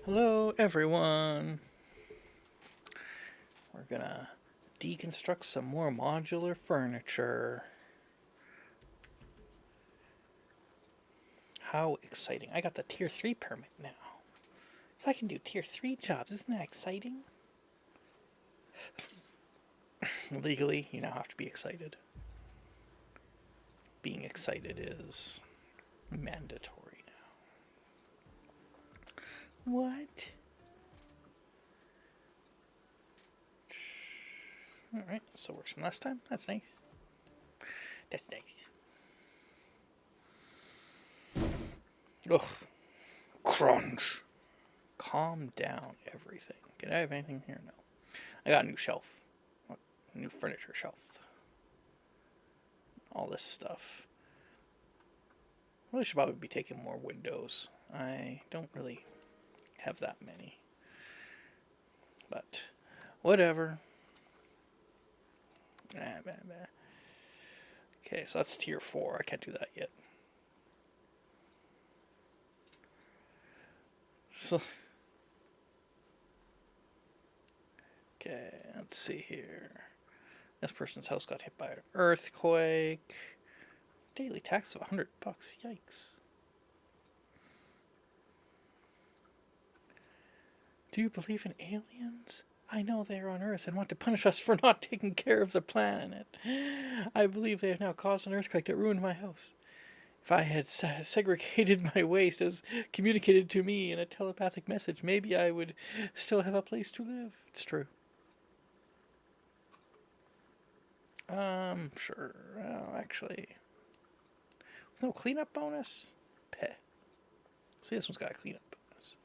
Hello, everyone. We're gonna deconstruct some more modular furniture. How exciting. I got the Tier 3 permit now. So I can do Tier 3 jobs. Isn't that exciting? Legally, you now have to be excited. Being excited is mandatory now. What? Alright, so works from last time. That's nice. That's nice. Ugh. Crunch. Calm down, everything. Can I have anything here? No. I got a new shelf. A new furniture shelf. All this stuff. Really should probably be taking more windows. I don't really have that many. But whatever. Okay, so that's tier 4. I can't do that yet. So okay, let's see here. This person's house got hit by an earthquake. Daily tax of $100. Yikes. Do you believe in aliens? I know they are on Earth and want to punish us for not taking care of the planet. I believe they have now caused an earthquake that ruined my house. If I had segregated my waste as communicated to me in a telepathic message, maybe I would still have a place to live. It's true. Sure. Well, actually, with no cleanup bonus? Peh. See, this one's got a cleanup bonus.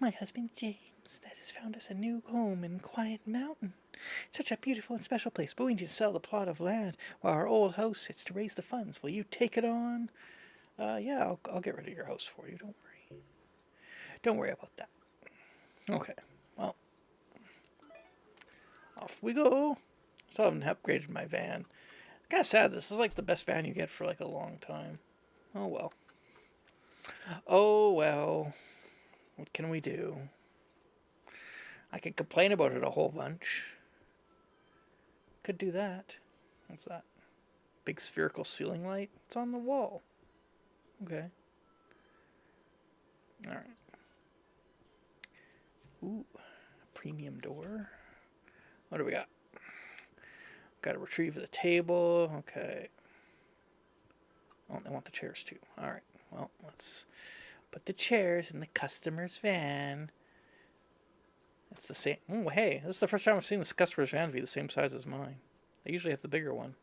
My husband James, that has found us a new home in Quiet Mountain. Such a beautiful and special place, but we need to sell the plot of land while our old house sits to raise the funds. Will you take it on? Yeah, I'll get rid of your house for you. Don't worry. Don't worry about that. Okay, well, off we go. Still haven't upgraded my van. Kind of sad. This is like the best van you get for like a long time. Oh well. Oh well. What can we do? I could complain about it a whole bunch. Could do that. What's that? Big spherical ceiling light? It's on the wall. Okay. Alright. Ooh. Premium door. What do we got? Gotta retrieve the table. Okay. Oh, they want the chairs too. Alright. Well, let's put the chairs in the customer's van. It's the same. Oh, hey, this is the first time I've seen this customer's van be the same size as mine. They usually have the bigger one.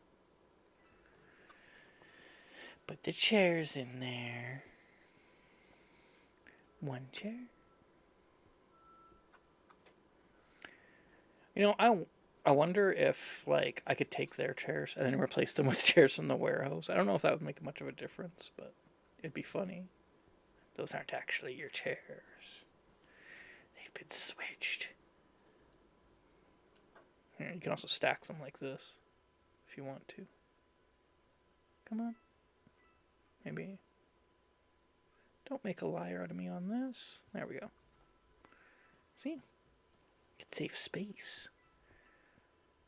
Put the chairs in there. One chair. You know, I wonder if like I could take their chairs and then replace them with chairs from the warehouse. I don't know if that would make much of a difference, but it'd be funny. Those aren't actually your chairs. They've been switched. Here, you can also stack them like this if you want to. Come on. Maybe. Don't make a liar out of me on this. There we go. See? It saves space.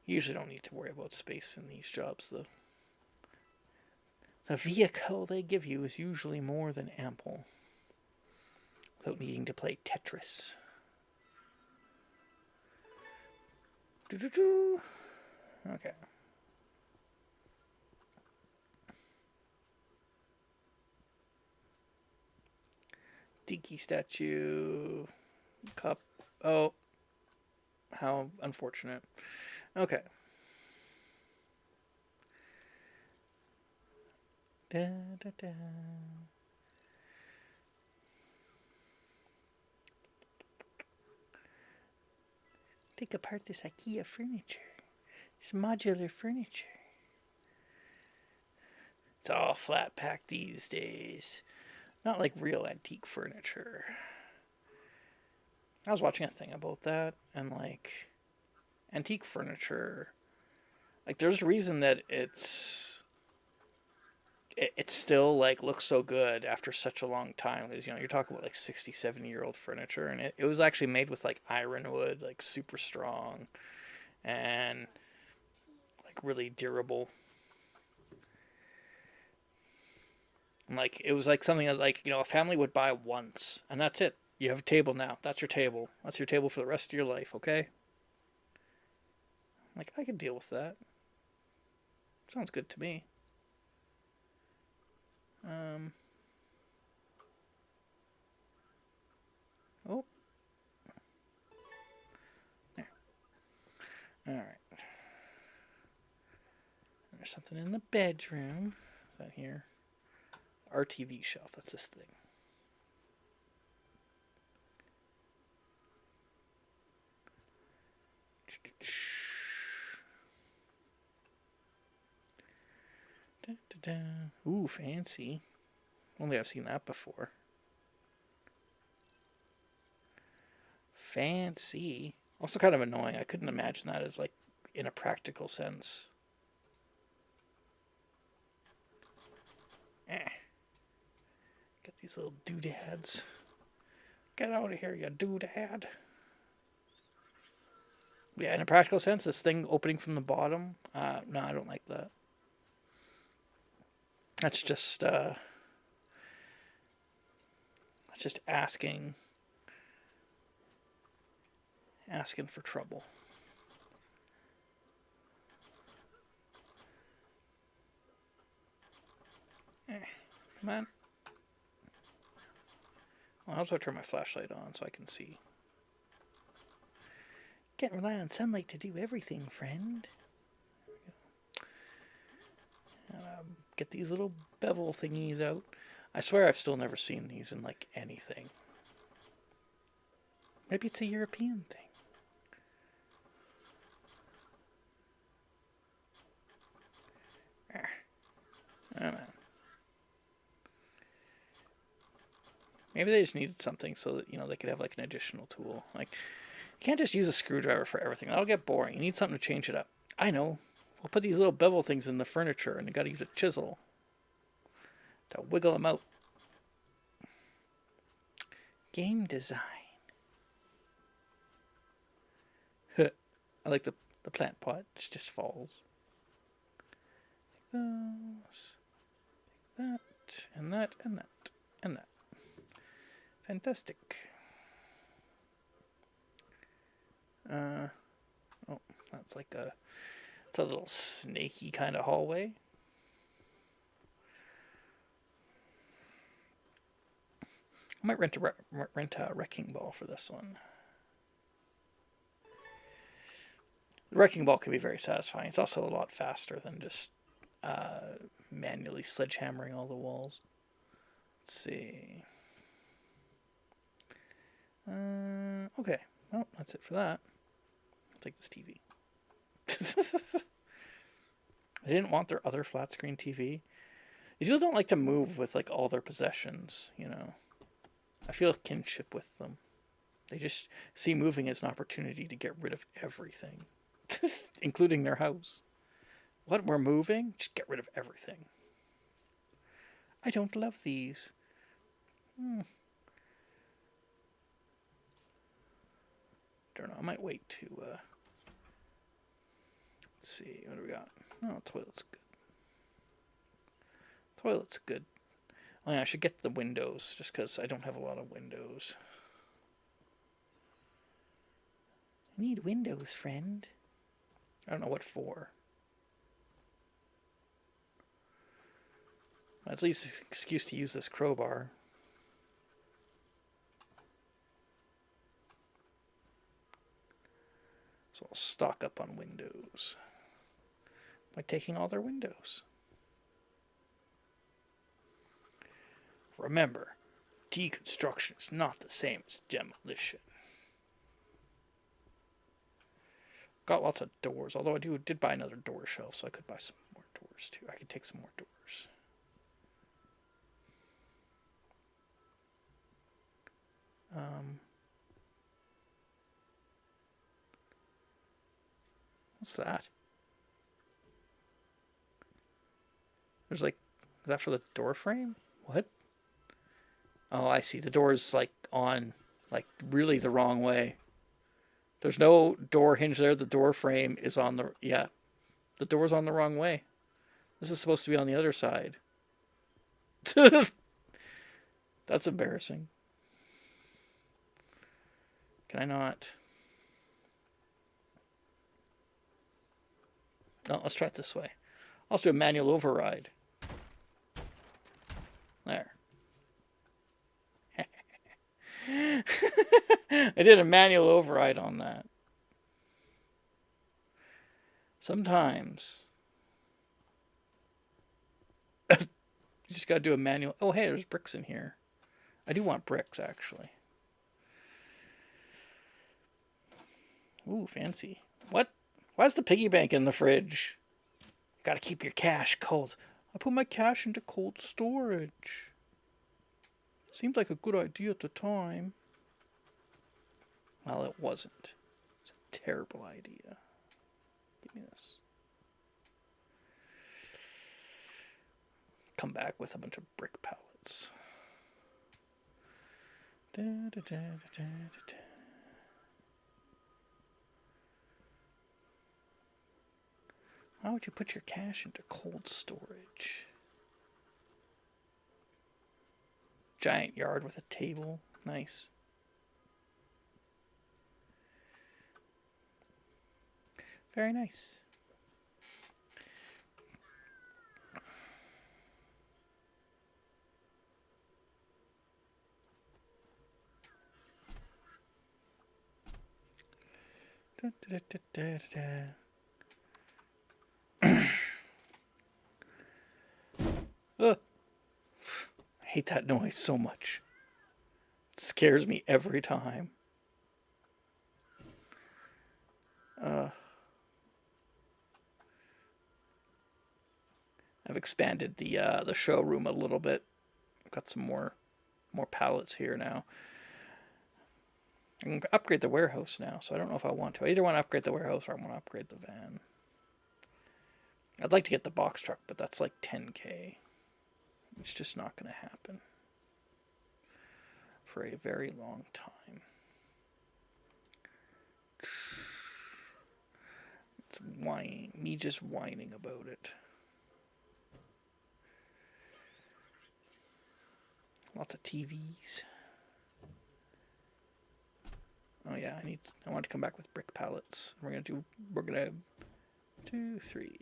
You usually don't need to worry about space in these jobs, though. The vehicle they give you is usually more than ample without needing to play Tetris. Doo-doo-doo. Okay. Tiki statue. Cup. Oh. How unfortunate. Okay. Da, da, da. Take apart this IKEA furniture. This modular furniture. It's all flat packed these days. Not like real antique furniture. I was watching a thing about that, and like antique furniture, like there's a reason that it's it still like looks so good after such a long time, because you're talking about like 60, 70-year-old furniture, and it was actually made with like ironwood, like super strong and like really durable. And like it was like something that like a family would buy once, and that's it. You have a table now. That's your table. That's your table for the rest of your life. Okay. Like I could deal with that. Sounds good to me. Um. Oh. There. All right. There's something in the bedroom. Is that here? RTV shelf. That's this thing. Da, da, da. Ooh, fancy. Only I've seen that before. Fancy. Also kind of annoying. I couldn't imagine that as like in a practical sense. Eh. Get these little doodads. Get out of here, you doodad. Yeah, in a practical sense, this thing opening from the bottom, no, I don't like that. That's just asking for trouble. Come on. Well, I'll also turn my flashlight on so I can see. Can't rely on sunlight to do everything, friend. Get these little bevel thingies out. I swear I've still never seen these in like anything. Maybe it's a European thing. I don't know. Maybe they just needed something so that they could have like an additional tool. Like you can't just use a screwdriver for everything. That'll get boring. You need something to change it up. I know. We'll put these little bevel things in the furniture, and you got to use a chisel to wiggle them out. Game design. I like the plant pot. It just falls. Like those. Like that, and that, and that, and that. Fantastic. Oh, that's like it's a little snaky kind of hallway. I might rent a wrecking ball for this one. The wrecking ball can be very satisfying. It's also a lot faster than just manually sledgehammering all the walls. Let's see. Okay. Well, that's it for that. I'll take this TV. I didn't want their other flat screen TV. These people don't like to move with like all their possessions, I feel a kinship with them. They just see moving as an opportunity to get rid of everything, including their house. What, we're moving? Just get rid of everything. I don't love these. Don't know. I might wait to. Let's see. What do we got? Oh, toilet's good. Toilet's good. Oh, yeah, I should get the windows just because I don't have a lot of windows. I need windows, friend. I don't know what for. At least an excuse to use this crowbar. So I'll stock up on windows by taking all their windows. Remember, deconstruction is not the same as demolition. Got lots of doors, although I did buy another door shelf, so I could buy some more doors too. I could take some more doors. What's that? There's like Is that for the door frame? What? Oh, I see. The door's like on, like really the wrong way. There's no door hinge there. The door frame is on the, yeah. The door's on the wrong way. This is supposed to be on the other side. That's embarrassing. Can I not? No, let's try it this way. I'll do a manual override. There. I did a manual override on that. Sometimes you just gotta do a manual. Oh, hey, there's bricks in here. I do want bricks, actually. Ooh, fancy. What? Why is the piggy bank in the fridge? Gotta keep your cash cold. I put my cash into cold storage. Seemed like a good idea at the time. Well, it wasn't. It's a terrible idea. Give me this. Come back with a bunch of brick pallets. Da, da, da, da, da, da. How would you put your cash into cold storage? Giant yard with a table. Nice. Very nice. Da, da, da, da, da, da. I hate that noise so much. It scares me every time. I've expanded the showroom a little bit. I've got some more pallets here now. I can upgrade the warehouse now, so I don't know if I want to. I either want to upgrade the warehouse or I want to upgrade the van. I'd like to get the box truck, but that's like 10K. It's just not going to happen for a very long time. It's whining, me just whining about it. Lots of TVs. Oh yeah, I want to come back with brick pallets. We're gonna 2, 3.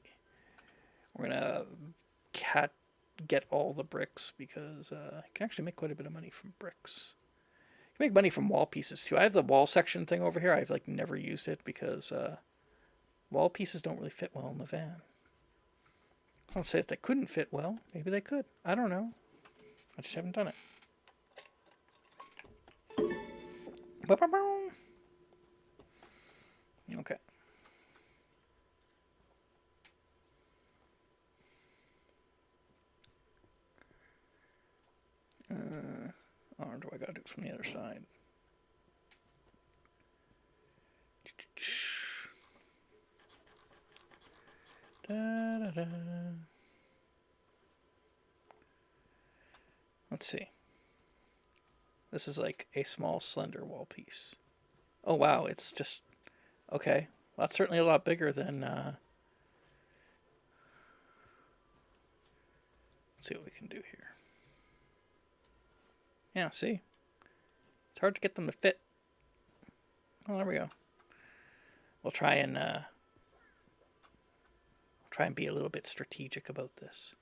We're gonna get all the bricks because you can actually make quite a bit of money from bricks. You can make money from wall pieces too. I have the wall section thing over here. I've like never used it because wall pieces don't really fit well in the van. I don't say if they couldn't fit well. Maybe they could. I don't know. I just haven't done it. Okay. Or do I gotta do it from the other side? Da, da, da. Let's see. This is like a small, slender wall piece. Oh wow, it's just okay. Well, that's certainly a lot bigger than. Let's see what we can do here. Yeah, see? It's hard to get them to fit. Oh, there we go. We'll try and be a little bit strategic about this.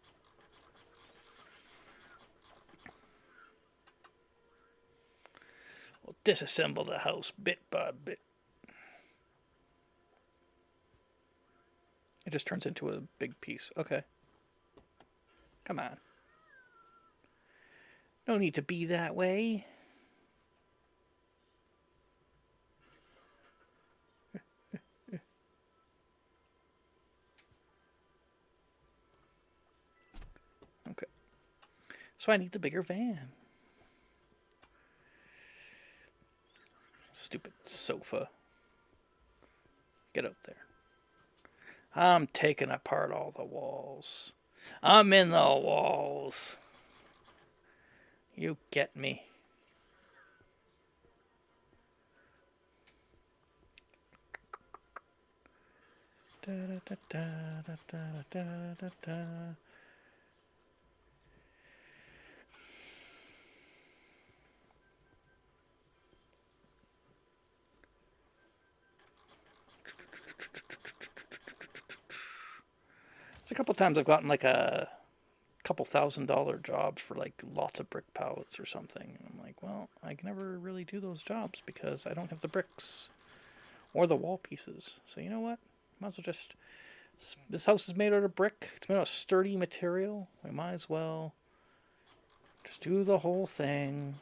We'll disassemble the house bit by bit. It just turns into a big piece. Okay. Come on. No need to be that way. Okay. So I need the bigger van. Stupid sofa. Get out there. I'm taking apart all the walls. I'm in the walls. You get me. Da, da, da, da, da, da, da, da. There's a couple times I've gotten like a couple $1,000 job for like lots of brick pallets or something. And I'm like, well, I can never really do those jobs because I don't have the bricks or the wall pieces. So you know what? Might as well just. This house is made out of brick. It's made out of sturdy material. We might as well just do the whole thing.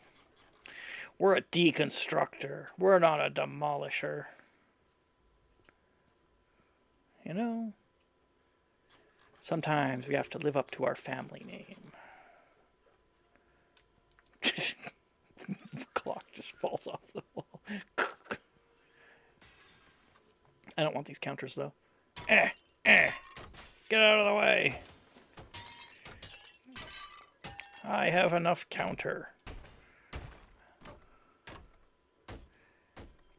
We're a deconstructor. We're not a demolisher. You know? Sometimes we have to live up to our family name. The clock just falls off the wall. I don't want these counters, though. Get out of the way. I have enough counter.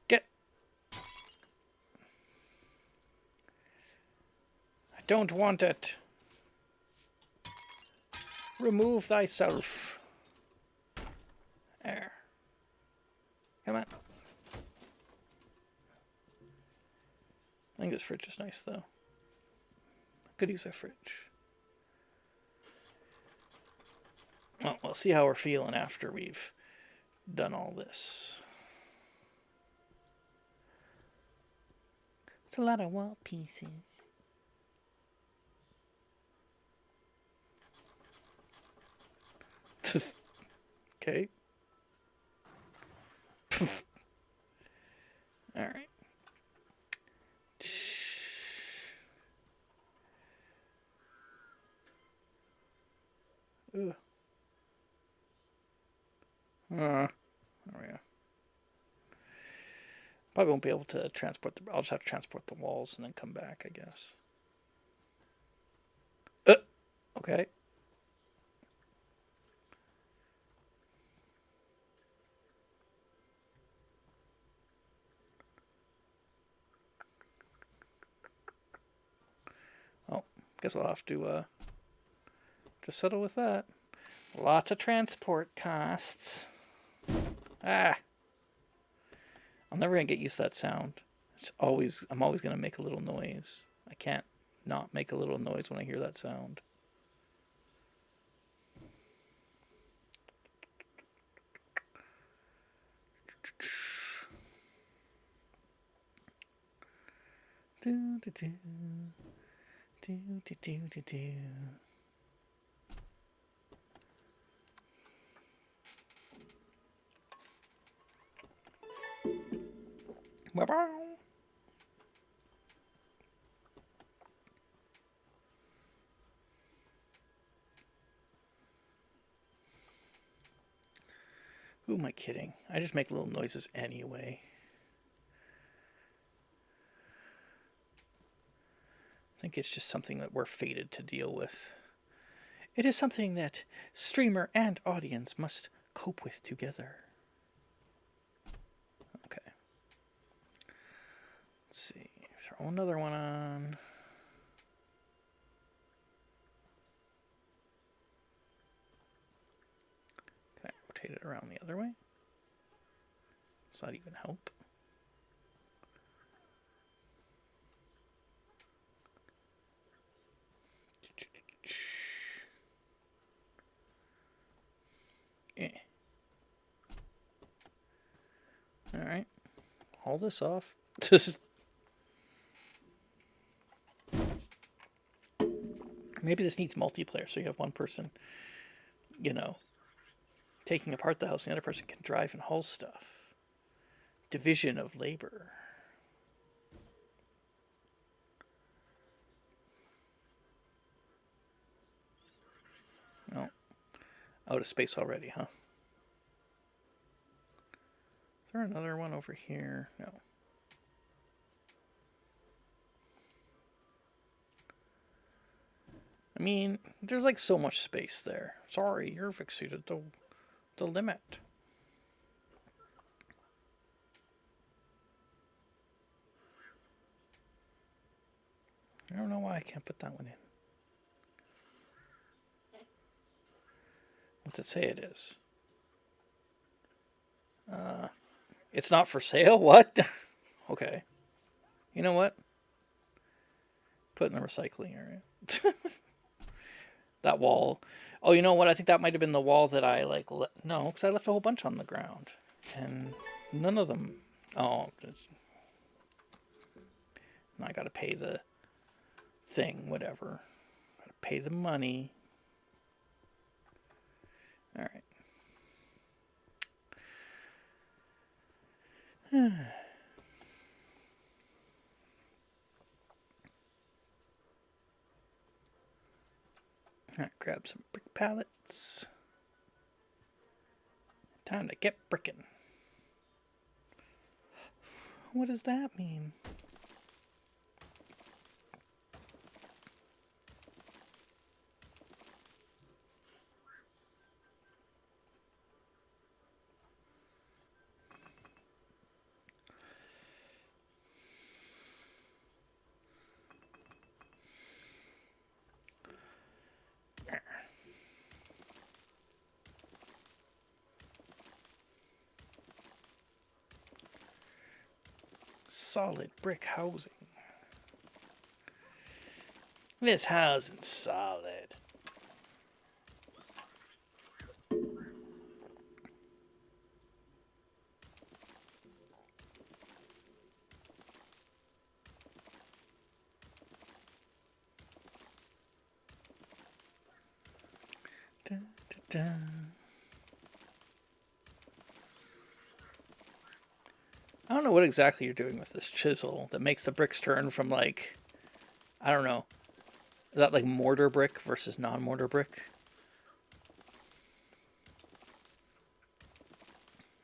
Get. I don't want it. Remove thyself. There. Come on. I think this fridge is nice, though. Could use a fridge. Well, we'll see how we're feeling after we've done all this. It's a lot of wall pieces. Okay. All right. Ugh. There we go. Probably won't be able to transport the. I'll just have to transport the walls and then come back, I guess. Okay. Oh, guess I'll have to just settle with that. Lots of transport costs. I'm never gonna get used to that sound. I'm always gonna make a little noise. I can't not make a little noise when I hear that sound. Do do do do do do do do. Who am I kidding? I just make little noises anyway. I think it's just something that we're fated to deal with. It is something that streamer and audience must cope with together. Okay. Let's see. Throw another one on. Can I rotate it around the other way? Does that even help? All right. Haul this off. Maybe this needs multiplayer, so you have one person, taking apart the house, and the other person can drive and haul stuff. Division of labor. Oh, out of space already, huh? Is there another one over here? No. I mean, there's like so much space there. Sorry, you've exceeded the limit. I don't know why I can't put that one in. What's it say it is? It's not for sale? What? Okay. You know what? Put it in the recycling area. That wall. Oh, you know what? I think that might have been the wall that I like. No, because I left a whole bunch on the ground. And none of them. Oh, I gotta pay the thing, whatever. Gotta pay the money. Alright. Alright, grab some brick pallets. Time to get brickin'. What does that mean? Solid brick housing. This housing's solid. Dun, dun, dun. I don't know what exactly you're doing with this chisel that makes the bricks turn from like, I don't know, is that like mortar brick versus non-mortar brick?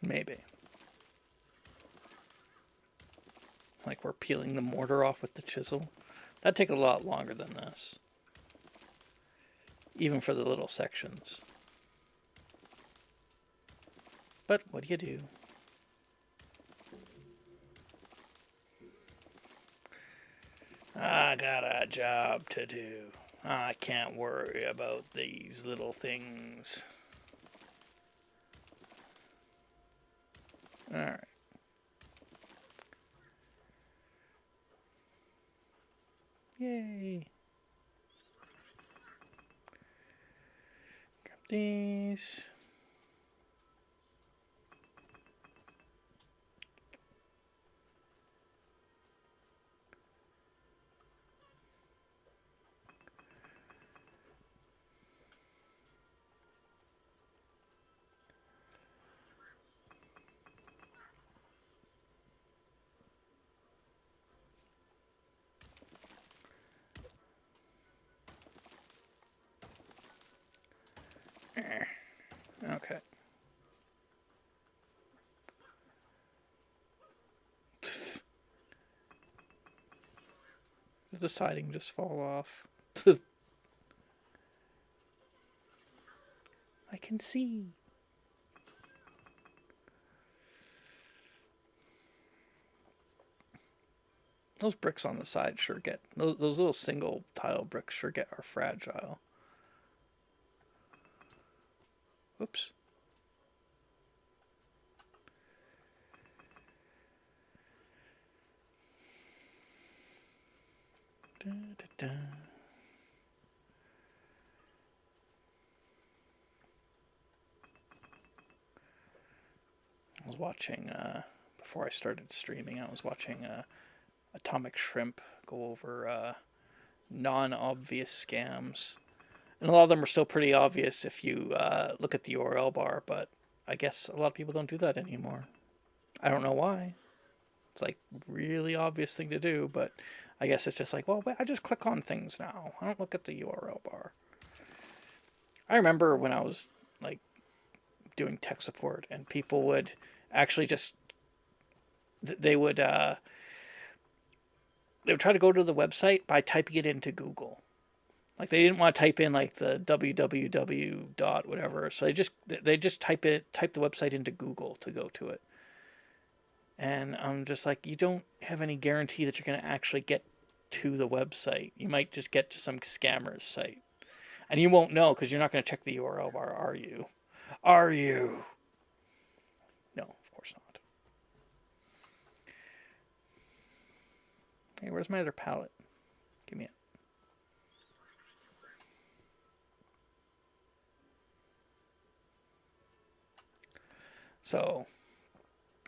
Maybe. Like we're peeling the mortar off with the chisel. That'd take a lot longer than this. Even for the little sections. But what do you do? I got a job to do. I can't worry about these little things. Alright. Yay. Grab these. Okay. Did the siding just fall off? I can see. Those bricks on the side sure get, those little single tile bricks sure are fragile. Oops. Da, da, da. I was watching, before I started streaming, I was watching Atomic Shrimp go over non-obvious scams. And a lot of them are still pretty obvious if you look at the URL bar, but I guess a lot of people don't do that anymore. I don't know why. It's like really obvious thing to do, but I guess it's just like, well, I just click on things now. I don't look at the URL bar. I remember when I was like doing tech support and people would actually just they would try to go to the website by typing it into Google. Like they didn't want to type in like the www dot whatever, so they just type the website into Google to go to it. And I'm just like, you don't have any guarantee that you're going to actually get to the website. You might just get to some scammer's site. And you won't know because you're not going to check the URL bar, are you? Are you? No, of course not. Hey, where's my other palette? Give me it. So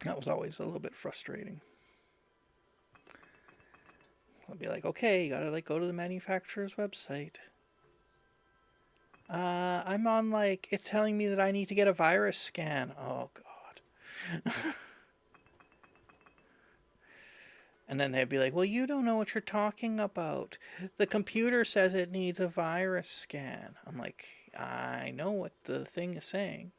that was always a little bit frustrating. I'll be like, okay, you gotta like go to the manufacturer's website. I'm on like, it's telling me that I need to get a virus scan. Oh God. And then they'd be like, well, you don't know what you're talking about. The computer says it needs a virus scan. I'm like, I know what the thing is saying.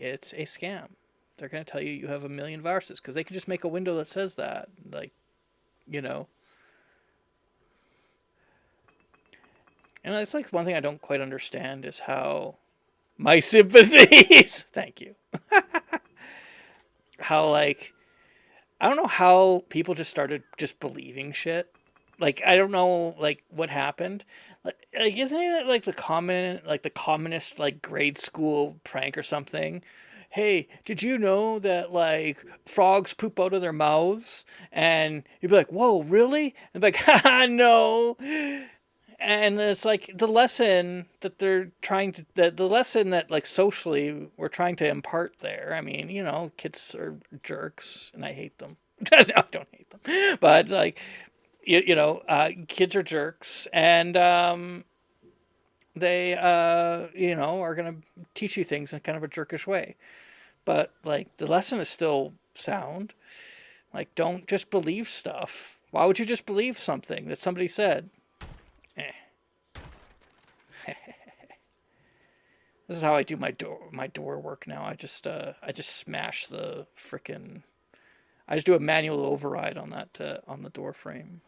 It's a scam. They're going to tell you you have a million viruses because they can just make a window that says that. Like, you know. And it's like one thing I don't quite understand is how my sympathies. Thank you. How, like, I don't know how people just started just believing shit. Like, I don't know, like, what happened. Like isn't it like the commonest like grade school prank or something? Hey, did you know that like frogs poop out of their mouths? And you'd be like, whoa, really? And be like, haha, no. And it's like the lesson that they're trying to, the lesson that like socially we're trying to impart there. I mean, you know, kids are jerks and I hate them. No, I don't hate them. But like, kids are jerks and they, are going to teach you things in kind of a jerkish way. But like the lesson is still sound. Like, don't just believe stuff. Why would you just believe something that somebody said? This is how I do my door work now. I just smash the frickin'. I just do a manual override on that on the door frame.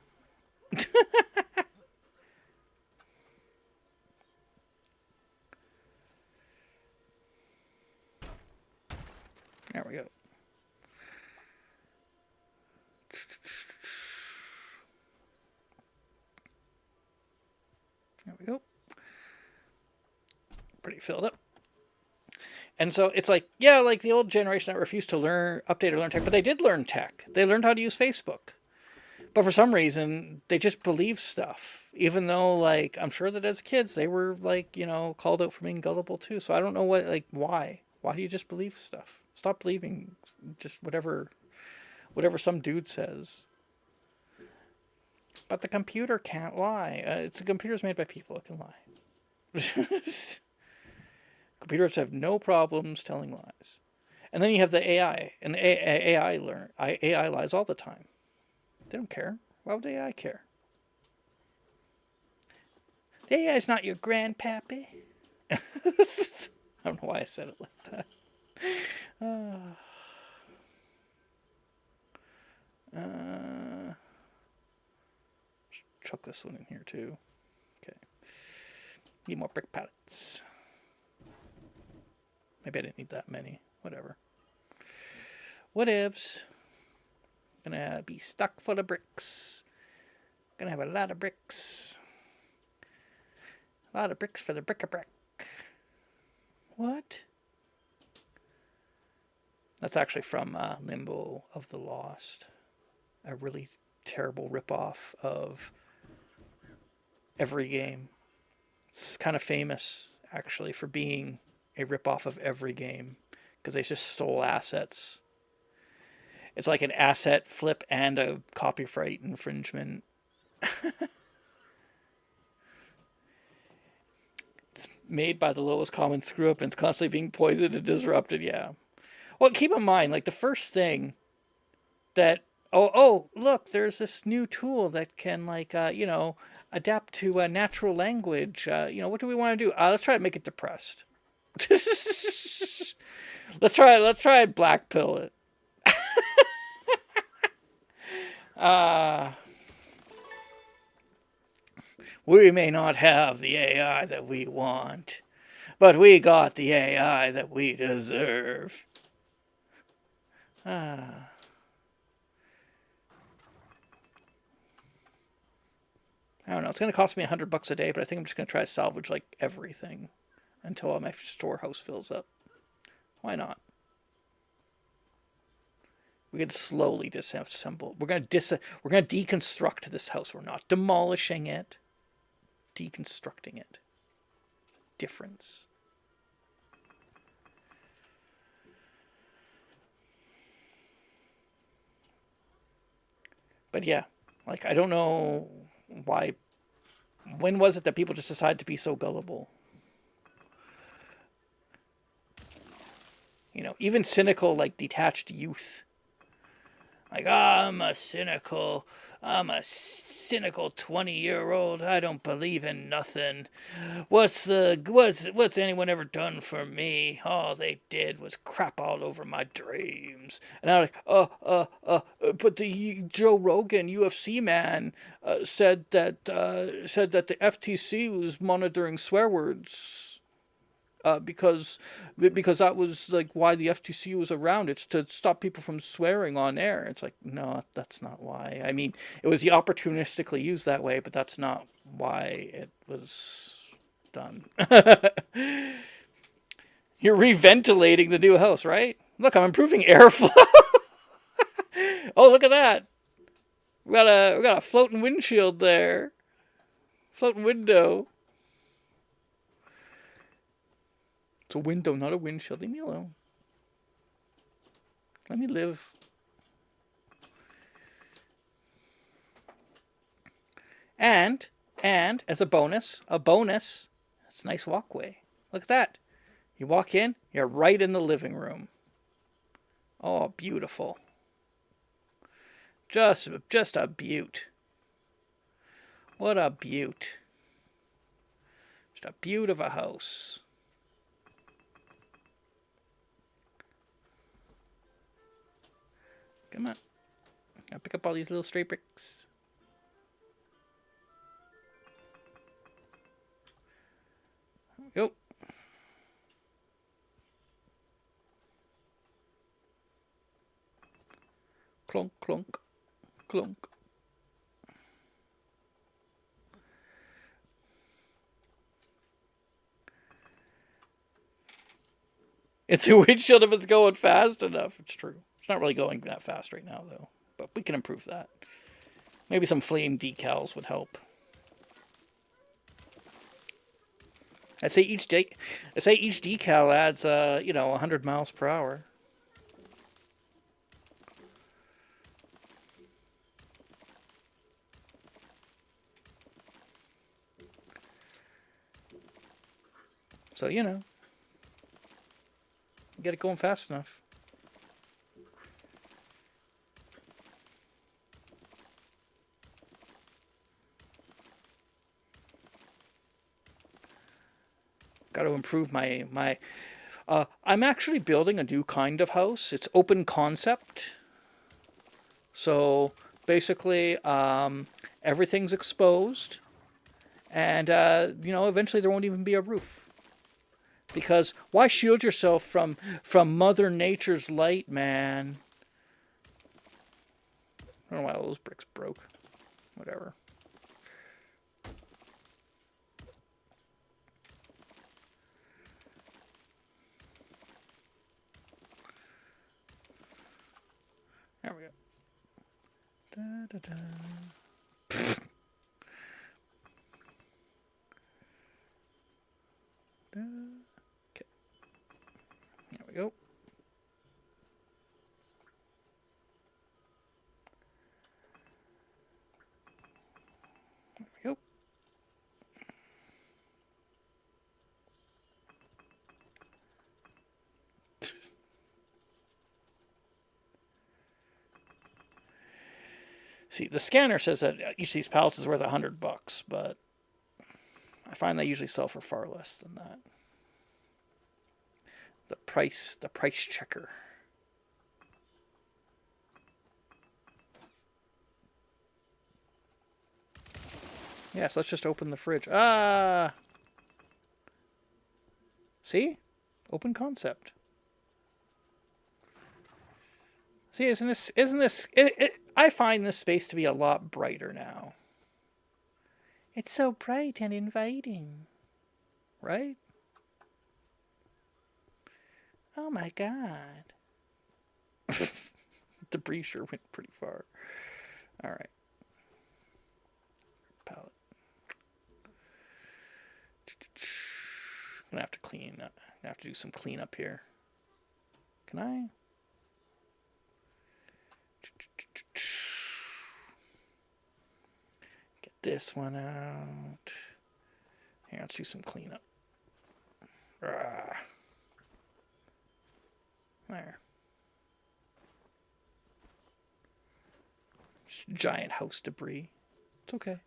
There we go. There we go. Pretty filled up. And so it's like, yeah, like the old generation that refused to update or learn tech, but they did learn tech. They learned how to use Facebook. But for some reason, they just believe stuff. Even though, like, I'm sure that as kids, they were, like, called out for being gullible too. So I don't know why. Why do you just believe stuff? Stop believing just whatever some dude says. But the computer can't lie. The computer's made by people. It can lie. Computers have no problems telling lies. And then you have the AI. And the AI lies all the time. They don't care. Why would the AI care? The AI is not your grandpappy. I don't know why I said it like that. Chuck this one in here too. Okay. Need more brick pallets. Maybe I didn't need that many. Whatever. Whatevs. Gonna be stuck full of bricks. Gonna have a lot of bricks. A lot of bricks for the bric-a-brac. What? That's actually from Limbo of the Lost. A really terrible ripoff of every game. It's kind of famous, actually, for being a ripoff of every game. Because they just stole assets. It's like an asset flip and a copyright infringement. It's made by the lowest common screw up and it's constantly being poisoned and disrupted. Yeah. Well, keep in mind, like the first thing that look, there's this new tool that can adapt to natural language. What do we want to do? Let's try to make it depressed. Let's try and black pill it. We may not have the AI that we want, but we got the AI that we deserve. Ah. I don't know. It's going to cost me $100 a day, but I think I'm just going to try to salvage like everything until my storehouse fills up. Why not? We can slowly disassemble. We're going to deconstruct this house. We're not demolishing it. Deconstructing it. Difference. But yeah, like I don't know why. When was it that people just decided to be so gullible? You know, even cynical, like detached youth. Like, I'm a cynical 20-year-old. I don't believe in nothing. What's anyone ever done for me? All they did was crap all over my dreams. And I'm like, but the Joe Rogan UFC man said that the FTC was monitoring swear words. Because that was like why the FTC was around. It's to stop people from swearing on air. It's like, no, that's not why. I mean, it was opportunistically used that way, but that's not why it was done. You're reventilating the new house, right? Look, I'm improving airflow. Oh, look at that. We got a floating windshield there. Floating window. It's a window, not a windshield. Leave me alone. Let me live. And as a bonus, it's a nice walkway. Look at that. You walk in, you're right in the living room. Oh, beautiful. Just a beaut. What a beaut. Just a beaut of a house. Come on. I'll pick up all these little stray bricks. Go. Clunk, clunk, clunk. It's a windshield if it's going fast enough. It's true. It's not really going that fast right now, though. But we can improve that. Maybe some flame decals would help. I say each decal adds, 100 miles per hour. So, get it going fast enough. Got to improve my I'm actually building a new kind of house. It's open concept. So basically, everything's exposed, and eventually there won't even be a roof. Because why shield yourself from Mother Nature's light, man? I don't know why all those bricks broke. Whatever. There we go. Da, da, da. Okay. There we go. There we go. See, the scanner says that each of these pallets is worth $100, but I find they usually sell for far less than that. The price checker. Yes, let's just open the fridge. See? Open concept. See, I find this space to be a lot brighter now. It's so bright and inviting. Right? Oh my god. Debris sure went pretty far. Alright. Palette. I'm gonna have to clean up. I have to do some cleanup here. Can I? Get this one out. Here, let's do some cleanup. There. Just giant house debris. It's okay.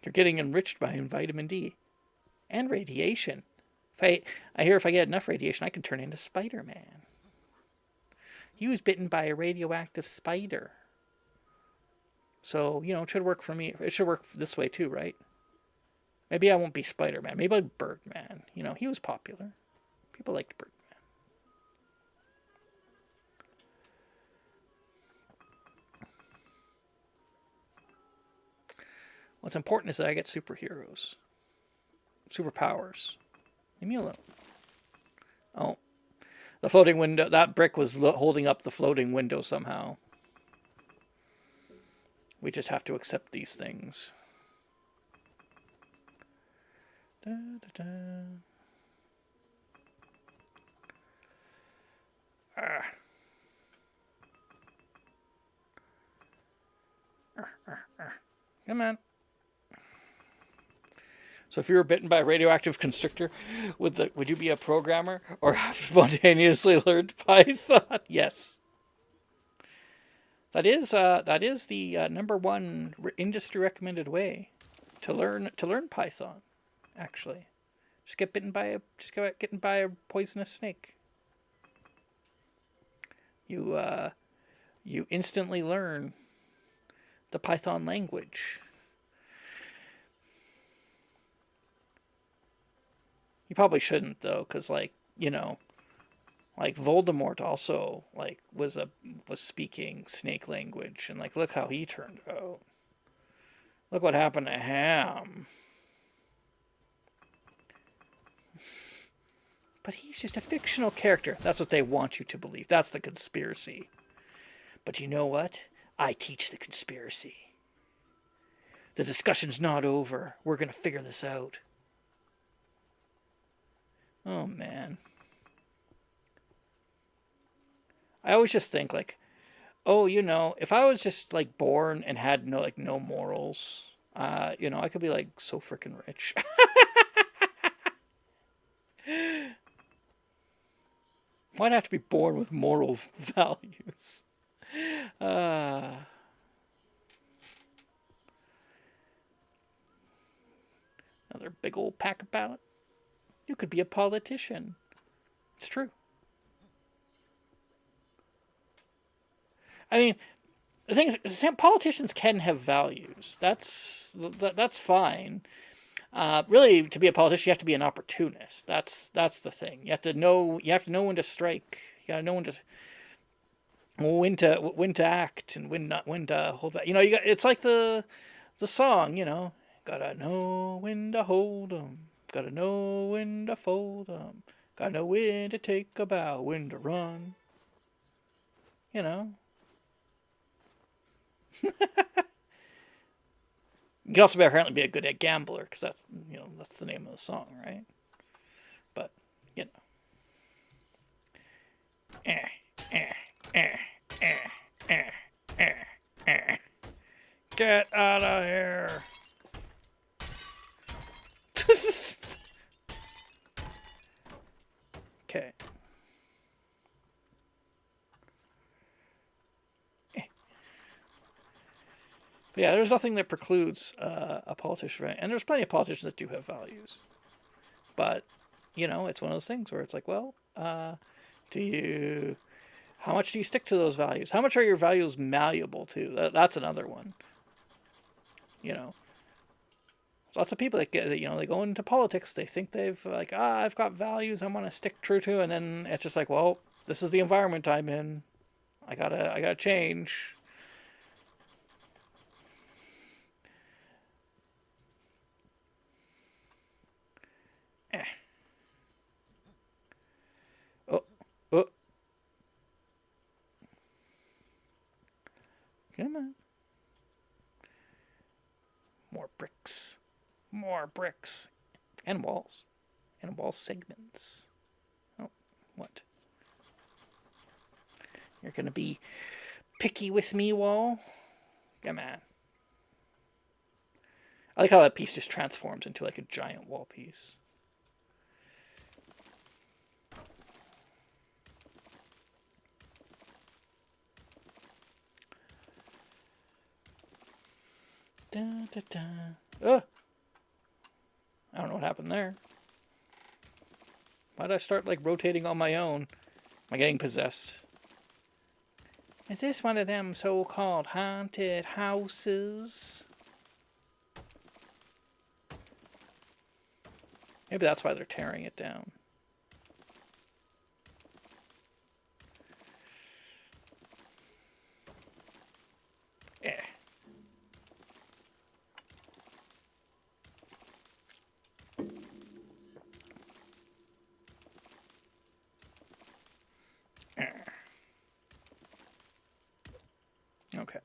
You're getting enriched by vitamin D and radiation. I hear if I get enough radiation, I can turn into Spider-Man. He was bitten by a radioactive spider. So, it should work for me. It should work this way too, right? Maybe I won't be Spider-Man. Maybe I'll be Birdman. He was popular. People liked Birdman. What's important is that I get superheroes. Superpowers. Leave me alone. Oh. The floating window. That brick was holding up the floating window somehow. We just have to accept these things. Da, da, da. Come on. So if you were bitten by a radioactive constrictor, would you be a programmer or have spontaneously learned Python? Yes. That is the #1 industry recommended way to learn Python. Actually, just get bitten by a poisonous snake. You instantly learn the Python language. You probably shouldn't though, because Voldemort also was speaking snake language, and look how he turned out. Look what happened to him. But he's just a fictional character. That's what they want you to believe. That's the conspiracy. But you know what? I teach the conspiracy. The discussion's not over. We're going to figure this out. Oh, man. I always just think, if I was just, born and had no morals, I could be, so freaking rich. Why'd I have to be born with moral values? Another big old pack of ballot. You could be a politician. It's true. I mean, the thing is, politicians can have values. That's fine. Really, to be a politician, you have to be an opportunist. That's the thing. You have to know when to strike. You gotta know when to act and when to hold back. It's like the song. Gotta know when to hold 'em. Gotta know when to fold 'em. Gotta know when to take a bow, when to run. You can also apparently be a good gambler, because that's the name of the song, right? But get out of here. Okay. But yeah, there's nothing that precludes a politician, right? And there's plenty of politicians that do have values. But, it's one of those things where it's Do you... How much do you stick to those values? How much are your values malleable to? That's another one. You know, lots of people that get, you know, they go into politics, they think they've like, I've got values I want to stick true to, and then it's just like, well, this is the environment I'm in. I gotta change. Eh. Oh, oh. Come on. More bricks. More bricks. And walls. And wall segments. Oh, what? You're gonna be picky with me, wall? Come on. I like how that piece just transforms into like a giant wall piece. Da, da, da. Ugh. I don't know what happened there. Why did I start like rotating on my own? Am I getting possessed? Is this one of them so-called haunted houses? Maybe that's why they're tearing it down. Yeah. Okay.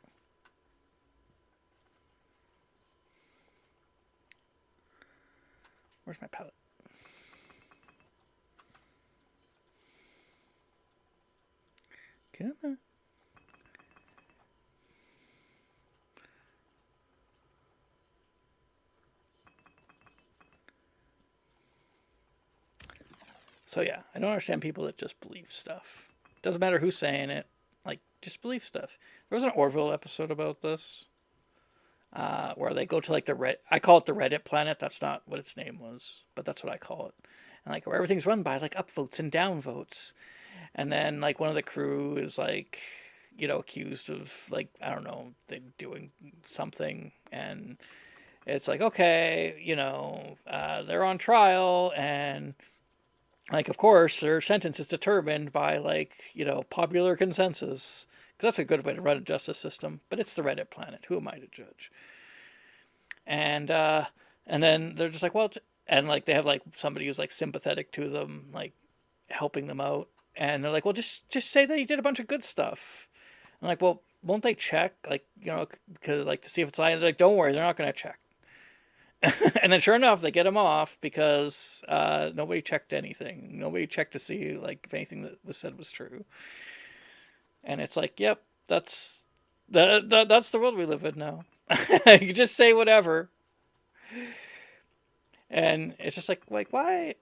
Where's my palette? Come on. So yeah, I don't understand people that just believe stuff. Doesn't matter who's saying it. Like, just believe stuff. There was an Orville episode about this. Where they go to like I call it the Reddit planet. That's not what its name was, but that's what I call it. And like where everything's run by like upvotes and downvotes. And then like one of the crew is like, you know, accused of like, I don't know, they doing something, and it's like, okay, you know, they're on trial, and like of course their sentence is determined by like, you know, popular consensus. 'Cause that's a good way to run a justice system, but it's the Reddit planet. Who am I to judge? And then they're just like, well, and like they have like somebody who's like sympathetic to them, like helping them out, and they're like, well, just say that you did a bunch of good stuff. I'm like, well, won't they check, like, you know, because like to see if it's lying? They're like, don't worry, they're not going to check. And then sure enough, they get him off because nobody checked anything. Nobody checked to see like if anything that was said was true. And it's like, yep, that's the world we live in now. You just say whatever, and it's just like why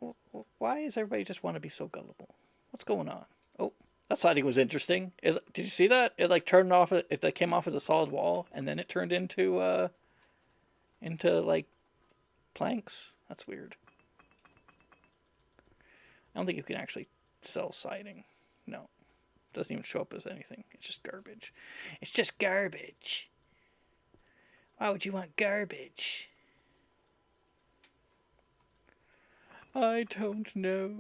does everybody just want to be so gullible? What's going on? Oh, that siding was interesting. Did you see that? It like turned off. It like came off as a solid wall, and then it turned into like planks. That's weird. I don't think you can actually sell siding. No, it doesn't even show up as anything. It's just garbage. It's just garbage. Why would you want garbage? I don't know.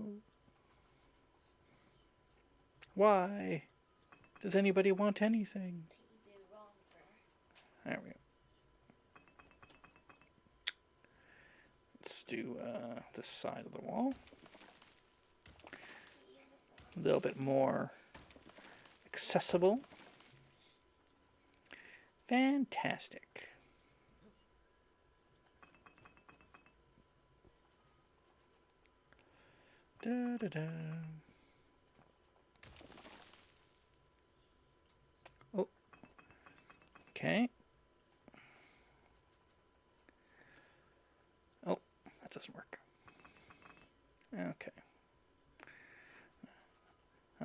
Why does anybody want anything? There we go. Let's do this side of the wall. A little bit more accessible. Fantastic. Da, da, da. Oh. Okay. Oh, that doesn't work. Okay.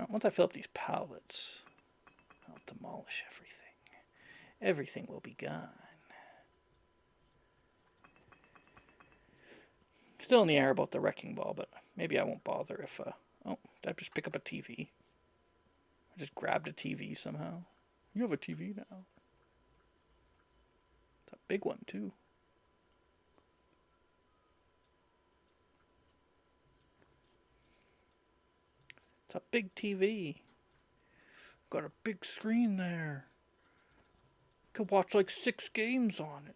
Once I fill up these pallets, I'll demolish everything. Everything will be gone. Still in the air about the wrecking ball, but maybe I won't bother if Oh, did I just pick up a TV? I just grabbed a TV somehow. You have a TV now. It's a big one, too. It's a big TV. Got a big screen there. Could watch like 6 games on it.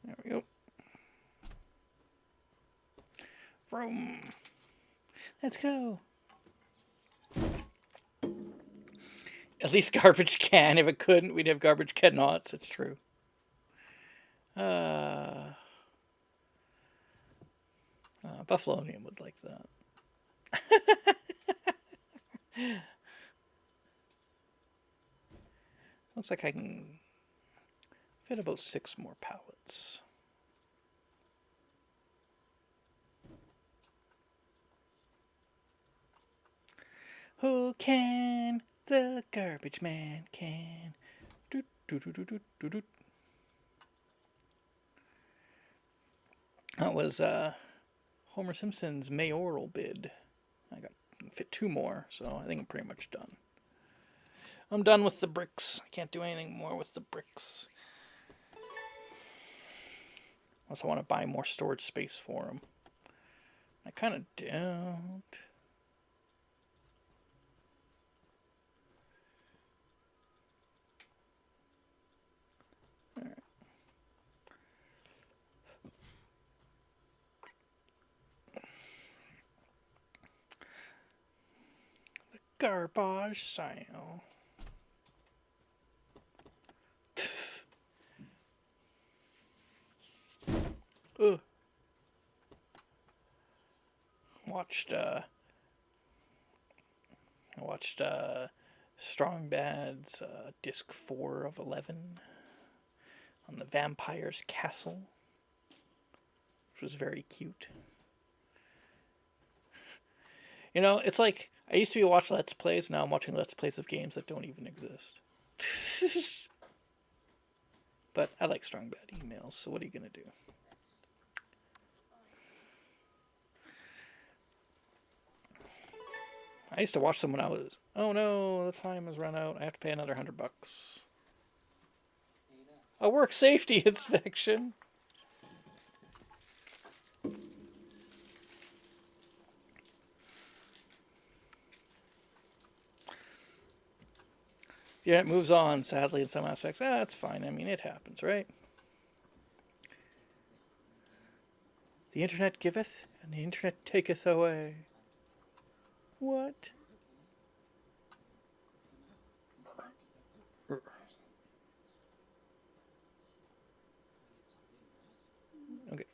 There we go. Vroom. Let's go. At least garbage can. If it couldn't, we'd have garbage cannots. It's true. Buffalonian would like that. Looks like I can fit about 6 more pallets. Who can? The garbage man can. Doot, doot, doot, doot, doot, doot. That was Homer Simpson's mayoral bid. I got fit 2 more, so I think I'm pretty much done. I'm done with the bricks. I can't do anything more with the bricks. Unless I want to buy more storage space for them. I kind of don't. All right. The garbage sale. Ugh. I watched Strong Bad's disc 4 of 11 on the Vampire's Castle, which was very cute. You know, it's like I used to be watch Let's Plays, now I'm watching Let's Plays of games that don't even exist. But I like Strong Bad emails, so what are you gonna do? I used to watch them when I was... Oh no, the time has run out. I have to pay another $100. A work safety inspection. Yeah, it moves on, sadly, in some aspects. That's fine. I mean, it happens, right? The internet giveth, and the internet taketh away. What? Okay.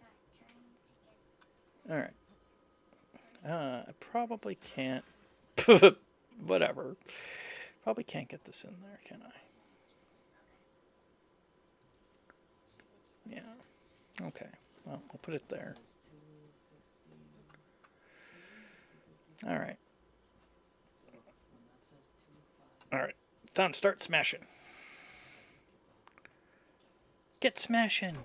Alright. I probably can't... Whatever. Probably can't get this in there, can I? Yeah. Okay. Well, we'll put it there. Alright. Alright. Time to start smashing. Get smashing.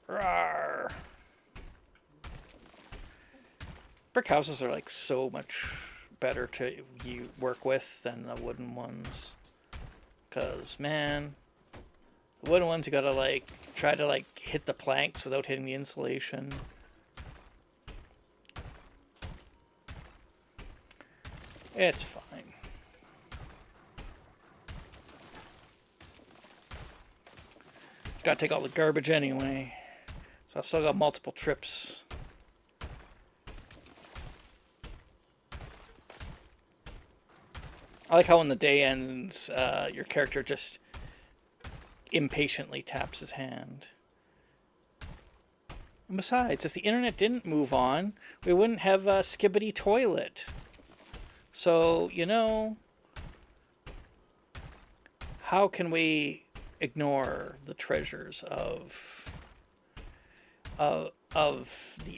Rawr. Brick houses are like so much better to you work with than the wooden ones. Cause man, the wooden ones you gotta like try to like hit the planks without hitting the insulation. It's fine. Gotta take all the garbage anyway. So I've still got multiple trips. I like how when the day ends, your character just impatiently taps his hand. And besides, if the internet didn't move on, we wouldn't have a Skibidi Toilet. So, you know, how can we ignore the treasures of the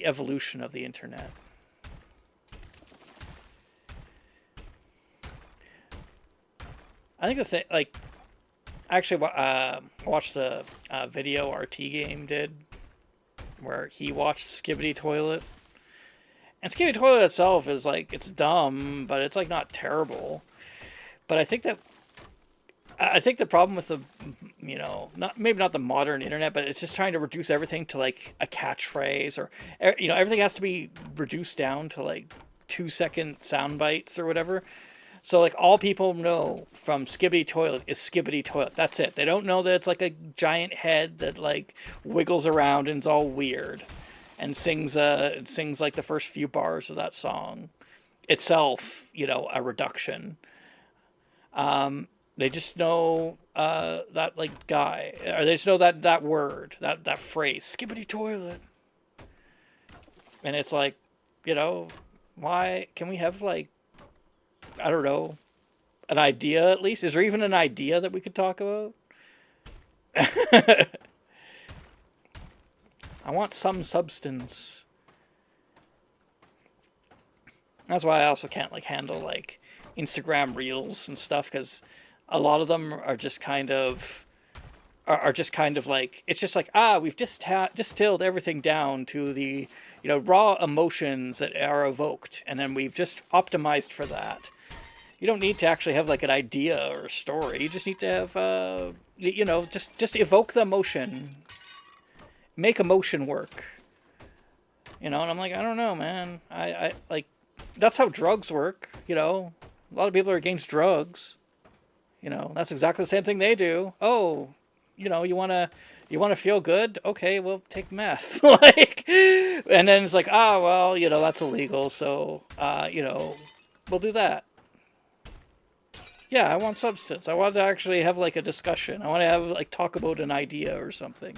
evolution of the internet. I think the thing, like, actually, watched the video RT Game did, where he watched Skibidi Toilet, and Skibidi Toilet itself is like, it's dumb, but it's like not terrible. But I think the problem with the, not maybe not the modern internet, but it's just trying to reduce everything to like a catchphrase, or everything has to be reduced down to like 2-second sound bites or whatever. So like all people know from Skibidi Toilet is Skibidi Toilet. That's it. They don't know that it's like a giant head that like wiggles around and is all weird, and sings like the first few bars of that song itself. A reduction. They just know that like guy, or they just know that word, that phrase, Skibidi Toilet, and it's like, why can we have like, I don't know, an idea at least? Is there even an idea that we could talk about? I want some substance. That's why I also can't like handle like Instagram reels and stuff, because a lot of them are just kind of like, it's just like, we've just distilled everything down to the raw emotions that are evoked, and then we've just optimized for that. You don't need to actually have like an idea or a story. You just need to have just evoke the emotion, make emotion work. And I'm like, I don't know, man. I like, that's how drugs work. A lot of people are against drugs. That's exactly the same thing they do. Oh, you want to feel good? Okay, well, take meth. Like, and then it's like, well, that's illegal, so we'll do that. Yeah, I want substance. I want to actually have like a discussion. I want to have like talk about an idea or something.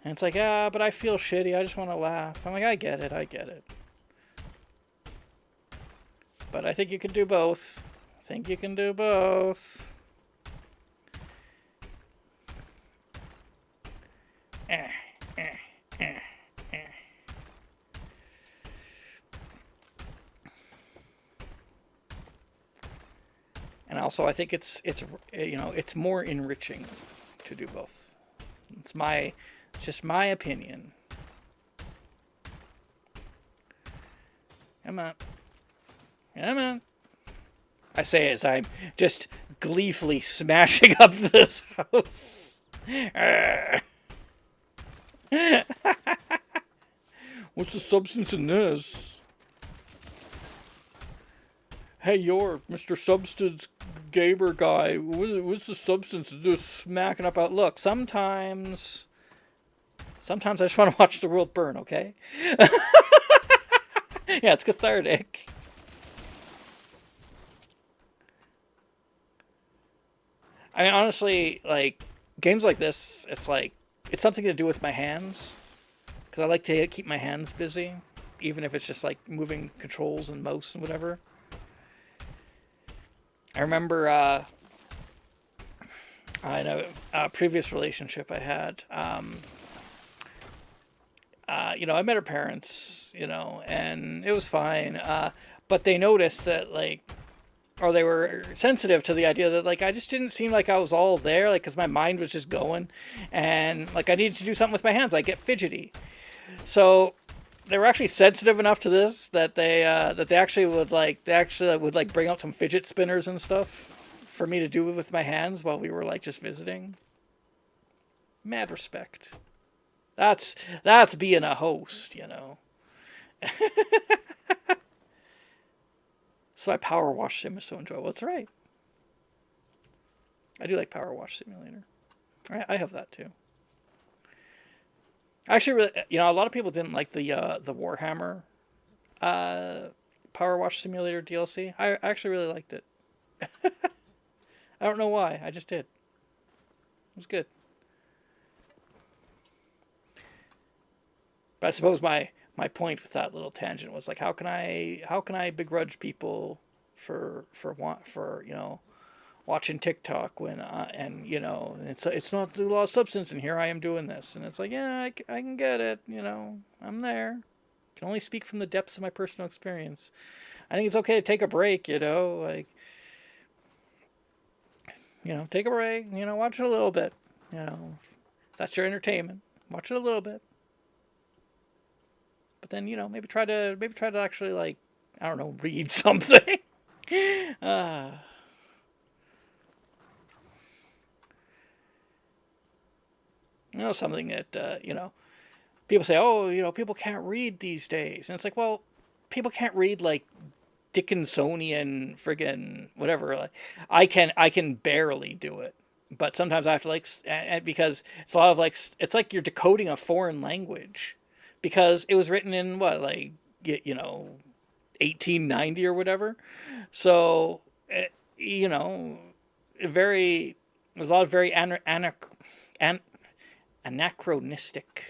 And it's like, but I feel shitty. I just want to laugh. I'm like, I get it. But I think you can do both. And also, I think it's more enriching to do both. It's just my opinion. Come on. I say as I'm just gleefully smashing up this house. What's the substance in this? Hey, you're Mr. Substance Gamer guy. What's the substance? Just smacking up out. Look, sometimes I just want to watch the world burn, okay? Yeah, it's cathartic. I mean, honestly, like, games like this, it's like, it's something to do with my hands. Because I like to keep my hands busy, even if it's just like moving controls and mouse and whatever. I remember, I know a previous relationship I had, I met her parents, and it was fine. But they noticed that, like, or they were sensitive to the idea that, like, I just didn't seem like I was all there, like, because my mind was just going, and like I needed to do something with my hands. I get fidgety, so they were actually sensitive enough to this that they actually would bring out some fidget spinners and stuff for me to do with my hands while we were like just visiting. Mad respect. That's being a host, So I Power Wash Sim is so enjoyable. That's right. I do like Power Wash Simulator. I have that too. Actually, really, a lot of people didn't like the Warhammer Power Wash Simulator DLC. I actually really liked it. I don't know why. I just did. It was good. But I suppose my point with that little tangent was like, how can I begrudge people for watching TikTok and it's not the law of substance, and here I am doing this, and it's like, yeah, I can get it, I'm there. I can only speak from the depths of my personal experience. I think it's okay to take a break, like, take a break, watch it a little bit, if that's your entertainment, watch it a little bit. But then, maybe try to actually, like, I don't know, read something. uh, Something that, people say, oh, people can't read these days. And it's like, well, people can't read, like, Dickinsonian friggin' whatever. Like, I can barely do it. But sometimes I have to, like, because it's a lot of, like, it's like you're decoding a foreign language. Because it was written in, what, like, 1890 or whatever. So, you know, there's a lot of very anachronistic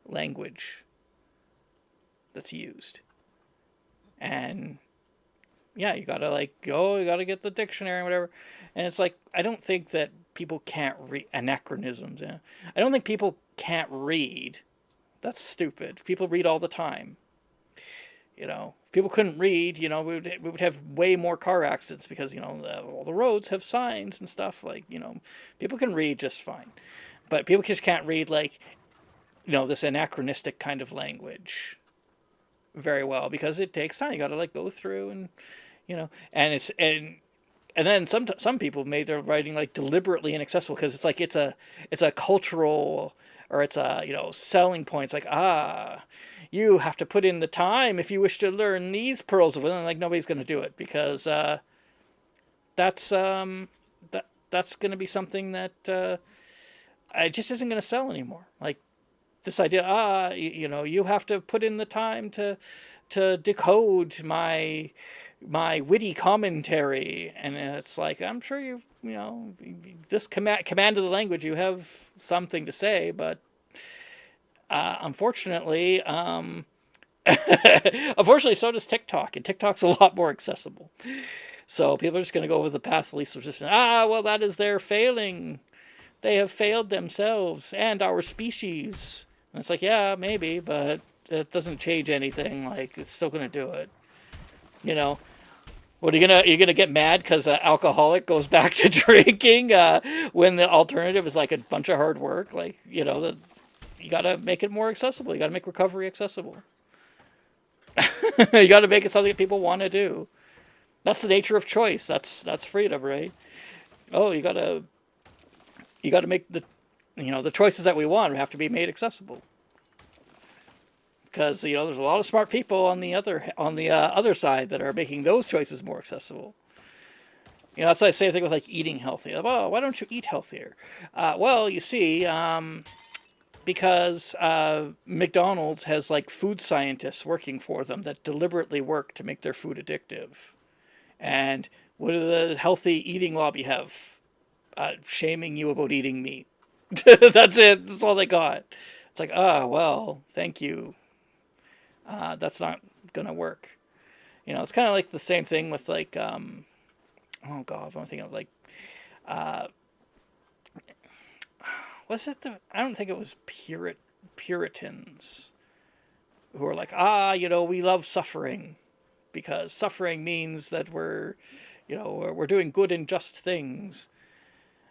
language that's used. And yeah, you gotta, like, you gotta get the dictionary and whatever. And it's like, I don't think that people can't read anachronisms. Yeah. I don't think people can't read. That's stupid. People read all the time. If people couldn't read, we would have way more car accidents because, all the roads have signs and stuff. Like, people can read just fine. But people just can't read, like, this anachronistic kind of language very well because it takes time. You got to, like, go through and, and then some people made their writing, like, deliberately inaccessible because it's like it's a cultural, or it's a, selling points, like, you have to put in the time if you wish to learn these pearls of wisdom. Like, nobody's going to do it because that's going to be something that it just isn't going to sell anymore. Like, this idea, you have to put in the time to decode my witty commentary, and it's like, I'm sure this command of the language, you have something to say, but unfortunately, unfortunately, so does TikTok, and TikTok's a lot more accessible. So people are just going to go with the path of least resistance. Well, that is their failing. They have failed themselves and our species. And it's like, yeah, maybe, but it doesn't change anything. Like, it's still going to do it. What are you're gonna get mad because an alcoholic goes back to drinking when the alternative is, like, a bunch of hard work? Like, you gotta make it more accessible. You gotta make recovery accessible. You gotta make it something that people want to do. That's the nature of choice. That's freedom, right? Oh, you gotta make the choices that we want have to be made accessible. Because there's a lot of smart people on the other side that are making those choices more accessible. That's why I say, thing with, like, eating healthy. Like, well, why don't you eat healthier? Well, you see, because McDonald's has, like, food scientists working for them that deliberately work to make their food addictive. And what do the healthy eating lobby have? Shaming you about eating meat. That's it. That's all they got. It's like, well, thank you. That's not gonna work. It's kind of like the same thing with, like, oh god, I'm thinking of, like, was it I don't think it was Puritans who are like, we love suffering because suffering means that we're doing good and just things.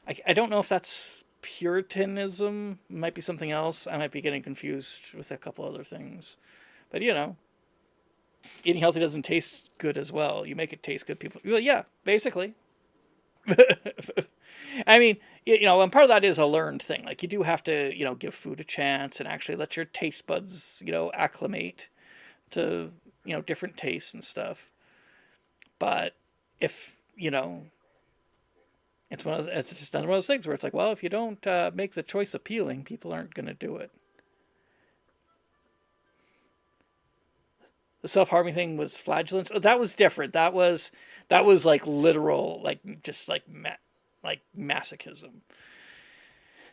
I don't know if that's Puritanism. It might be something else. I might be getting confused with a couple other things. But, eating healthy doesn't taste good as well. You make it taste good. People, well, yeah, basically. I mean, and part of that is a learned thing. Like, you do have to, give food a chance and actually let your taste buds, acclimate to, different tastes and stuff. But if, it's just another one of those things where it's like, well, if you don't make the choice appealing, people aren't going to do it. The self-harming thing was flagellance. Oh, that was different. That was like literal, like, just like masochism.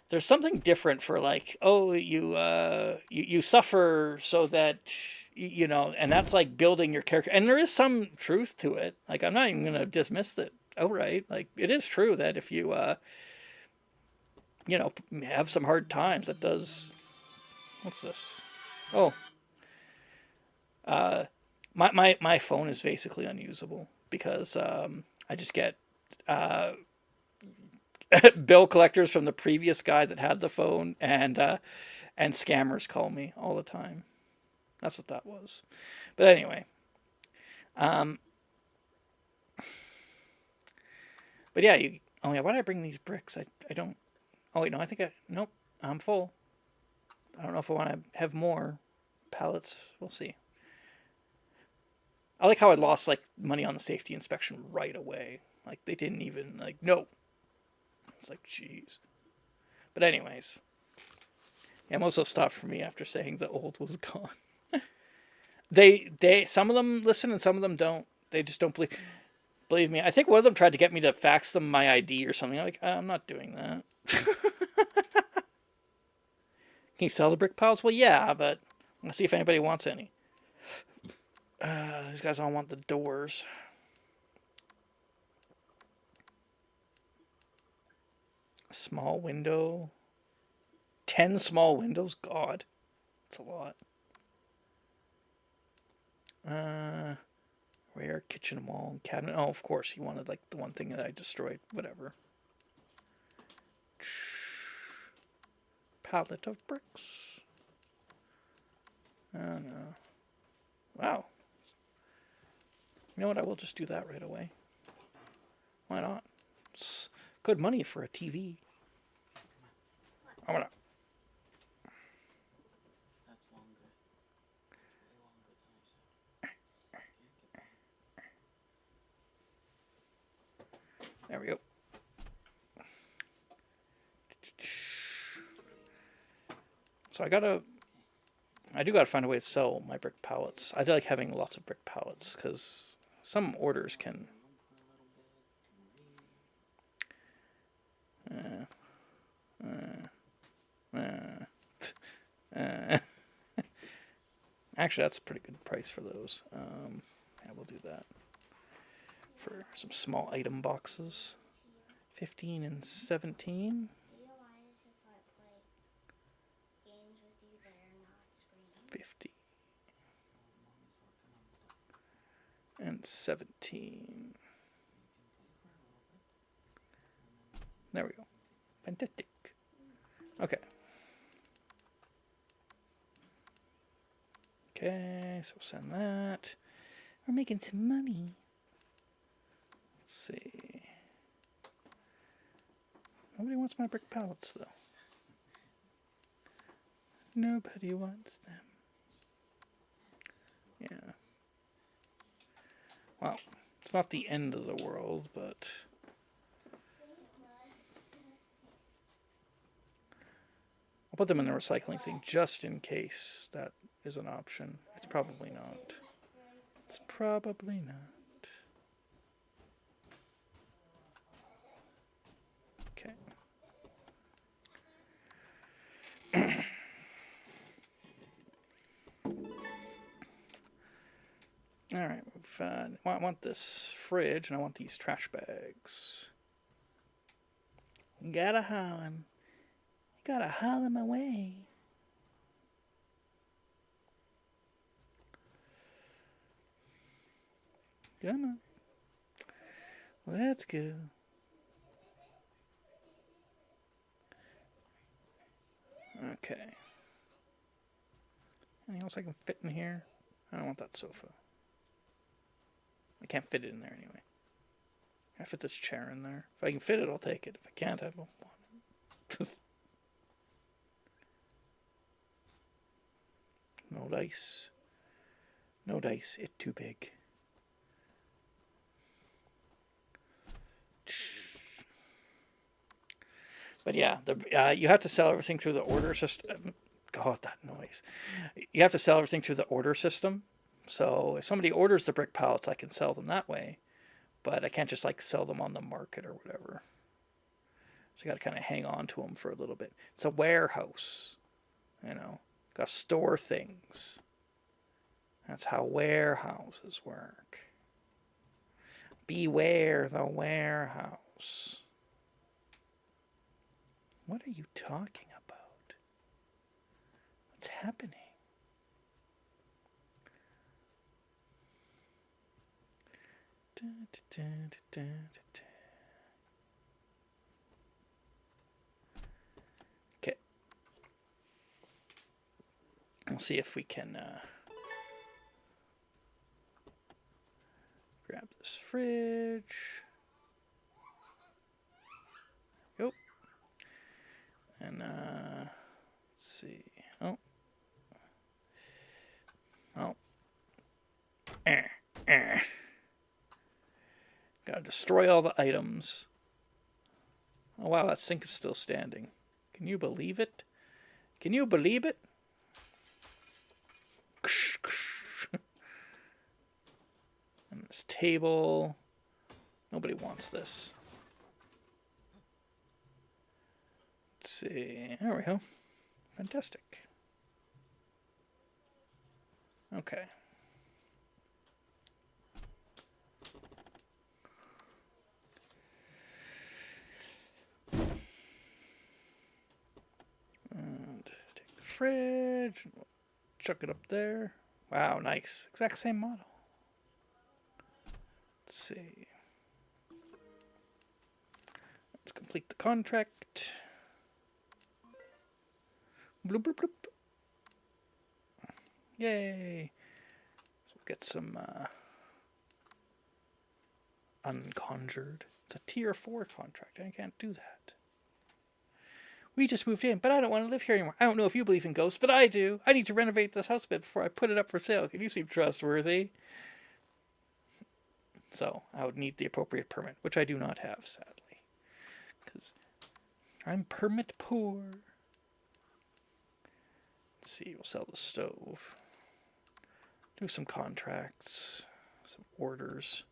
There's something different for, like, oh, you suffer so that and that's like building your character. And there is some truth to it. Like, I'm not even gonna dismiss it. outright. Like, it is true that if you, have some hard times, that does. What's this? Oh, my phone is basically unusable because I just get bill collectors from the previous guy that had the phone, and scammers call me all the time. That's what that was. But anyway, but yeah, oh yeah, why did I bring these bricks? I don't. Oh wait, no, nope, I'm full. I don't know if I want to have more pallets. We'll see. I like how I lost like money on the safety inspection right away. Like they didn't even like no. It's like jeez. But anyways, yeah, most of stopped for me after saying the old was gone. They some of them listen and some of them don't. They just don't believe me. I think one of them tried to get me to fax them my ID or something. I'm like, I'm not doing that. Can you sell the brick piles? Well, yeah, but let's see if anybody wants any. These guys all want the doors. A small window. 10 small windows? God. That's a lot. Rare kitchen wall cabinet. Oh, of course, he wanted like the one thing that I destroyed. Whatever. Pallet of bricks. Oh no. Wow. You know what? I will just do that right away. Why not? It's good money for a TV. I'm gonna. There we go. So I do gotta find a way to sell my brick pallets. I do like having lots of brick pallets because some orders can. Actually, that's a pretty good price for those. Yeah, we'll do that for some small item boxes. 15 and 17. 50 and 17. There we go. Fantastic. Okay. Okay, so send that. We're making some money. Let's see. Nobody wants my brick pallets, though. Nobody wants them. Yeah. Well, it's not the end of the world, but I'll put them in the recycling thing just in case that is an option. It's probably not. It's probably not. Okay. Alright, I want this fridge, and I want these trash bags. Gotta haul him. Gotta haul him away. Come on. Let's go. Okay. Anything else I can fit in here? I don't want that sofa. I can't fit it in there anyway. Can I fit this chair in there? If I can fit it, I'll take it. If I can't, I don't want it. No dice. No dice. It's too big. But yeah, you have to sell everything through the order system. God, that noise. You have to sell everything through the order system. So if somebody orders the brick pallets, I can sell them that way. But I can't just like sell them on the market or whatever. So you got to kind of hang on to them for a little bit. It's a warehouse. You know, got to store things. That's how warehouses work. Beware the warehouse. What are you talking about? What's happening? Okay. We'll see if we can grab this fridge. Yep. And let's see. Oh. Gotta destroy all the items. Oh wow, that sink is still standing. Can you believe it? Can you believe it? And this table. Nobody wants this. Let's see. There we go. Fantastic. Okay. And take the fridge. Chuck it up there. Wow, nice. Exact same model. Let's see. Let's complete the contract. Bloop, bloop, bloop. Yay. So we'll get some unconjured. It's a tier 4 contract. I can't do that. We just moved in, but I don't want to live here anymore. I don't know if you believe in ghosts, but I do. I need to renovate this house a bit before I put it up for sale. Can you seem trustworthy? So I would need the appropriate permit, which I do not have, sadly. Because I'm permit poor. Let's see, we'll sell the stove. Do some contracts, some orders.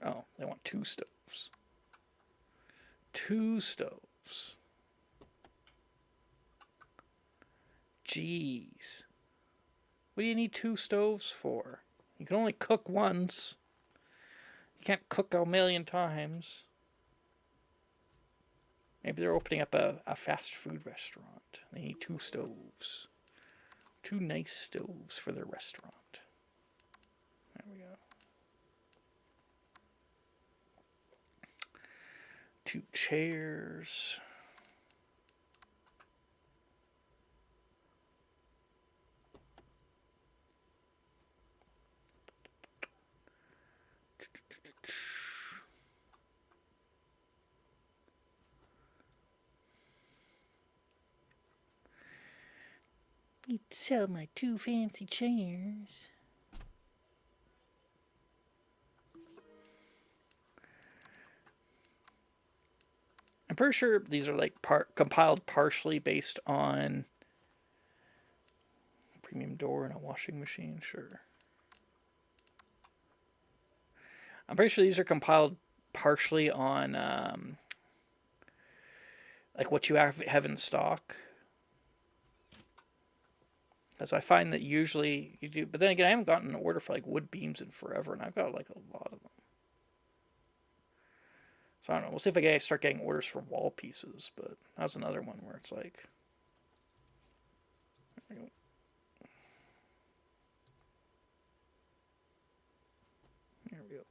Oh, they want 2 stoves. 2 stoves. Jeez. What do you need 2 stoves for? You can only cook once. You can't cook a million times. Maybe they're opening up a fast food restaurant. They need 2 stoves. 2 nice stoves for their restaurant. There we go. 2 chairs. Need to sell my 2 fancy chairs. I'm pretty sure these are like compiled partially based on premium door and a washing machine. Sure. I'm pretty sure these are compiled partially on like what you have in stock. Because I find that usually you do, but then again, I haven't gotten an order for like wood beams in forever, and I've got like a lot of them. So I don't know. We'll see if I start getting orders for wall pieces, but that's another one where it's like, there we go. There we go.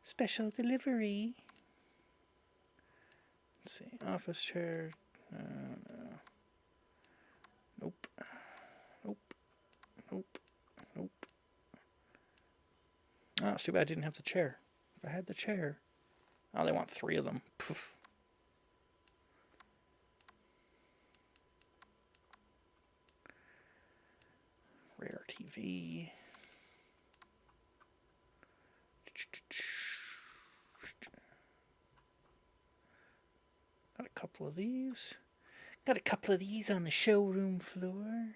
Special delivery. Let's see. Office chair. No. Nope. Nope. Nope. Nope. Oh, it's too bad I didn't have the chair. If I had the chair. Oh, they want 3 of them. Poof. Rare TV. Got a couple of these. Got a couple of these on the showroom floor.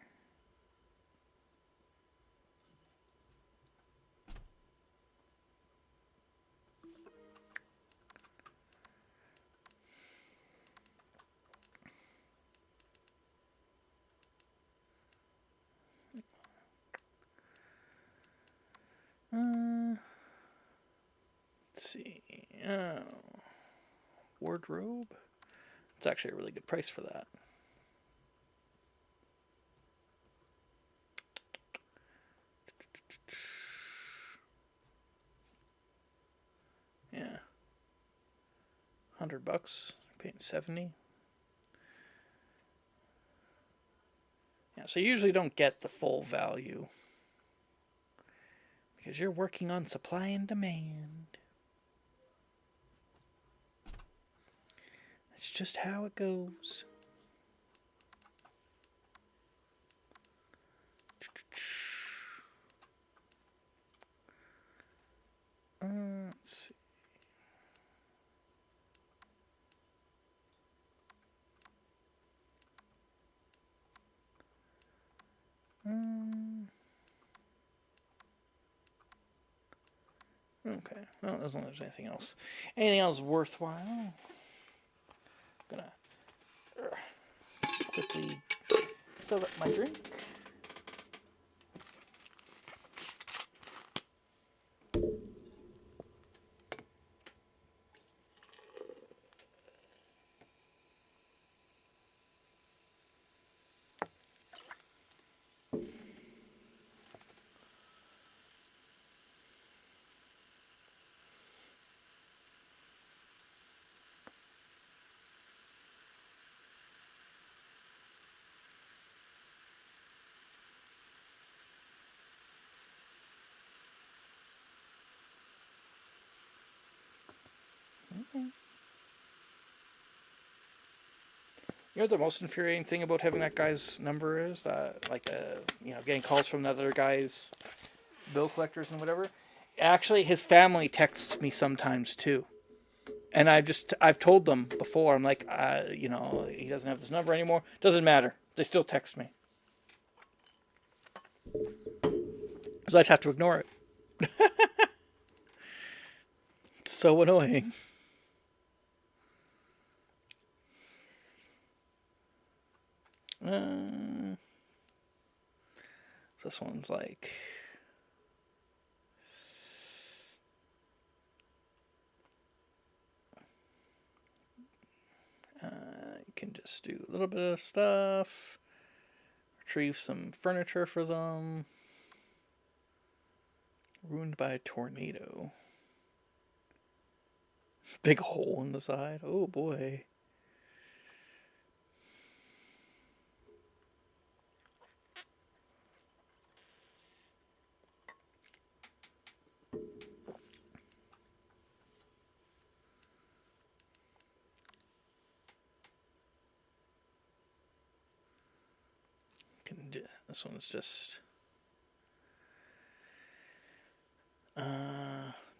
see. Oh, wardrobe. It's actually a really good price for that. Yeah. $100. Paying 70. Yeah, so you usually don't get the full value because you're working on supply and demand. That's just how it goes. Let's see. Okay. Well, as long as there's anything else. Anything else worthwhile? Gonna quickly fill up my drink. You know what the most infuriating thing about having that guy's number is? Getting calls from the other guys, bill collectors and whatever. Actually, his family texts me sometimes too. And I've told them before, I'm like, he doesn't have this number anymore. Doesn't matter. They still text me. So I just have to ignore it. It's so annoying. This one's like... you can just do a little bit of stuff. Retrieve some furniture for them. Ruined by a tornado. Big hole in the side. Oh boy. This one's just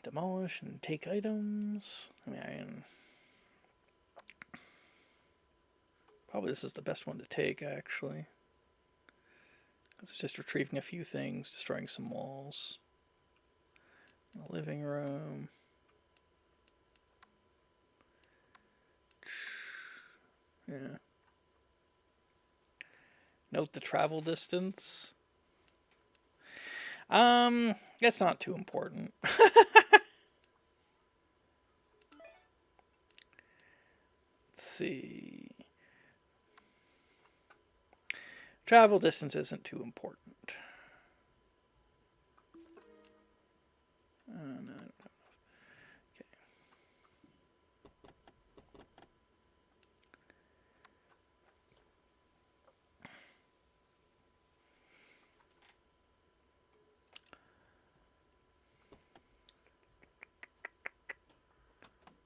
demolish and take items. Probably this is the best one to take, actually. It's just retrieving a few things, destroying some walls. The living room. Yeah. Note the travel distance. That's not too important. Let's see. Travel distance isn't too important. No. Okay.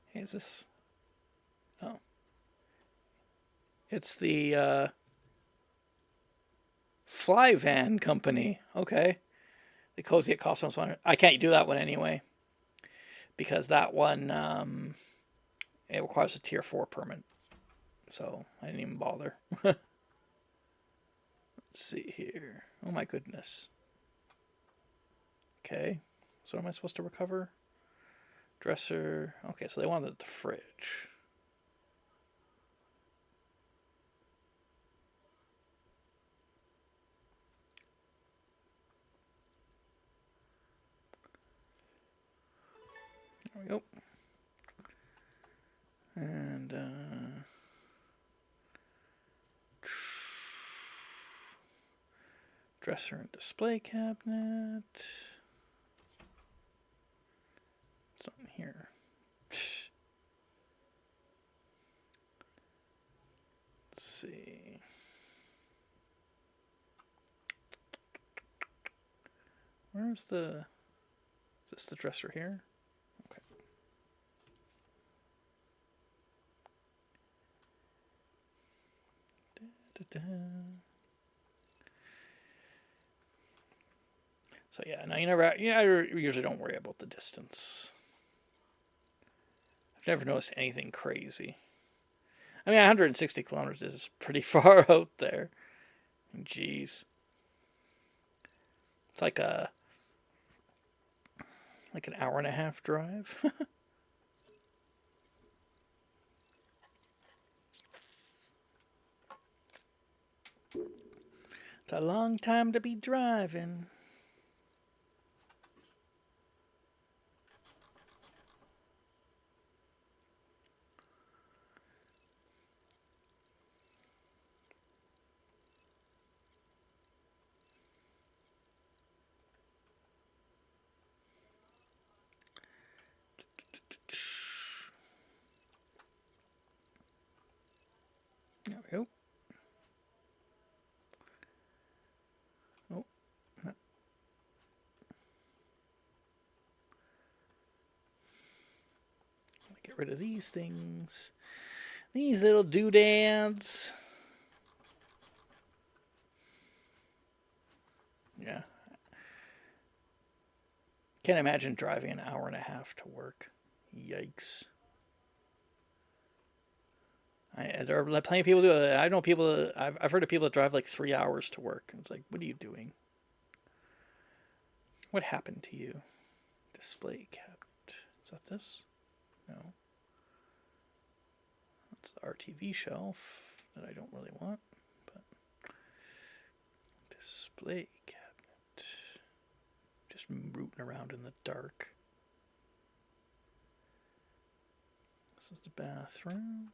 Hey, is this... Oh. It's the, Fly Van Company. Okay. The Cozy at Cosmos one. I can't do that one anyway. Because that one, it requires a tier 4 permit. So, I didn't even bother. Let's see here. Oh my goodness. Okay. So what am I supposed to recover? Dresser. Okay, so they wanted the fridge. we go. And dresser and display cabinet. It's not in here. Let's see. Where's the... Is this the dresser here? Okay. Da, da, da. So yeah, now I usually don't worry about the distance. I've never noticed anything crazy. I mean, 160 kilometers is pretty far out there. Jeez. It's like an hour and a half drive. It's a long time to be driving. There we go. Oh, no. Get rid of these things. These little doodads. Yeah. Can't imagine driving an hour and a half to work. Yikes. There are plenty of people do it. I know people. I've heard of people that drive like 3 hours to work. It's like, what are you doing? What happened to you? Display cabinet. Is that this? No. That's the RTV shelf that I don't really want. But display cabinet. Just rooting around in the dark. This is the bathroom.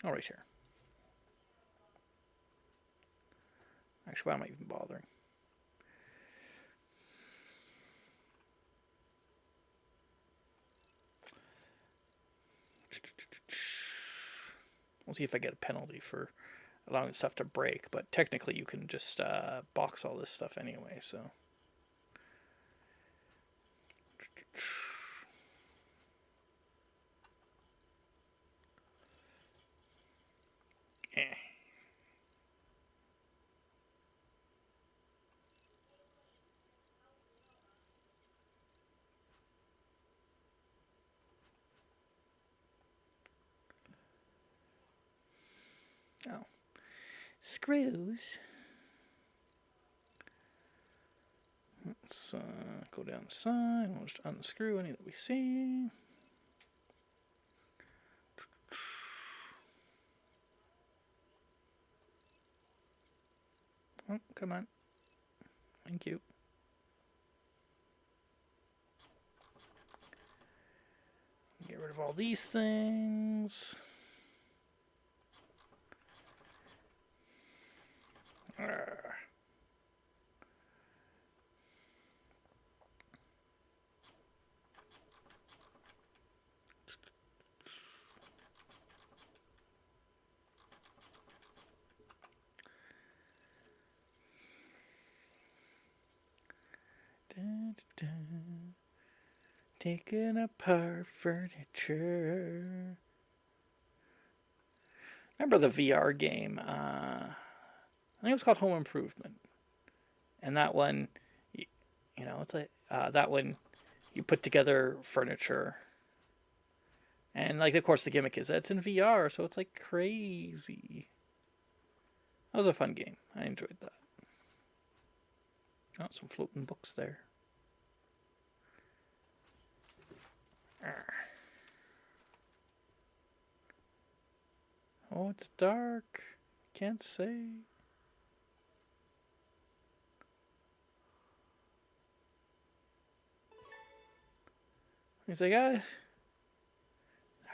Oh, right here. Actually, why am I even bothering? We'll see if I get a penalty for allowing stuff to break, but technically you can just box all this stuff anyway, so... Oh. Screws. Let's go down the side. We'll just unscrew any that we see. Oh, come on. Thank you. Get rid of all these things. Taking apart furniture. Remember the VR game? I think it was called Home Improvement. And that one, you know, it's like that one, you put together furniture. And like, of course, the gimmick is that it's in VR, so it's like crazy. That was a fun game. I enjoyed that. Oh, some floating books there. Oh, it's dark. Can't say. He's like, I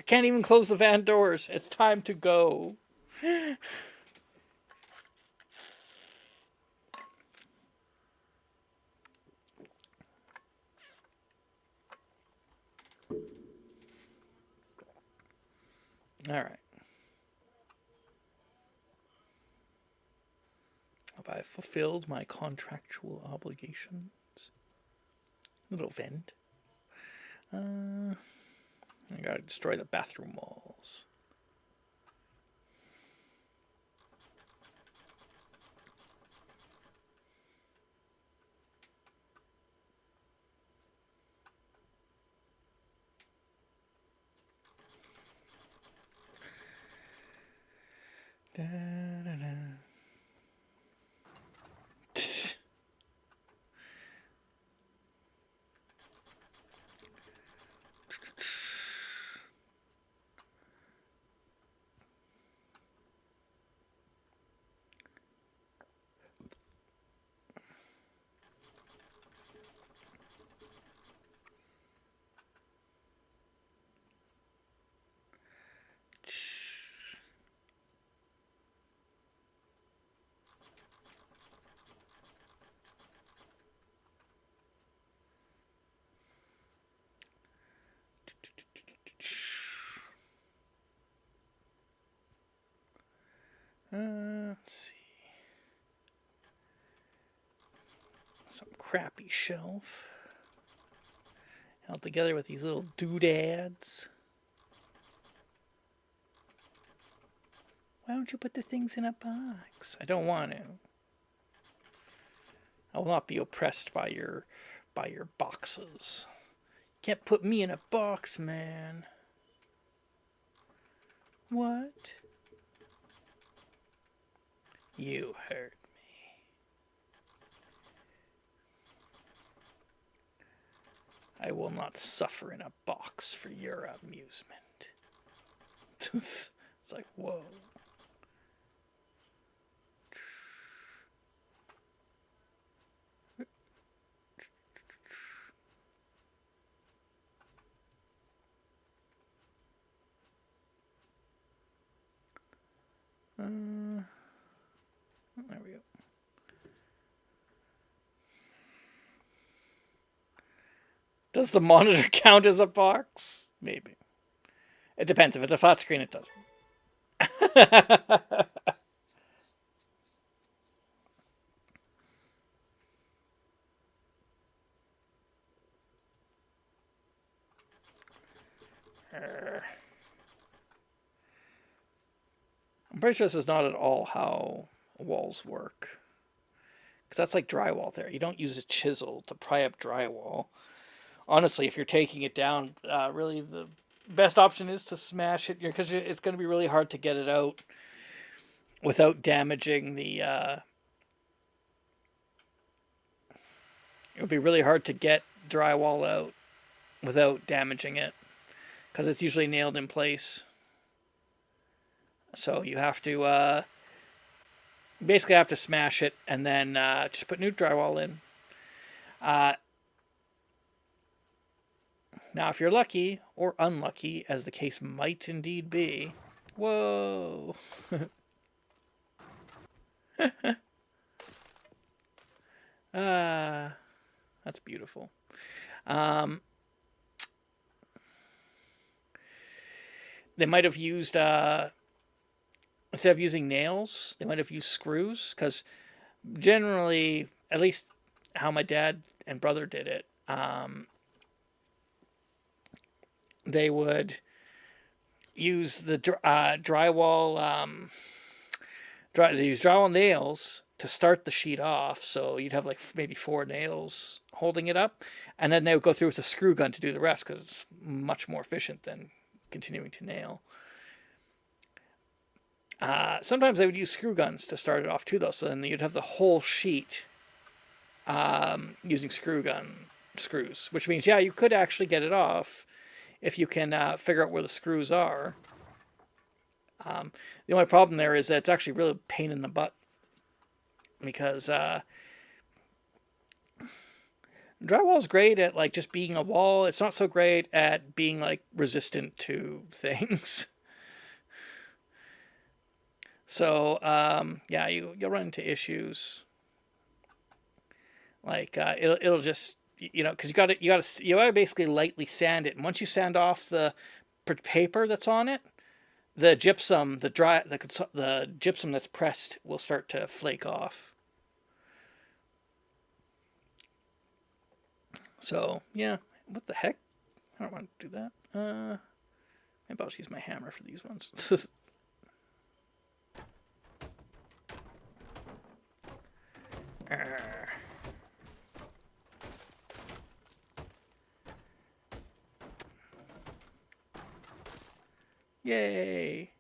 can't even close the van doors. It's time to go. All right. Have I fulfilled my contractual obligations? Little vent. I gotta destroy the bathroom walls. Da, da, da. Let's see. Some crappy shelf. Held together with these little doodads. Why don't you put the things in a box? I don't want to. I will not be oppressed by your boxes. You can't put me in a box, man. What? You heard me. I will not suffer in a box for your amusement. It's like, whoa. There we go. Does the monitor count as a box? Maybe. It depends. If it's a flat screen, it doesn't. I'm pretty sure this is not at all how walls work. Because that's like drywall there. You don't use a chisel to pry up drywall. Honestly, if you're taking it down, really the best option is to smash it, because it's going to be really hard to get it out without damaging the... it would be really hard to get drywall out without damaging it, because it's usually nailed in place. So you have to basically have to smash it and then just put new drywall in. Now, if you're lucky, or unlucky, as the case might indeed be... Whoa! That's beautiful. They might have used... instead of using nails, they might have used screws, because generally, at least how my dad and brother did it, they would use the drywall. They use drywall nails to start the sheet off, so you'd have like maybe 4 nails holding it up, and then they would go through with a screw gun to do the rest, because it's much more efficient than continuing to nail. Sometimes they would use screw guns to start it off too, though, so then you'd have the whole sheet using screws, which means, yeah, you could actually get it off if you can figure out where the screws are. The only problem there is that it's actually really a pain in the butt, because Drywall's great at like just being a wall. It's not so great at being like resistant to things. So yeah, you'll run into issues like it'll just because you gotta basically lightly sand it, and once you sand off the paper that's on it, the gypsum, the gypsum that's pressed will start to flake off. So yeah, what the heck? I don't want to do that. Maybe I'll just use my hammer for these ones. Yay!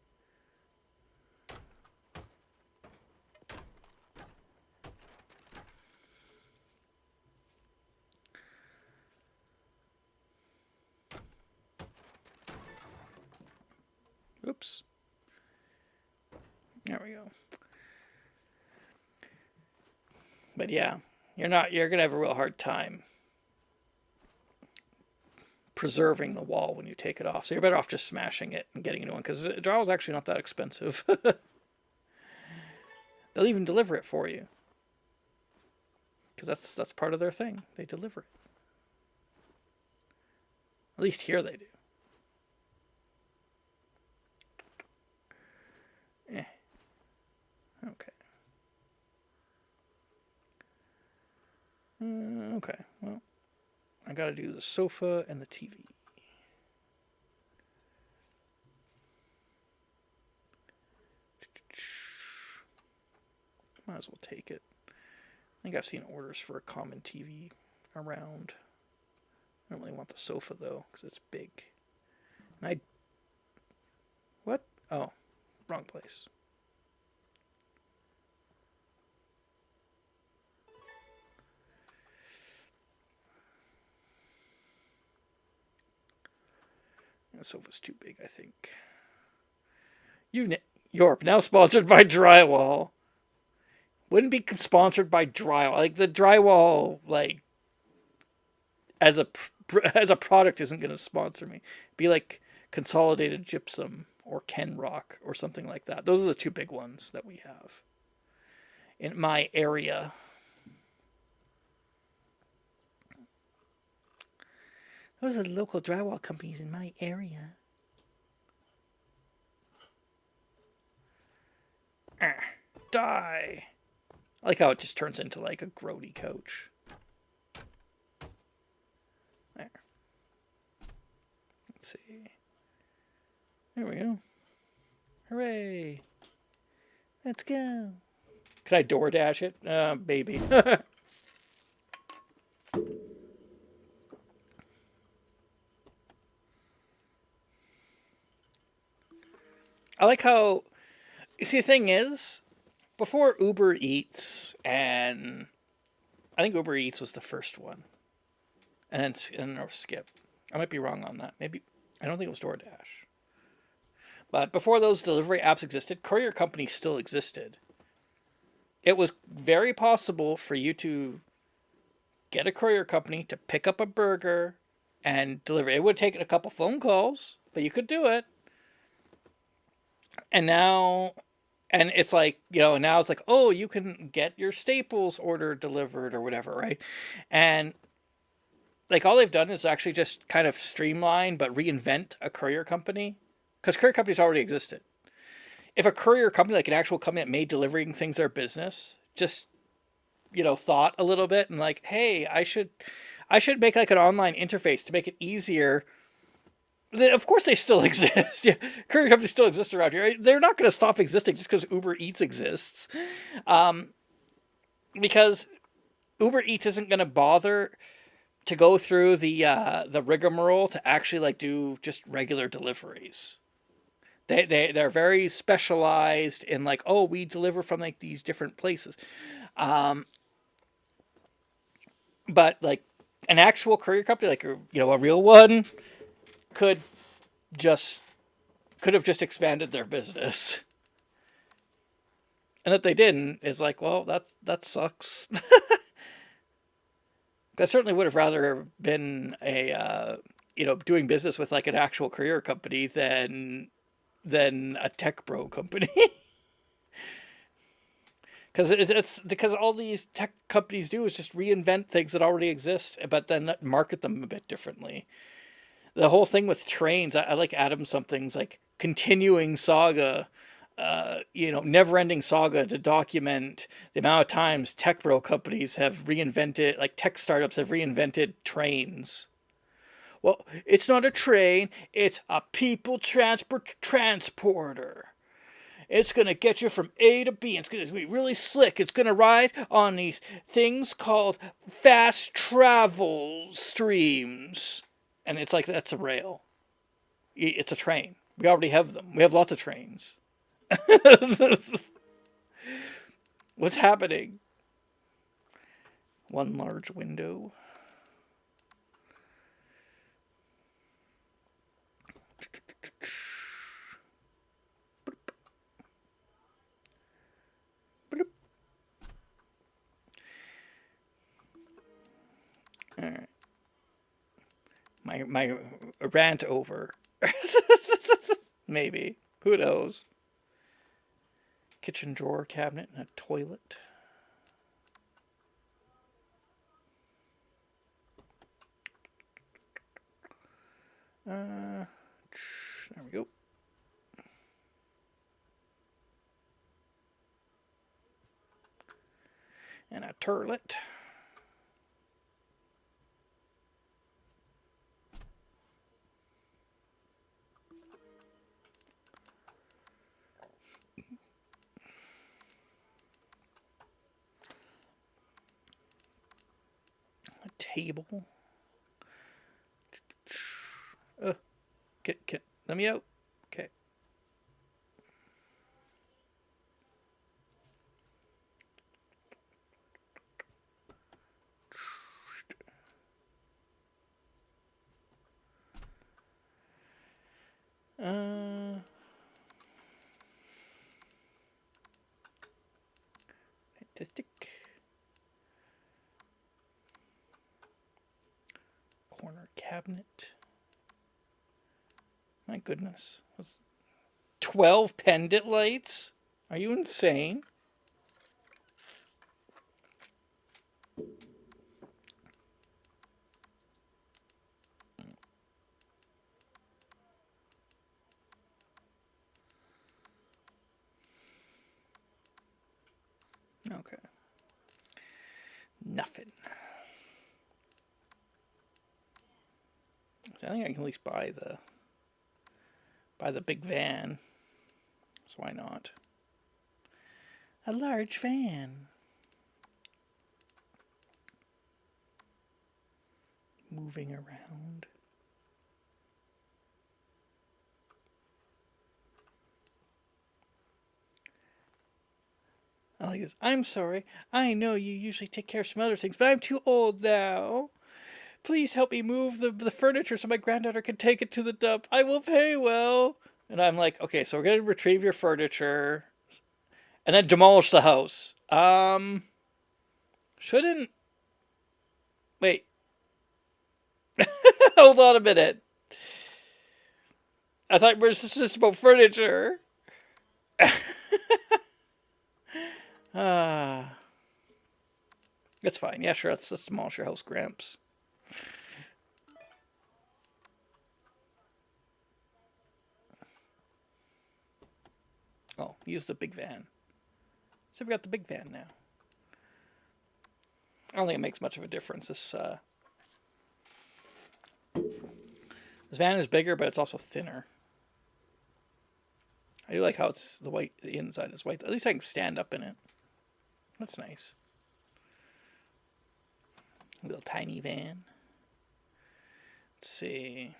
Oops. There we go. But yeah, you're gonna have a real hard time preserving the wall when you take it off. So you're better off just smashing it and getting a new one, because drywall is actually not that expensive. They'll even deliver it for you, because that's part of their thing. They deliver it. At least here they do. Okay. Okay. Well, I gotta do the sofa and the TV. Might as well take it. I think I've seen orders for a common TV around. I don't really want the sofa though, because it's big. And what? Oh, wrong place. The sofa's too big, I think. Yorp, now sponsored by Drywall. Wouldn't be sponsored by Drywall. Like, the Drywall, like, as a product isn't going to sponsor me. Be like Consolidated Gypsum or Kenrock or something like that. Those are the two big ones that we have in my area. Those are the local drywall companies in my area. Die. I like how it just turns into like a grody coach. There. Let's see. There we go. Hooray. Let's go. Could I DoorDash it? Baby. I like how... You see, the thing is, before Uber Eats, and I think Uber Eats was the first one, and then there was Skip. I might be wrong on that. Maybe, I don't think it was DoorDash. But before those delivery apps existed, courier companies still existed. It was very possible for you to get a courier company to pick up a burger and deliver. It would take a couple phone calls, but you could do it. And now, and it's like, now it's like, oh, you can get your Staples order delivered or whatever, right? And like all they've done is actually just kind of streamline but reinvent a courier company, because courier companies already existed. If a courier company, like an actual company that made delivering things their business, just thought a little bit and like, hey, I should make like an online interface to make it easier. Then of course they still exist. Yeah, courier companies still exist around here. They're not going to stop existing just because Uber Eats exists, because Uber Eats isn't going to bother to go through the rigmarole to actually like do just regular deliveries. They're very specialized in like, oh, we deliver from like these different places, but like an actual courier company, like a real one, could have just expanded their business, and that they didn't is like, well, that sucks. I certainly would have rather been a doing business with like an actual career company than a tech bro company. Because it's because all these tech companies do is just reinvent things that already exist, but then market them a bit differently. The whole thing with trains, I like Adam something's like continuing saga, never ending saga to document the amount of times tech bro companies have reinvented, like tech startups have reinvented trains. Well, it's not a train, it's a people transporter. It's going to get you from A to B. It's going to be really slick. It's going to ride on these things called fast travel streams. And it's like, that's a rail. It's a train. We already have them. We have lots of trains. What's happening? One large window. All right. My rant over. Maybe. Who knows? Kitchen drawer cabinet and a toilet. There we go. And a turlet. A table. Let me out. Okay. Fantastic. Corner cabinet. My goodness. 12 pendant lights? Are you insane? Okay. Nothing. I think I can at least buy the big van. So why not? A large van. Moving around. I like this. I'm sorry. I know you usually take care of some other things, but I'm too old now. Please help me move the furniture so my granddaughter can take it to the dump. I will pay well. And I'm like, okay, so we're going to retrieve your furniture and then demolish the house. Shouldn't. Wait. Hold on a minute. I thought this was just about furniture. It's fine. Yeah, sure. Let's demolish your house, Gramps. Oh, use the big van. So we got the big van now. I don't think it makes much of a difference. This van is bigger, but it's also thinner. I do like how it's the white. The inside is white. At least I can stand up in it. That's nice. A little tiny van. Let's see.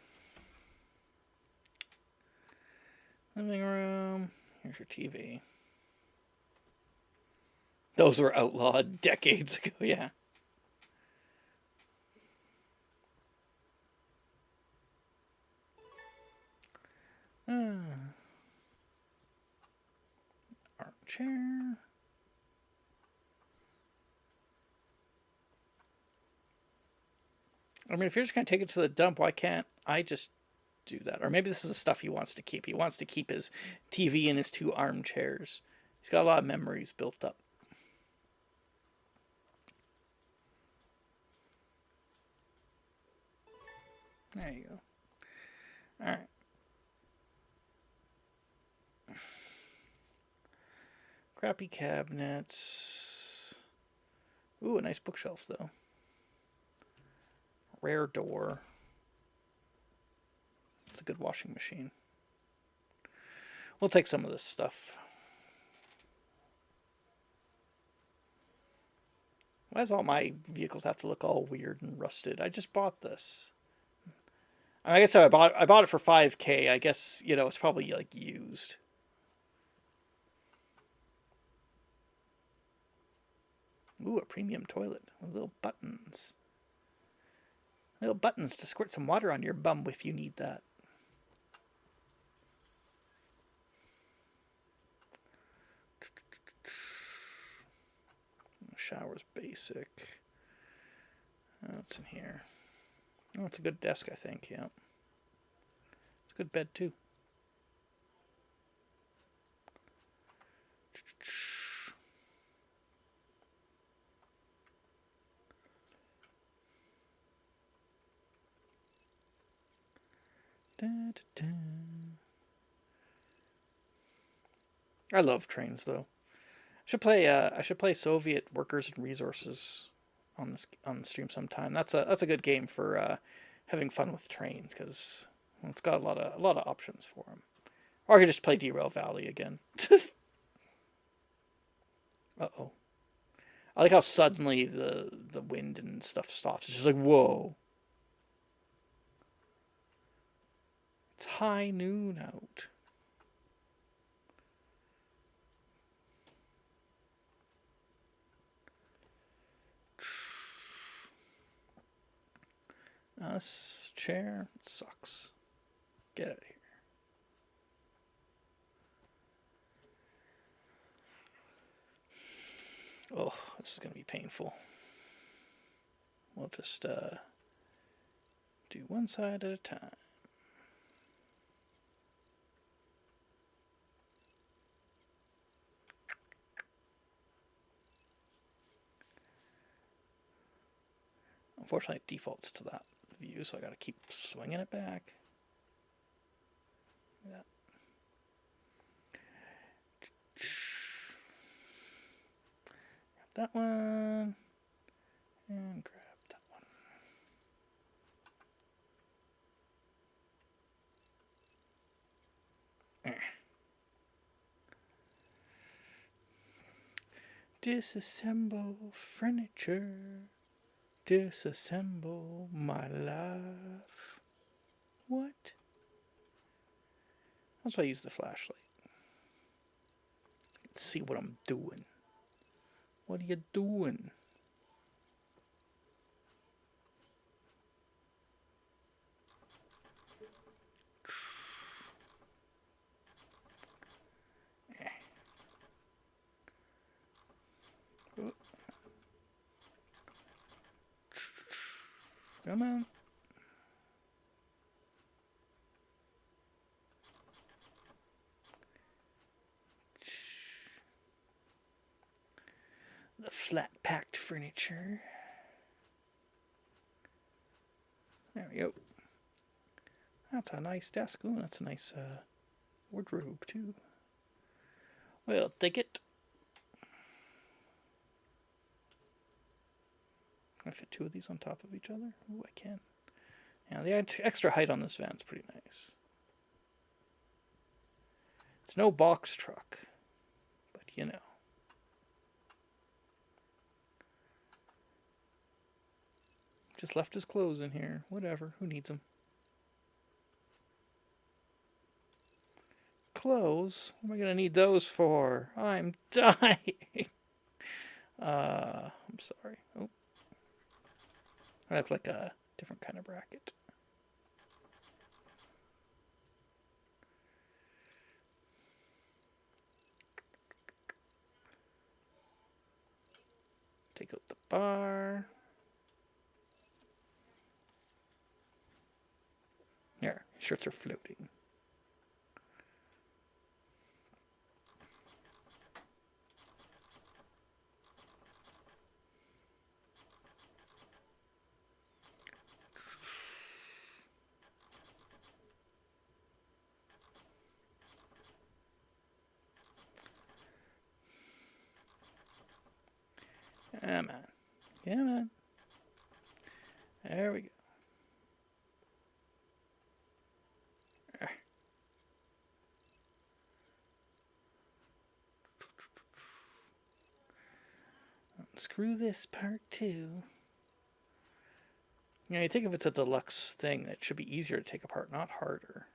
Living room. Here's your TV. Those were outlawed decades ago, yeah. Armchair. I mean, if you're just going to take it to the dump, why can't I just do that? Or maybe this is the stuff he wants to keep. He wants to keep his TV and his 2 armchairs. He's got a lot of memories built up. There you go. All right. Crappy cabinets. Ooh, a nice bookshelf, though. Rare door. It's a good washing machine. We'll take some of this stuff. Why does all my vehicles have to look all weird and rusted? I just bought this. I guess I bought it for $5K. I guess, you know, it's probably like used. Ooh, a premium toilet with little buttons. Little buttons to squirt some water on your bum if you need that. Shower's basic. Oh, what's in here? Oh, it's a good desk, I think, yeah. It's a good bed, too. Da, da, da. I love trains, though. I should play Soviet Workers and Resources on the stream sometime. That's a good game for having fun with trains because it's got a lot of options for them. Or I could just play Derail Valley again. Uh-oh. I like how suddenly the wind and stuff stops. It's just like, whoa. It's high noon out. This chair sucks. Get out of here. Oh, this is going to be painful. We'll just do one side at a time. Unfortunately, it defaults to that view, so I gotta keep swinging it back. Yeah. Grab that one, and grab that one. Disassemble furniture. Disassemble my life. What? That's why I use the flashlight. Let's see what I'm doing. What are you doing? Come on. The flat packed furniture. There we go. That's a nice desk. Ooh, that's a nice wardrobe too. Well, take it. Can I fit 2 of these on top of each other? Ooh, I can. Yeah, the extra height on this van's pretty nice. It's no box truck, but you know. Just left his clothes in here. Whatever. Who needs them? Clothes? What am I going to need those for? I'm dying. I'm sorry. Oh. I look like a different kind of bracket. Take out the bar. Shirts are floating. Come on. Come on. There we go. Screw this part too. You think if it's a deluxe thing, it should be easier to take apart, not harder.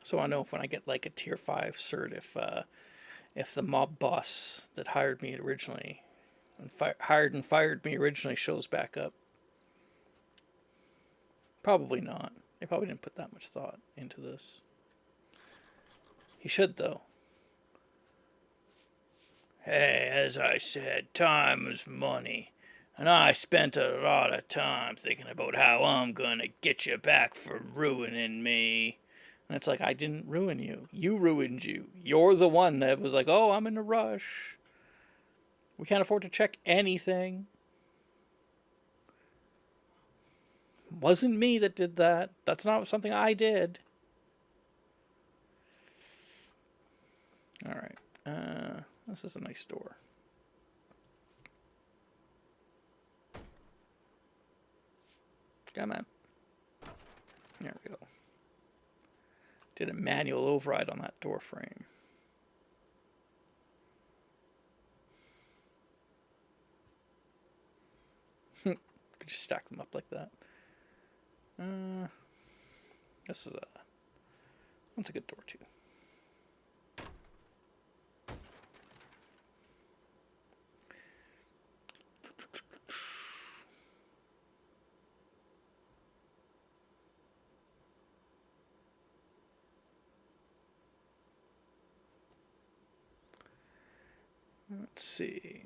So I know if when I get like a tier 5 cert, if the mob boss that hired me originally, hired and fired me originally, shows back up. Probably not. They probably didn't put that much thought into this. He should, though. Hey, as I said, time is money. And I spent a lot of time thinking about how I'm gonna get you back for ruining me. And it's like, I didn't ruin you. You ruined you. You're the one that was like, oh, I'm in a rush. We can't afford to check anything. Wasn't me that did that. That's not something I did. All right. This is a nice door. Come on. There we go. Did a manual override on that door frame. Could just stack them up like that. This is that's a good door too. Let's see.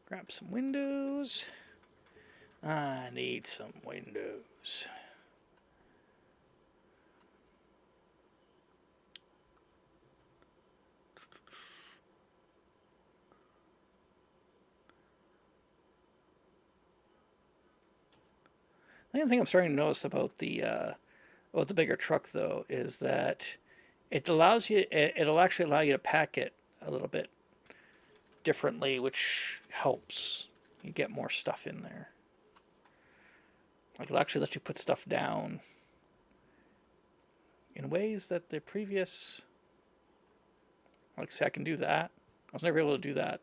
Grab some windows. I need some windows. The only thing I'm starting to notice about the bigger truck though is that it allows you. It'll actually allow you to pack it a little bit differently, which helps you get more stuff in there. Like it'll actually let you put stuff down in ways that the previous, like say I can do that. I was never able to do that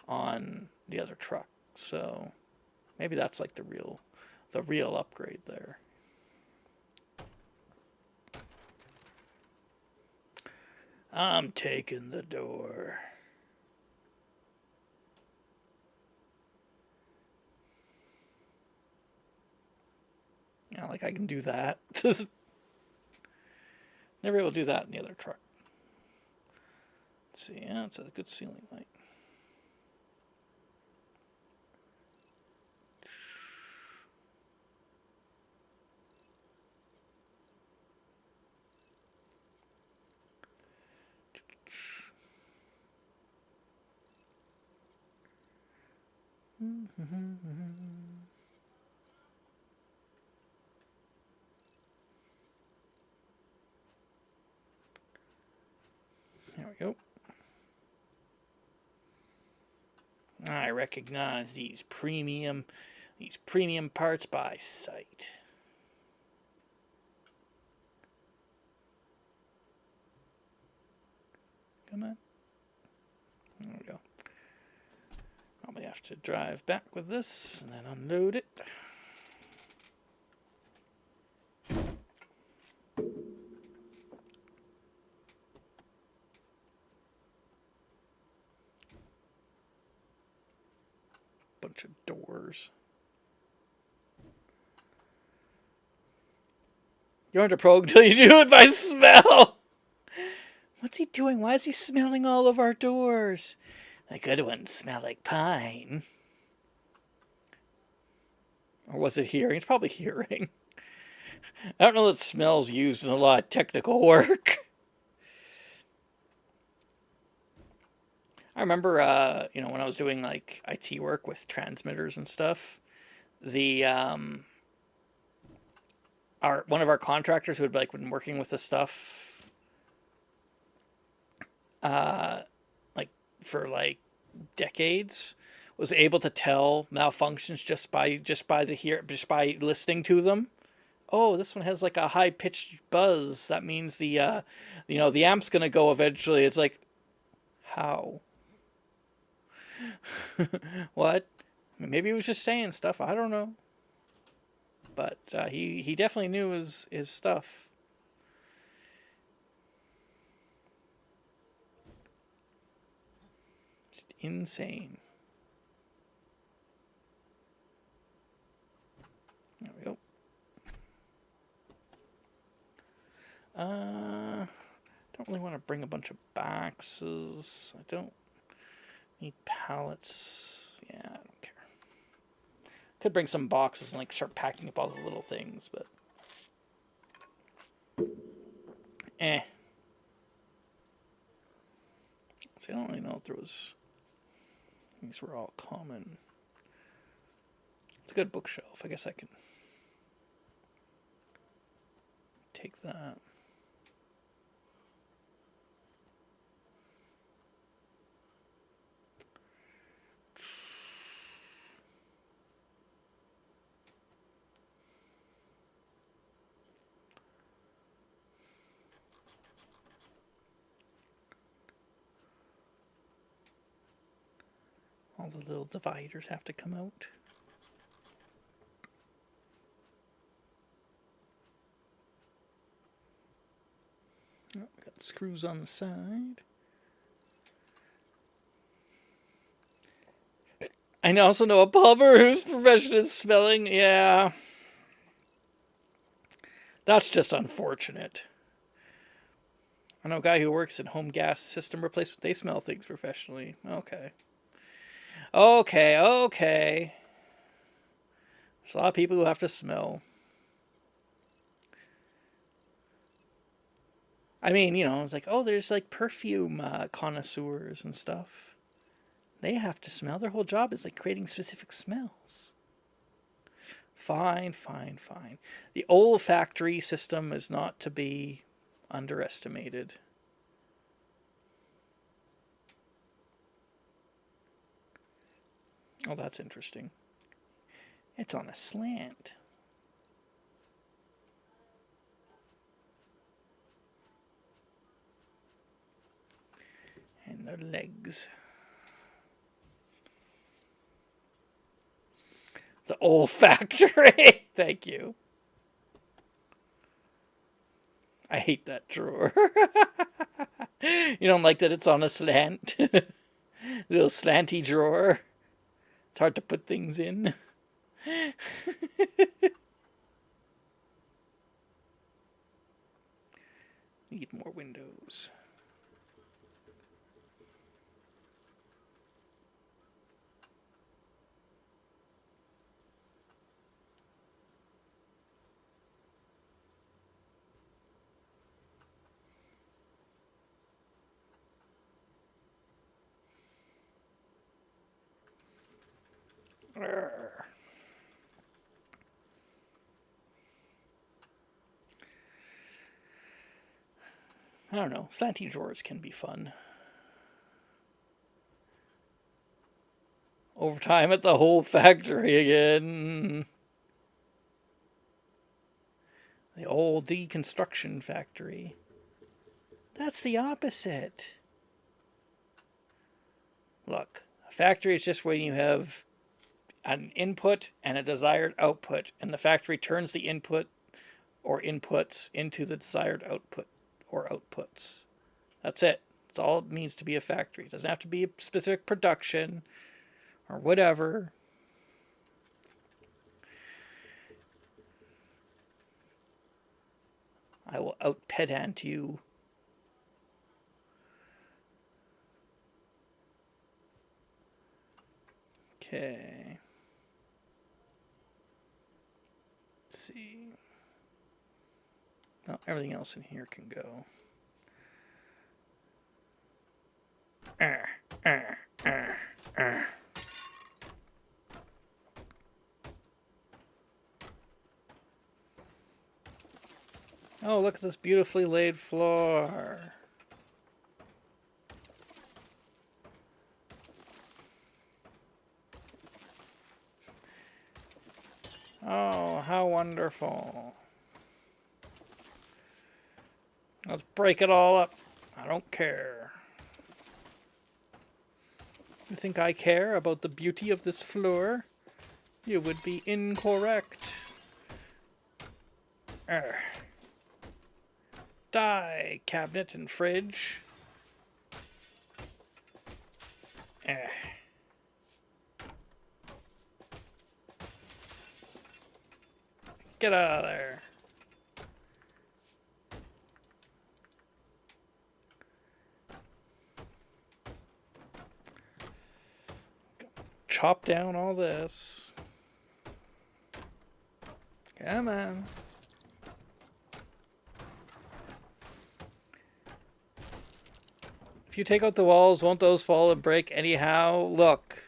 on the other truck. So maybe that's like the real upgrade there. I'm taking the door. Yeah, like I can do that. Never able to do that in the other truck. Let's see, yeah, it's a good ceiling light. There we go. I recognize these premium parts by sight. Come on. There we go. Probably have to drive back with this and then unload it. Bunch of doors. You aren't a pro until you do it by smell. What's he doing? Why is he smelling all of our doors? The good ones smell like pine. Or was it hearing? It's probably hearing. I don't know that smell's used in a lot of technical work. I remember, when I was doing like IT work with transmitters and stuff, the one of our contractors who had like been working with the stuff, like for like decades, was able to tell malfunctions just by listening to them. Oh, this one has like a high pitched buzz. That means the the amp's gonna go eventually. It's like, how? What? Maybe he was just saying stuff. I don't know. But he definitely knew his stuff. Just insane. There we go. Don't really want to bring a bunch of boxes. I don't need pallets. Yeah, I don't care. Could bring some boxes and like start packing up all the little things, but See, I don't really know if there was. These were all common. It's a good bookshelf. I guess I can take that. All the little dividers have to come out. Oh, got screws on the side. I also know a plumber whose profession is smelling. Yeah. That's just unfortunate. I know a guy who works in home gas system replacement. They smell things professionally. Okay. Okay. There's a lot of people who have to smell. I mean, it's like, oh, there's like perfume connoisseurs and stuff. They have to smell. Their whole job is like creating specific smells. Fine. The olfactory system is not to be underestimated. Oh, that's interesting. It's on a slant. And the legs. The olfactory. Thank you. I hate that drawer. You don't like that it's on a slant? Little slanty drawer. It's hard to put things in. Need more windows. I don't know. Slanty drawers can be fun. Overtime at the whole factory again. The old deconstruction factory. That's the opposite. Look, a factory is just when you have an input and a desired output, and the factory turns the input or inputs into the desired output or outputs. That's it. That's all it means to be a factory. It doesn't have to be a specific production or whatever. I will out-pedant you. Okay. Let's see. Oh, everything else in here can go. Oh, look at this beautifully laid floor. Oh, how wonderful. Let's break it all up. I don't care. You think I care about the beauty of this floor? You would be incorrect. Die, cabinet and fridge. Get out of there. Chop down all this. Come on. If you take out the walls, won't those fall and break anyhow? Look.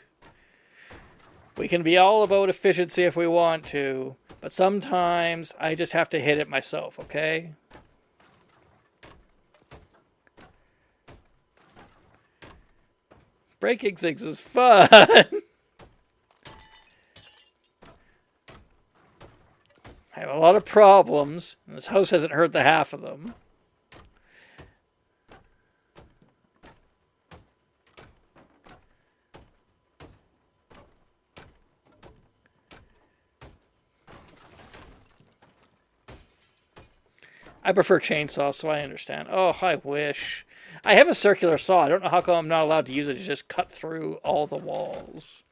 We can be all about efficiency if we want to, but sometimes I just have to hit it myself, okay? Breaking things is fun. I have a lot of problems, and this house hasn't heard the half of them. I prefer chainsaws, so I understand. Oh, I wish. I have a circular saw. I don't know how come I'm not allowed to use it to just cut through all the walls.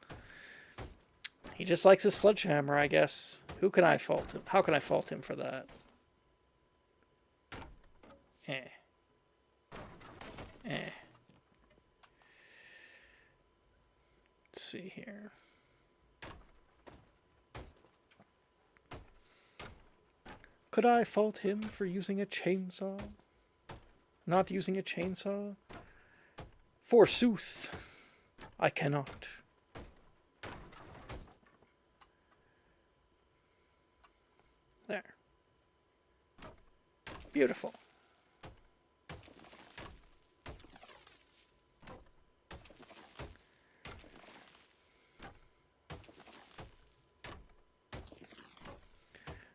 He just likes his sledgehammer, I guess. Who can I fault him? How can I fault him for that? Let's see here. Could I fault him for using a chainsaw? Not using a chainsaw? Forsooth, I cannot. There. Beautiful.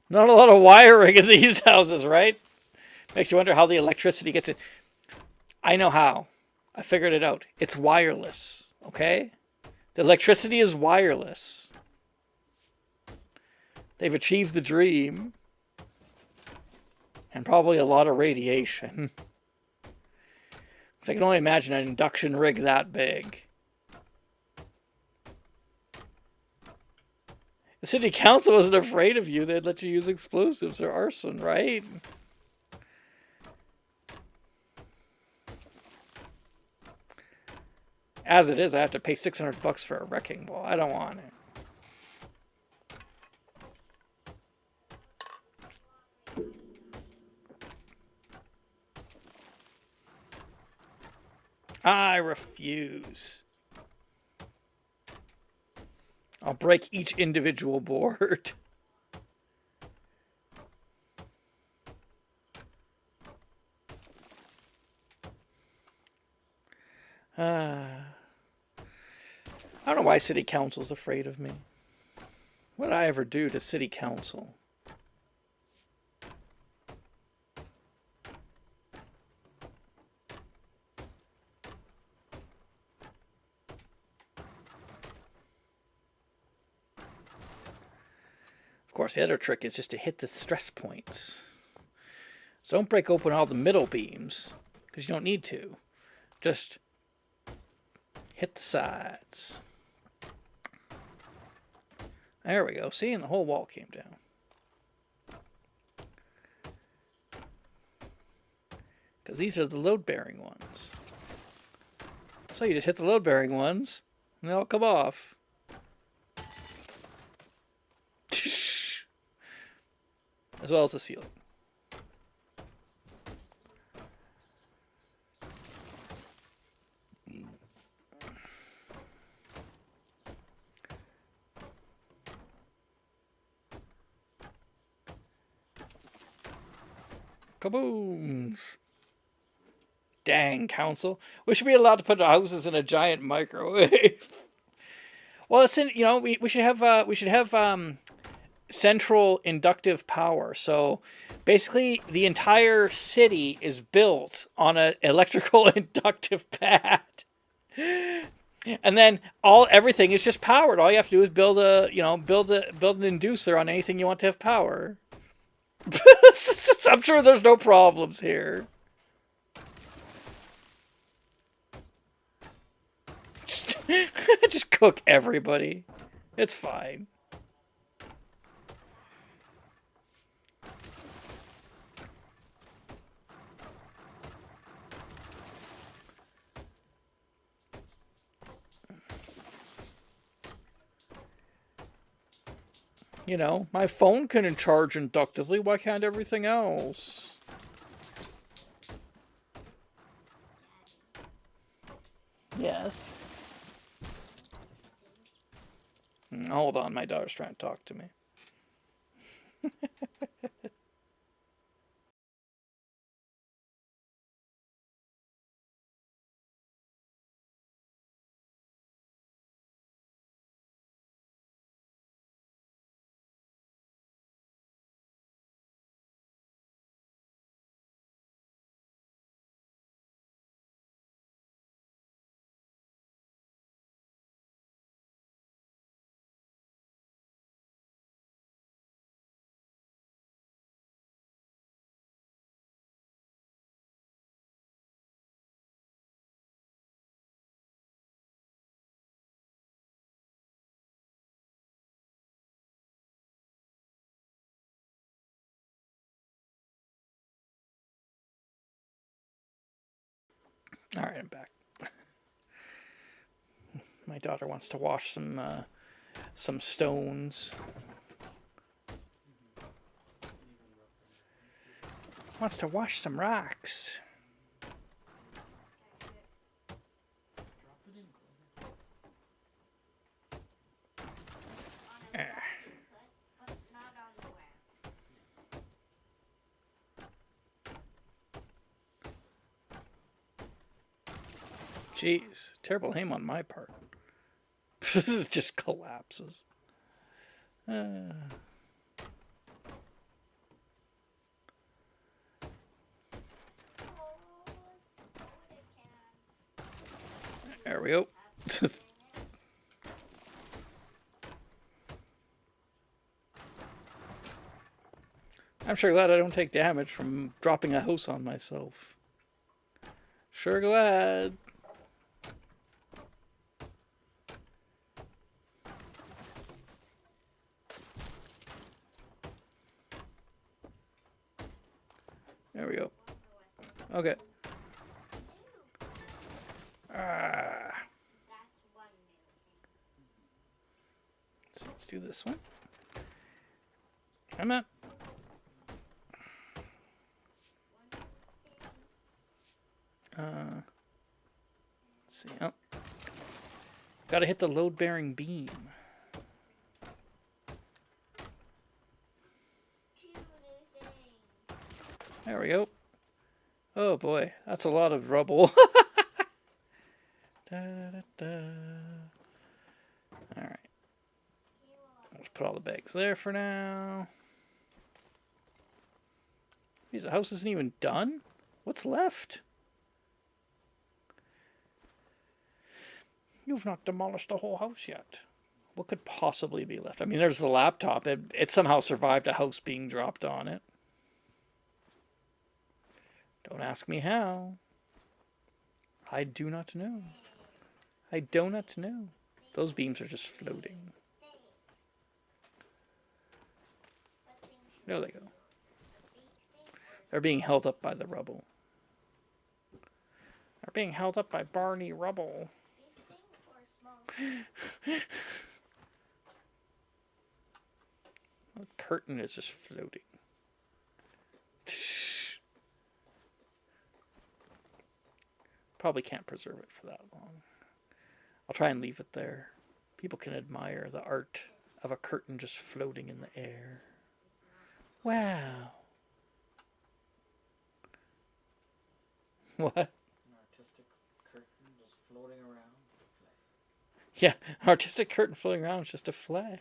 Not a lot of wiring in these houses, right? Makes you wonder how the electricity gets in. I know how. I figured it out. It's wireless, okay? The electricity is wireless. They've achieved the dream. And probably a lot of radiation. I can only imagine an induction rig that big. The city council wasn't afraid of you. They'd let you use explosives or arson, right? As it is, I have to pay $600 for a wrecking ball. I don't want it. I refuse. I'll break each individual board. I don't know why city council's afraid of me. What did I ever do to city council? Of course, the other trick is just to hit the stress points. So don't break open all the middle beams, because you don't need to. Just hit the sides. There we go. See, and the whole wall came down. Because these are the load-bearing ones. So you just hit the load-bearing ones, and they all come off. As well as the ceiling. Kabooms! Dang, council. We should be allowed to put our houses in a giant microwave. Well, it's in, you know, we should have central inductive power. So basically the entire city is built on an electrical inductive pad. And then everything is just powered. All you have to do is build an inducer on anything you want to have power. I'm sure there's no problems here. Just cook everybody. It's fine. You know, my phone can charge inductively. Why can't everything else? Yes. Hold on, my daughter's trying to talk to me. All right, I'm back. My daughter wants to wash some stones. Wants to wash some rocks. Jeez, terrible aim on my part. It just collapses. There we go. I'm sure glad I don't take damage from dropping a house on myself. Sure glad. There we go. Okay. So let's do this one. I'm not. Let's see. Oh. Gotta hit the load-bearing beam. There we go. Oh boy, that's a lot of rubble. Alright. Let's put all the bags there for now. Geez, the house isn't even done? What's left? You've not demolished the whole house yet. What could possibly be left? I mean, there's the laptop. It somehow survived a house being dropped on it. Don't ask me how. I do not know. I do not know. Those beams are just floating. There they go. They're being held up by the rubble. Are being held up by Barney Rubble. The curtain is just floating. Probably can't preserve it for that long. I'll try and leave it there. People can admire the art of a curtain just floating in the air. Wow. What? An artistic curtain just floating around. Yeah, artistic curtain floating around is just a flag.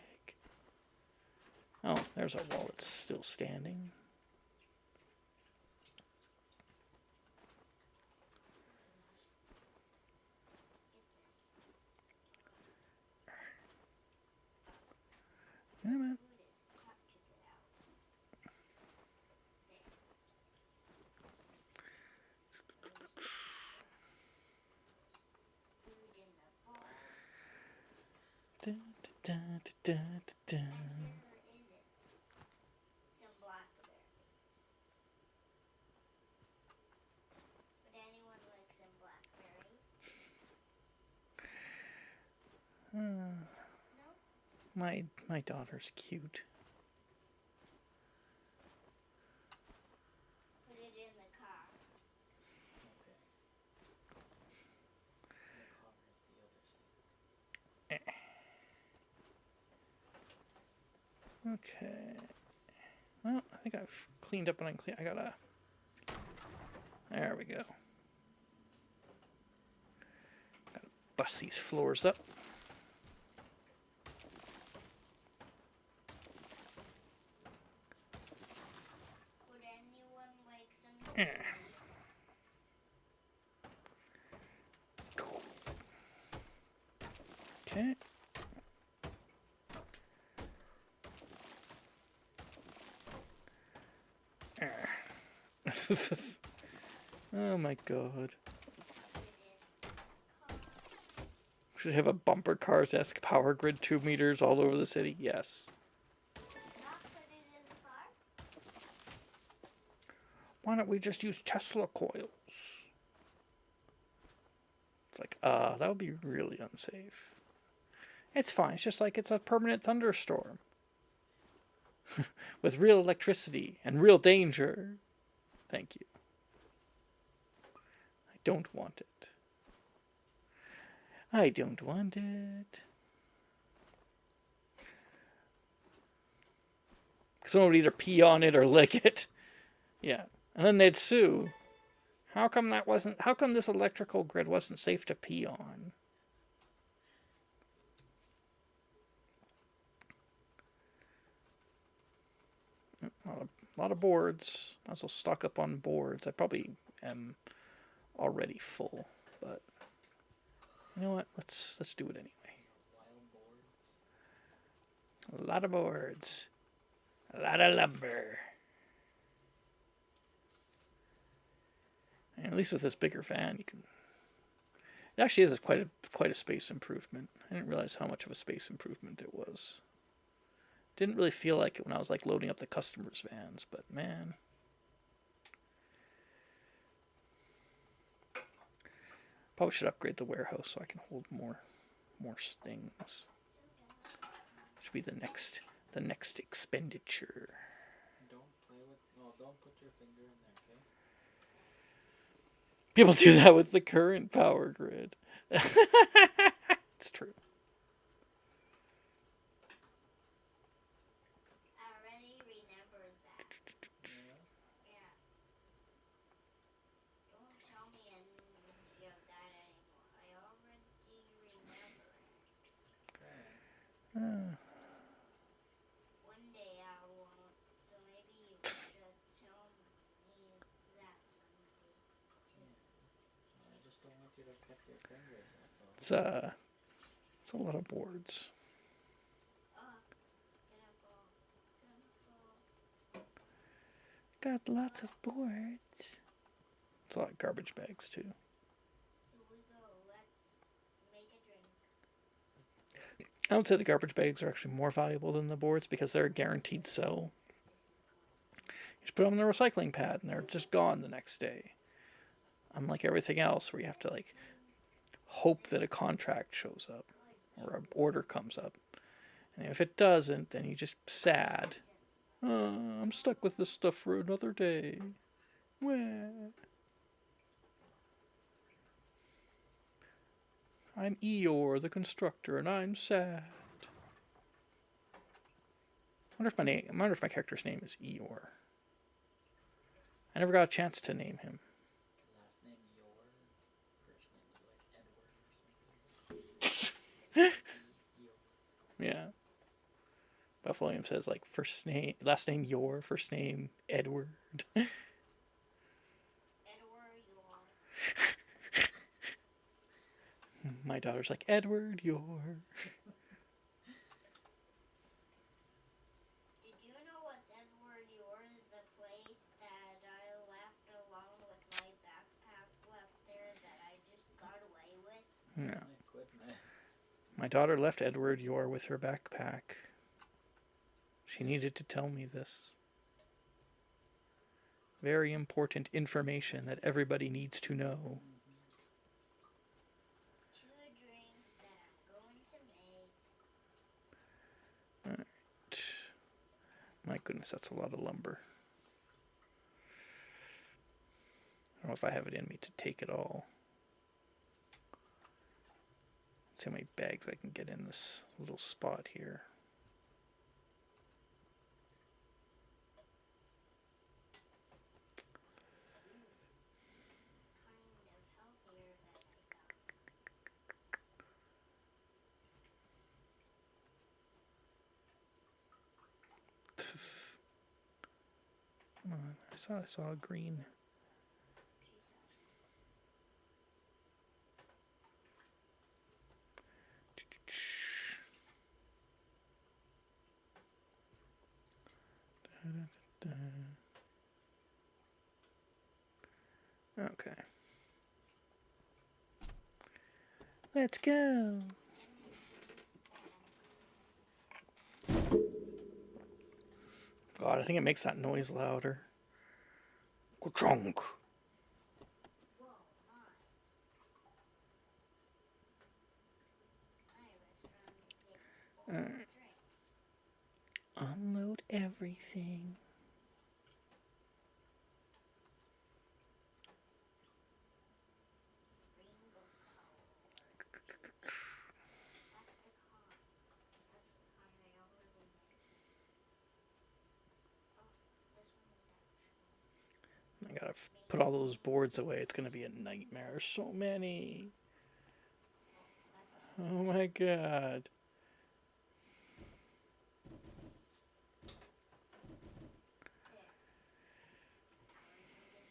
Oh, there's our wall that's still standing. Come on. Da, da, da, da, da. Some blackberries. Would anyone like some blackberries? No? My daughter's cute. Put it in the car. Okay. Well, I think I've cleaned up and unclean. I gotta. There we go. Gotta bust these floors up. Would anyone like some Okay. Oh my god. Should have a bumper cars-esque power grid 2 meters all over the city. Yes. not put it in the car? Why don't we just use Tesla coils? It's like, that would be really unsafe. It's fine. It's just like it's a permanent thunderstorm. With real electricity and real danger. Thank you. I don't want it. I don't want it. Someone would either pee on it or lick it. Yeah. And then they'd sue. How come this electrical grid wasn't safe to pee on? A lot of boards. I also stock up on boards. I probably am already full, but you know what? Let's do it anyway. A lot of boards. A lot of lumber. And at least with this bigger fan, you can. It actually is quite a space improvement. I didn't realize how much of a space improvement it was. Didn't really feel like it when I was like loading up the customers' vans, but man. Probably should upgrade the warehouse so I can hold more things. Should be the next expenditure. Don't put your finger in there, okay? People do that with the current power grid. It's true. I already remembered that. Yeah. Don't tell me any of that anymore. I already remember it. One day I won't, so maybe you should tell me that someday. I just don't want you to cut your fingers, that's all. It's a lot of boards. Got lots of boards. It's a lot of garbage bags too. Here we go. Let's make a drink. I would say the garbage bags are actually more valuable than the boards because they're a guaranteed sell. You just put them on the recycling pad and they're just gone the next day. Unlike everything else, where you have to like hope that a contract shows up or an order comes up, and if it doesn't, then you're just sad. I'm stuck with this stuff for another day. Wah. I'm Eeyore, the constructor, and I'm sad. I wonder if my character's name is Eeyore. I never got a chance to name him. Last name Yor. First name is like Edward or something. Yeah. Buffalo Williams says like last name Yor, first name Edward. Edward, you are. My daughter's like Edward Yor. Did you know what's Edward yours? The place that I left along with my backpack left there that I just got away with? Yeah. My goodness. My daughter left Edward Yor with her backpack. She needed to tell me this. Very important information that everybody needs to know. 2 drinks that I'm going to make. My goodness, that's a lot of lumber. I don't know if I have it in me to take it all. Let's see how many bags I can get in this little spot here. Kind of healthier than I thought. Come on, I saw a green. Okay. Let's go. God, I think it makes that noise louder. Ka-chunk. Whoa, my. My restaurant is getting 4 drinks. Unload everything. Green book. That's the con. That's the kind I already made. Oh, this one is actually. I gotta put all those boards away. It's gonna be a nightmare. So many. Oh my god. Is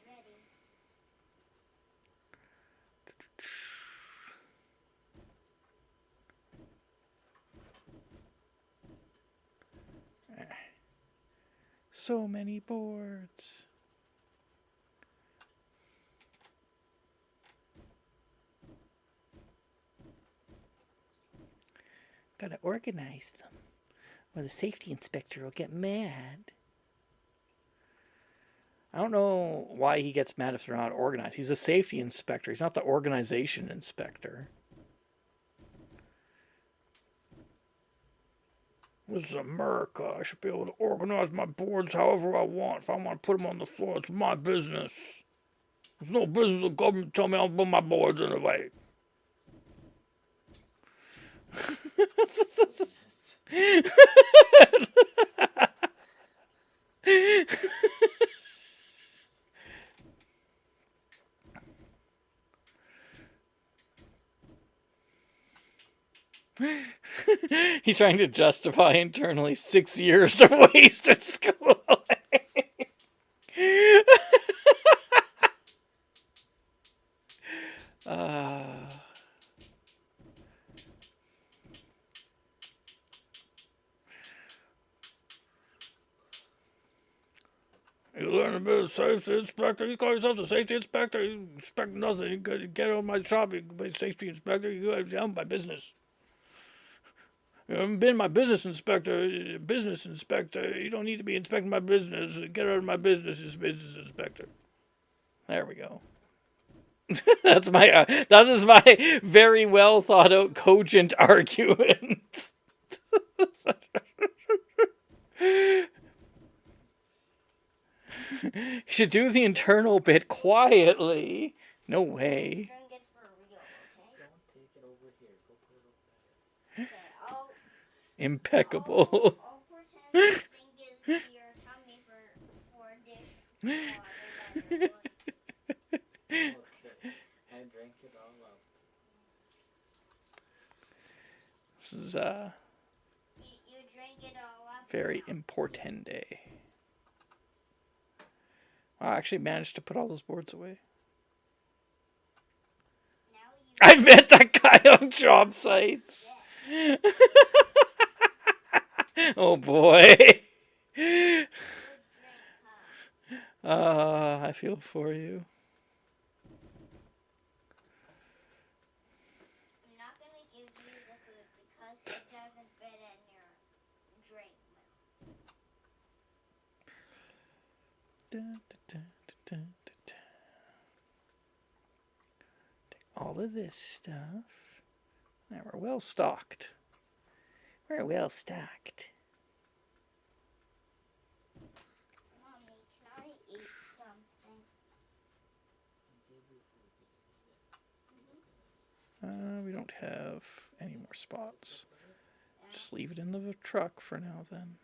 ready. So many boards. Gotta organize them, or the safety inspector will get mad. I don't know why he gets mad if they're not organized. He's a safety inspector. He's not the organization inspector. This is America. I should be able to organize my boards however I want. If I want to put them on the floor, it's my business. There's no business of government telling me I'll put my boards in the way. He's trying to justify internally 6 years of wasted schooling. You learn to be a safety inspector. You call yourself a safety inspector. You inspect nothing. You get on my shop. You can be a safety inspector. You go down my business. You haven't been my business inspector. You don't need to be inspecting my business. Get out of my business as business inspector. There we go. That is my very well thought out, cogent argument. You should do the internal bit quietly. No way. Drink it for real, okay? Don't take it over here. Go put it over there. Okay, I'll Impeccable. I'll pretend the sink is your tummy for a dish water better. Okay. I drank it all up. This is You drink it all up. very important day. Wow, I actually managed to put all those boards away. Now you I met that guy on job sites. Oh boy. drink, I feel for you. I'm not gonna give you the food because it doesn't fit in your drink. Take all of this stuff. Now we're well stocked. We're well stocked. Mommy, can I eat something? We don't have any more spots. Just leave it in the truck for now then.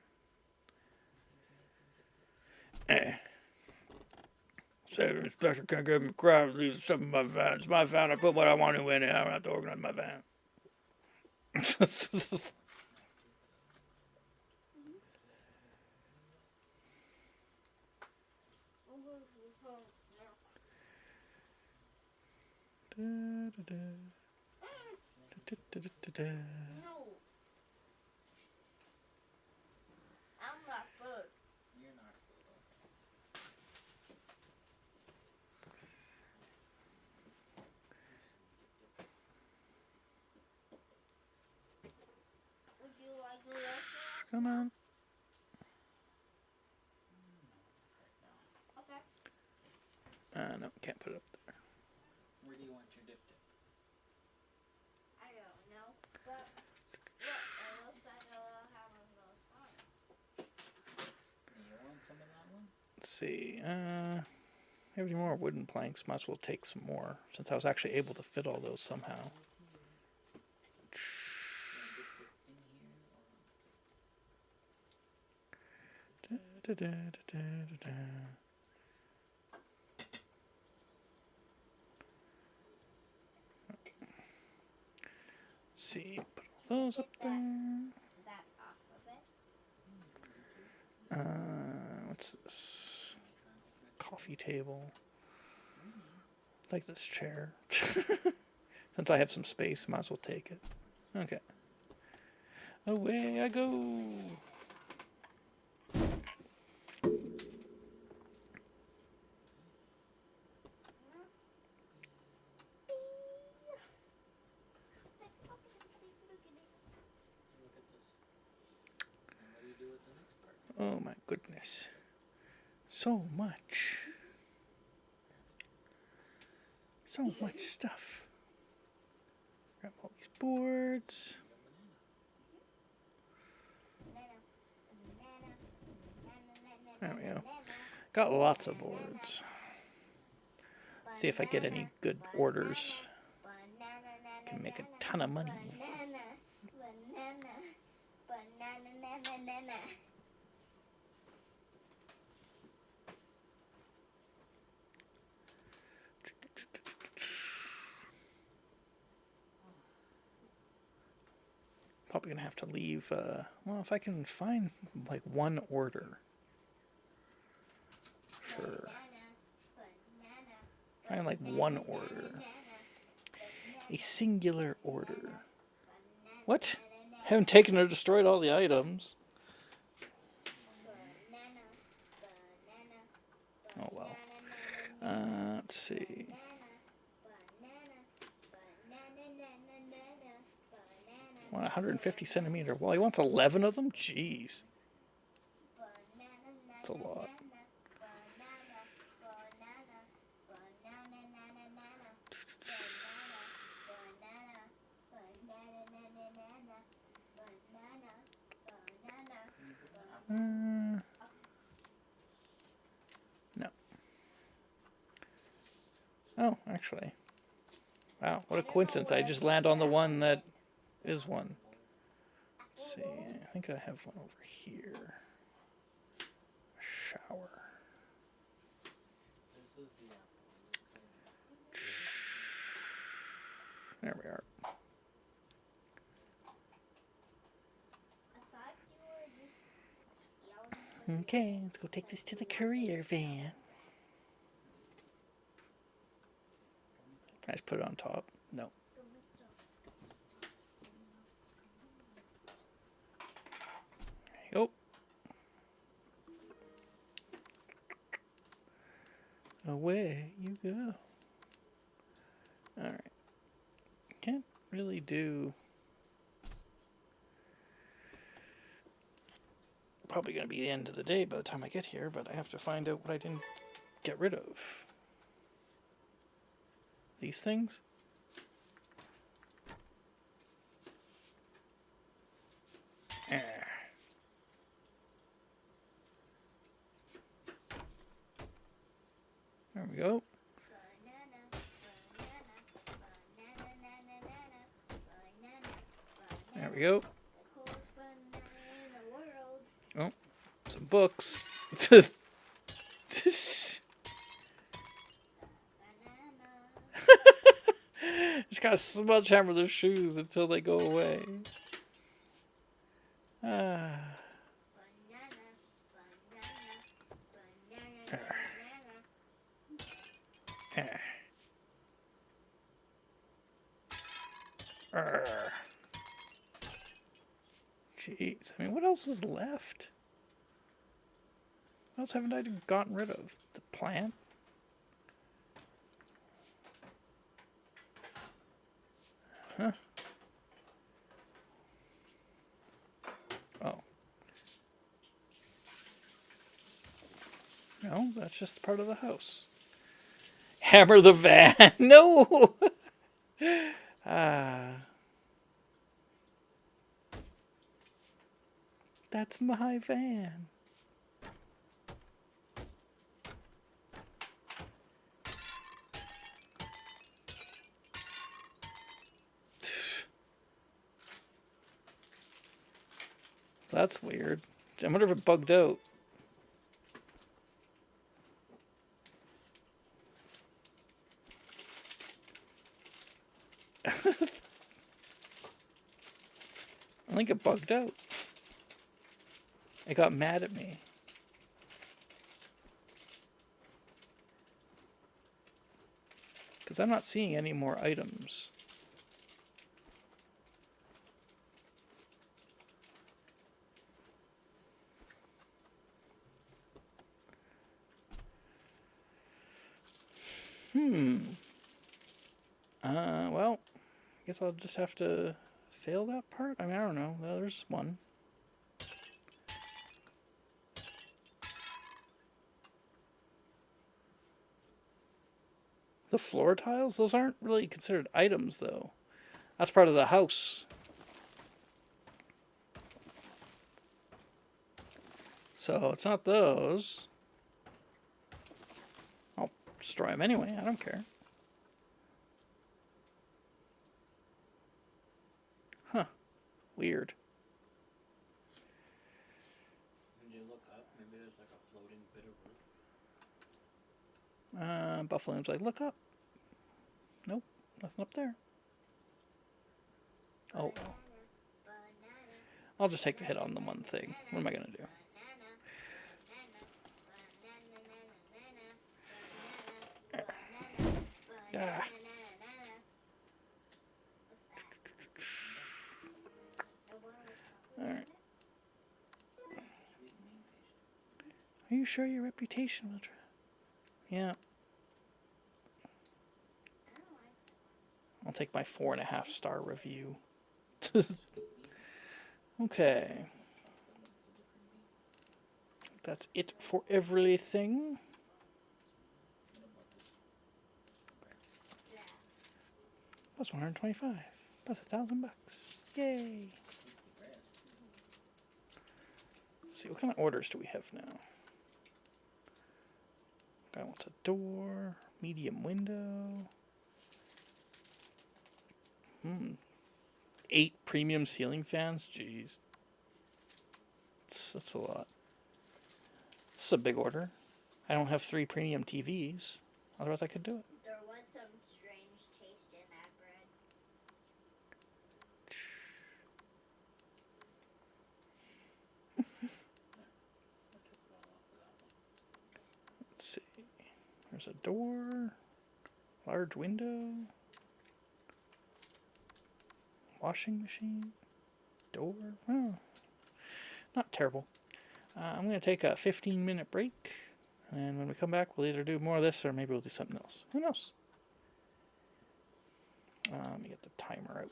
Save Inspector can't give me crap. These are some of my van. It's my van. I put what I want to in it. I don't have to organize my van. No. I'm not food. You're not food. Would you like a little? Come on. Okay. No, can't put it up there. Where do you want your dip dip? I don't know, but look, it looks like I'll have a little fun. Do you want some of that one? Let's see. Have any more wooden planks? Might as well take some more since I was actually able to fit all those somehow. Let's see. Put all those up there. That off of it. What's this? Coffee table. I like this chair. Since I have some space, might as well take it. Okay. Away I go. Look at this. And what do you do with the next part? Oh my goodness. So much. So much stuff. Grab all these boards. There we go. Got lots of boards. See if I get any good orders. Can make a ton of money. Banana. Probably gonna have to leave. Well, if I can find like one order. Sure. Find like one order. A singular order. What? Haven't taken or destroyed all the items. Oh well. Let's see. Want 150 centimeter. Well, he wants 11 of them? Jeez. That's a lot. Oh, actually. Wow, what a coincidence. I just land on the one that is one. Let's see. I think I have one over here. Shower. This is the apple. There we are. I thought you were just yelling. Okay, let's go take this to the courier van. I just put it on top. No. There you go. Away you go. Alright. Can't really do... Probably going to be the end of the day by the time I get here, but I have to find out what I didn't get rid of. These things? Eh. There we go. There we go. Oh, some books. Just gotta smudge hammer their shoes until they go away. Ah. Jeez, I mean, what else is left? What else haven't I gotten rid of? The plant? Huh? Oh. No, that's just part of the house. Hammer the van! No! Ah. That's my van. That's weird. I wonder if it bugged out. I think it bugged out. It got mad at me. Because I'm not seeing any more items. Well, I guess I'll just have to fail that part? I mean, I don't know. Well, there's one. The floor tiles? Those aren't really considered items, though. That's part of the house. So, it's not those. I'll destroy them anyway. I don't care. Huh. Weird. When you look up, maybe there's like a floating bit of roof. Buffalo's like, look up. Nope, nothing up there. Oh, well. I'll just take the hit on the one thing. What am I going to do? Ah. Alright. Are you sure your reputation will try? Yeah. I'll take my 4.5-star review. Okay. That's it for everything. That's 125. That's $1,000. Yay. Let's see, what kind of orders do we have now? Guy wants a door. Medium window. 8 premium ceiling fans? Jeez. That's a lot. This is a big order. I don't have 3 premium TVs. Otherwise I could do it. There was some strange taste in that bread. Let's see. There's a door. Large window. Washing machine. Door. Oh, not terrible. I'm going to take a 15-minute break. And when we come back, we'll either do more of this or maybe we'll do something else. Who knows? Let me get the timer out.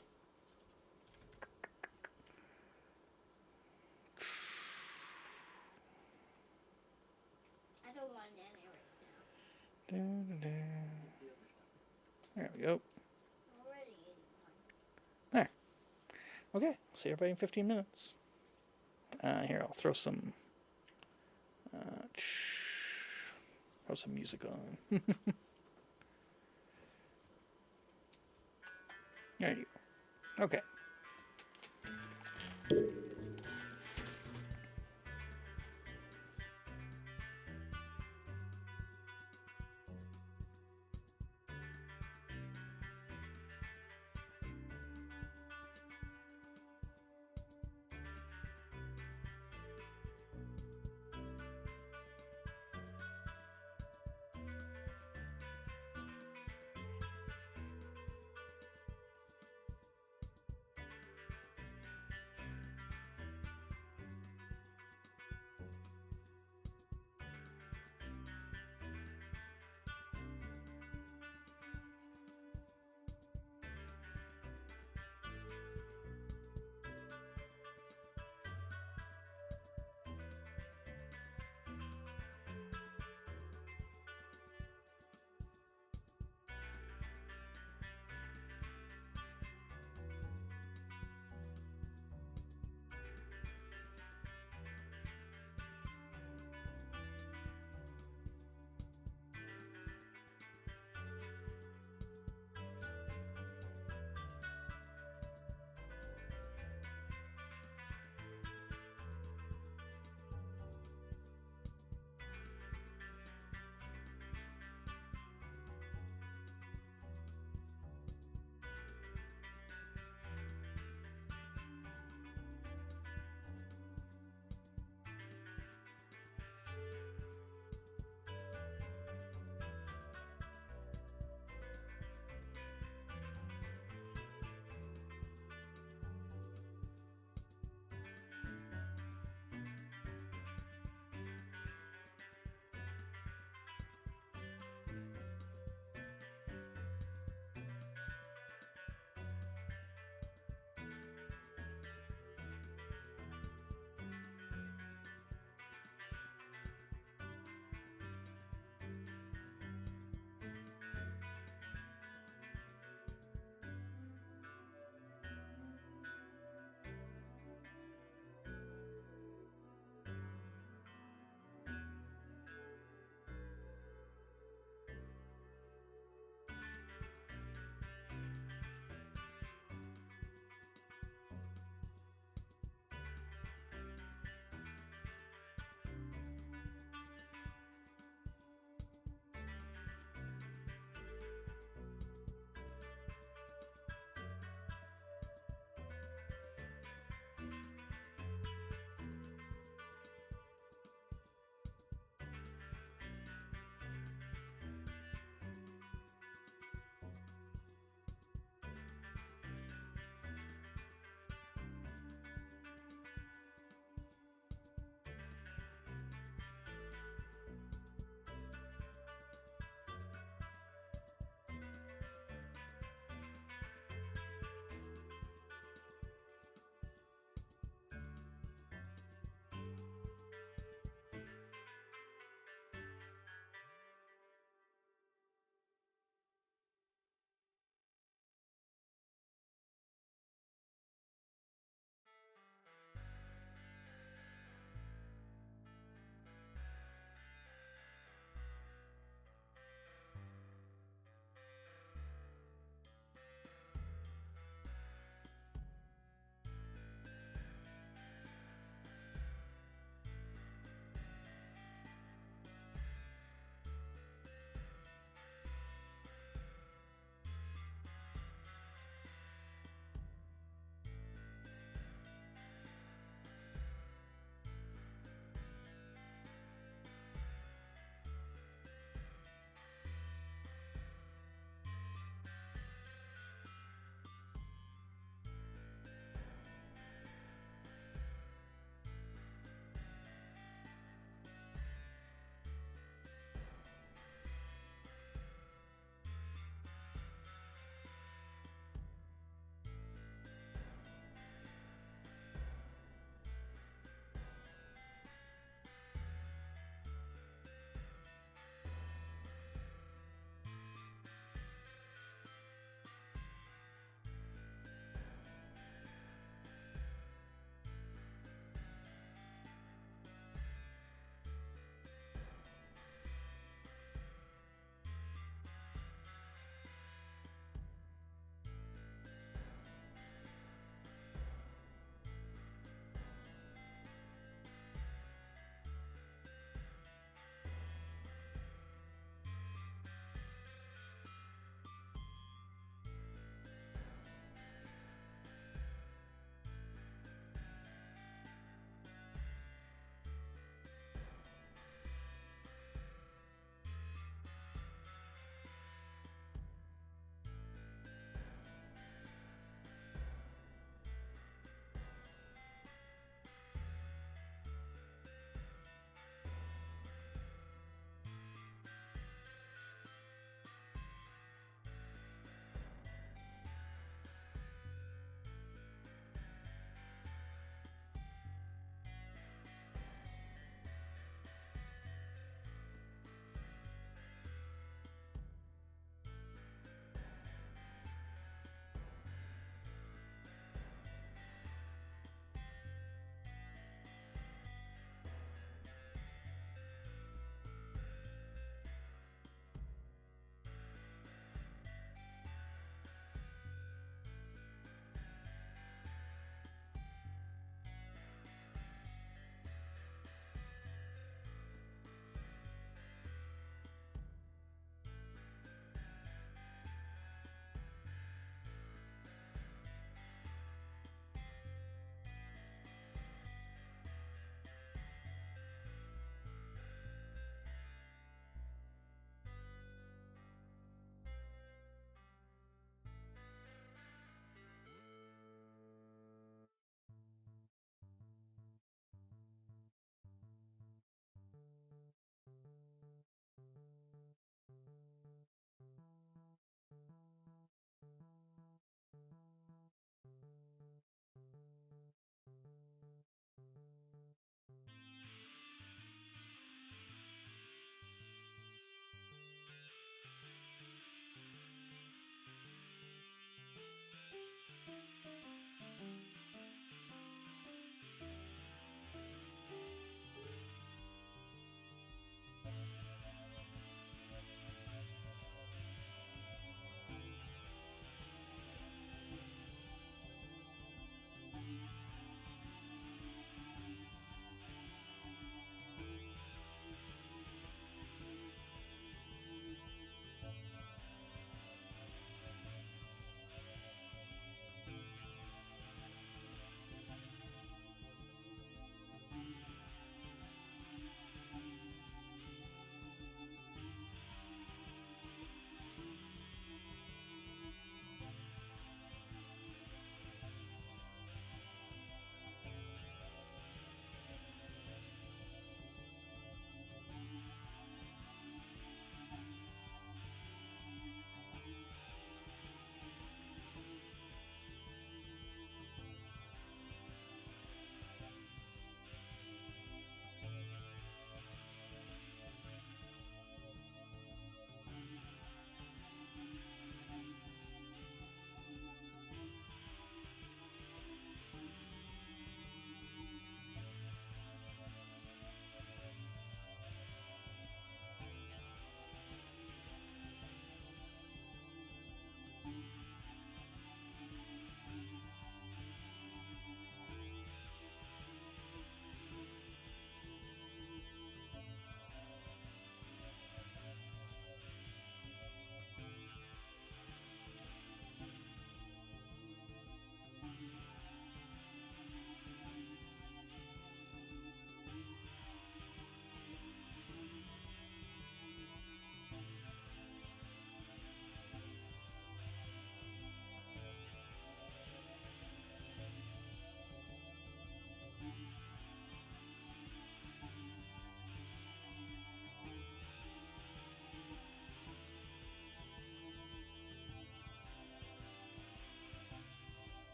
I don't want any right now. There we go. Already eating one. Okay, see everybody in 15 minutes. Here, I'll throw some music on. There you go. Okay.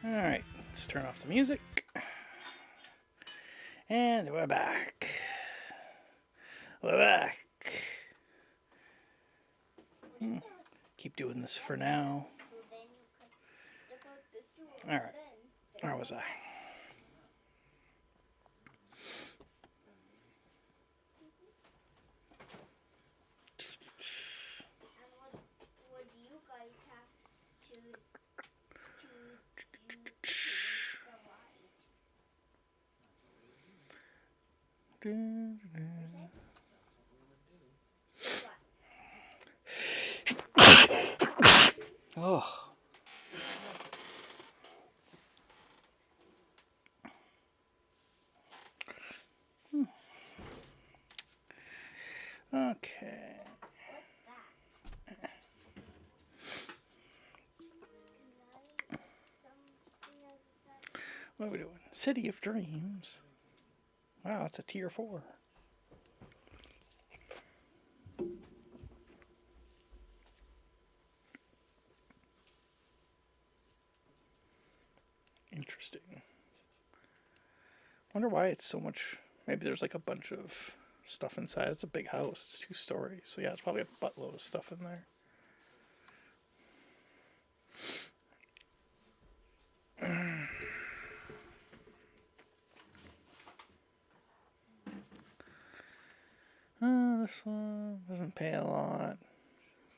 Alright, let's turn off the music. And we're back. We're back. Keep doing this for now. So then you could step out this door. Alright, Then where was I? and what do you guys have to do to change the light? What? Oh. Okay. What's that? Something else is that? What are we doing? City of Dreams. Wow, it's a tier 4. Interesting. Wonder why it's so much. Maybe there's like a bunch of stuff inside. It's a big house. It's 2 stories. So yeah, it's probably a buttload of stuff in there. This one doesn't pay a lot,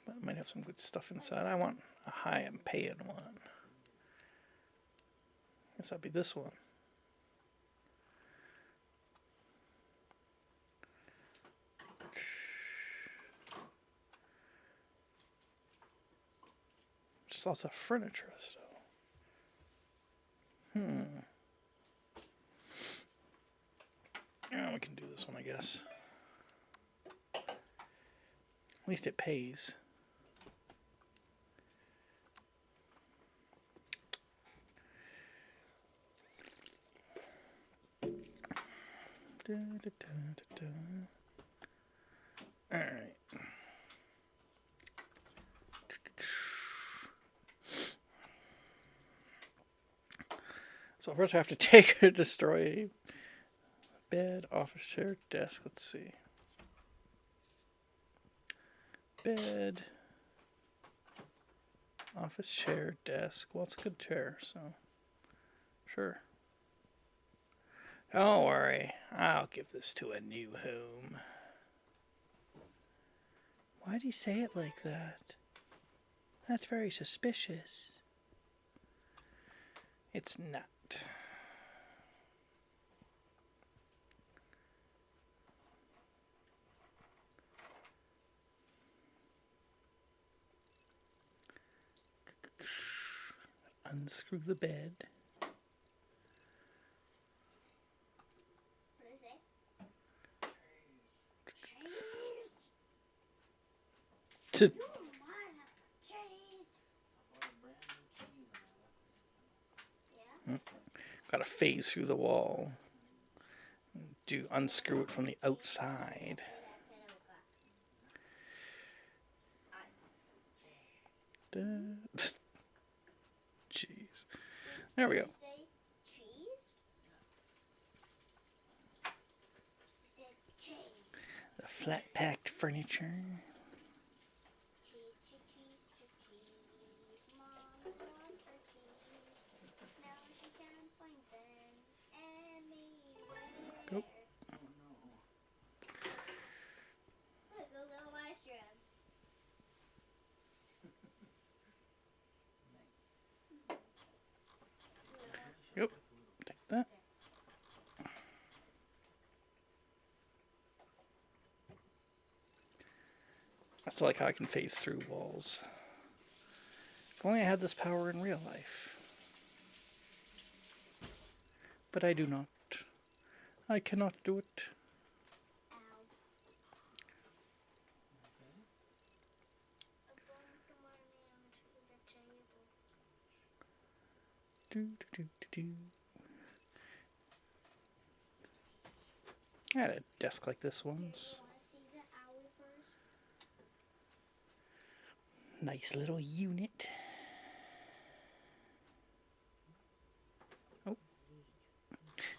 but it might have some good stuff inside. I want a high and paying one. Guess that'd be this one. Just lots of furniture stuff. Yeah, we can do this one, I guess. At least it pays. Alright. So first I have to take or destroy bed, office chair, desk. Let's see. Bed, office chair, desk. Well, it's a good chair, so sure. Don't worry, I'll give this to a new home. Why do you say it like that? That's very suspicious. It's not. Unscrew the bed. What is it? Cheese. To You might have cheese. I bought a brand new cheese and I left it. Yeah. gotta phase through the wall. Do unscrew it from the outside. Jeez. There we go. You say cheese? You said cheese. The flat packed furniture. Cheese. Mom wants her cheese. Now she can't find them anywhere. Go. Oh no. Look, a little mushroom. Yep. Take that. I still like how I can phase through walls. If only I had this power in real life. But I do not. I cannot do it. Ow. I bumped money onto the table. Do, do, do, do, do. I had a desk like this once. You want to see the owl first? Nice little unit.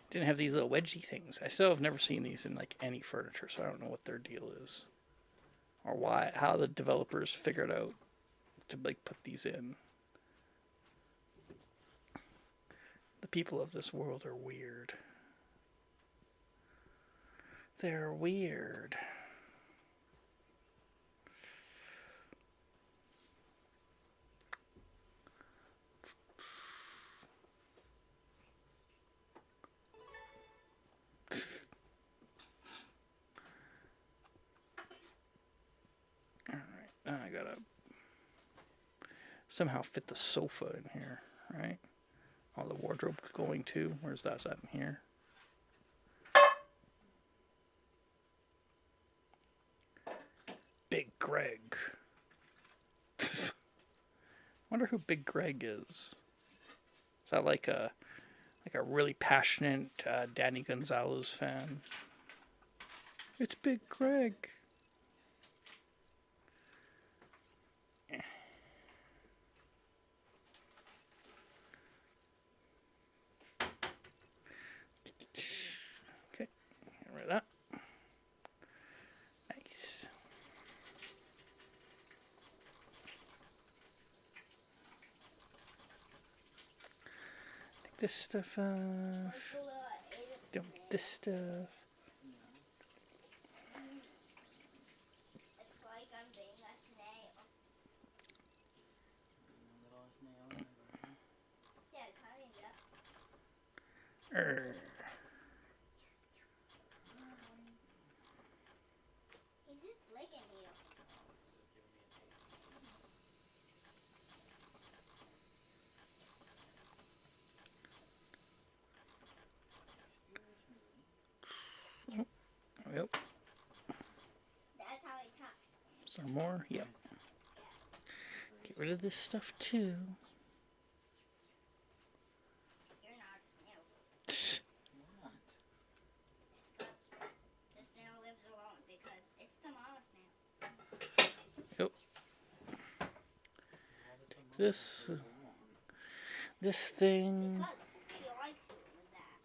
Didn't have these little wedgie things. I still have never seen these in like any furniture, so I don't know what their deal is, or why, how the developers figured out to like put these in. The people of this world are weird. They're weird. Now I gotta somehow fit the sofa in here, right? All the wardrobe going too. Where's that? Is that in here? Big Greg. Wonder who Big Greg is. Is that like a really passionate Danny Gonzalez fan? It's Big Greg. Okay, get rid of that. Nice. Take this stuff off. Dump this stuff. It's like I'm being a snail. Little snail in there. Yeah, kinda. He's just licking you. Just giving me a taste. Excuse me. Yep. That's how he talks. Is there more? Yep. Get rid of this stuff too. You're not a snail. What? The snail lives alone because it's the mama snail. Yep. This this thing. Because she likes you with that.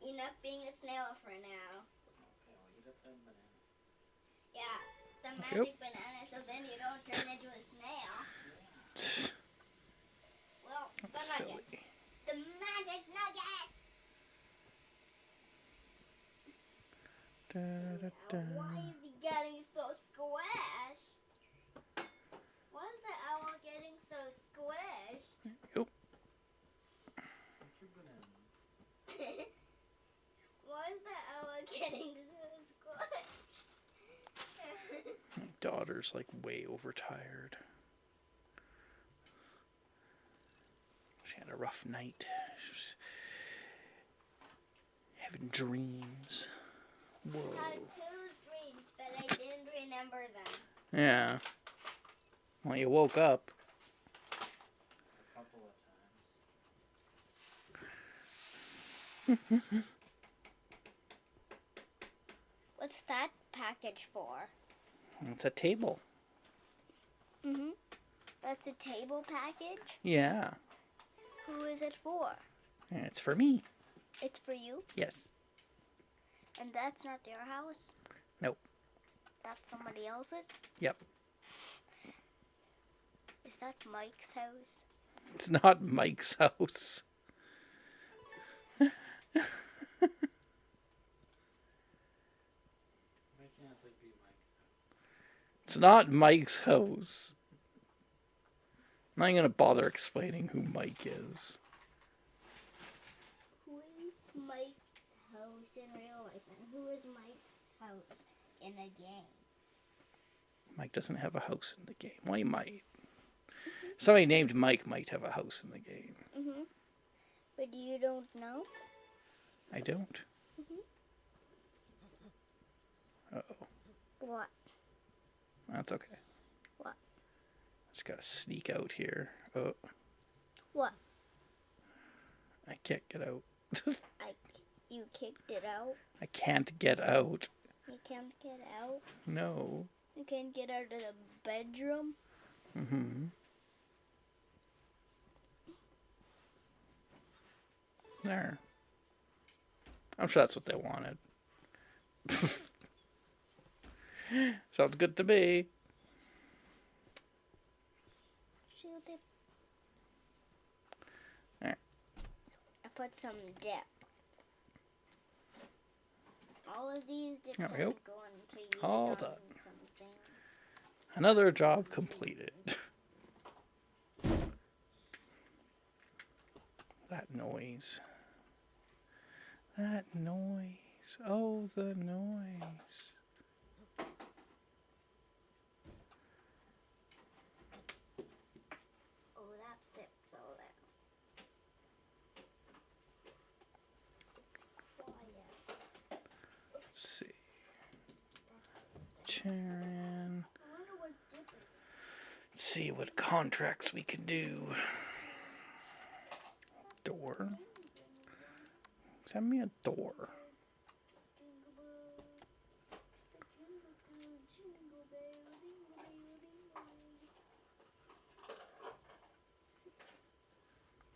Enough being a snail for now. Okay, I'll eat up that banana. Yeah, the magic banana, so then you don't turn into a snail. Well, the That's nugget. silly. The magic nugget! Da, da, da. Why is he getting so squished? Why is the owl getting so squished? Yep. Eat your banana. Why is the owl getting so squished? My daughter's like way overtired. She had a rough night. She was having dreams. I Whoa. had 2 dreams, but I didn't remember them. Yeah. Well, you woke up. A couple of times. What's that package for? It's a table. That's a table package? Yeah. Who is it for? And it's for me. It's for you? Yes. And that's not your house? Nope. That's somebody else's? Yep. Is that Mike's house? It's not Mike's house. Why can't it be Mike's house? It's not Mike's house. I'm not going to bother explaining who Mike is. Who is Mike's house in real life? And who is Mike's house in a game? Mike doesn't have a house in the game. Well, he might. Somebody named Mike might have a house in the game. But you don't know? I don't. Uh-oh. What? That's okay. What? Just gotta sneak out here. Oh, What? I can't get out. You kicked it out? I can't get out. You can't get out? No. You can't get out of the bedroom. Mm-hmm. There. I'm sure that's what they wanted. Sounds good to me. Shield it. There. I put some dip. All of these dips There are we going go. to use All on done. something. Another job completed. That noise. That noise. Oh, the noise. Oh, that dip fell there. Quiet. Let's see. Charon. I wonder what dip it is. Let's see what contracts we can do. Door. Send me a door. Jingle bell, the jingle bell, jingle bell, jingle bell, jingle bell.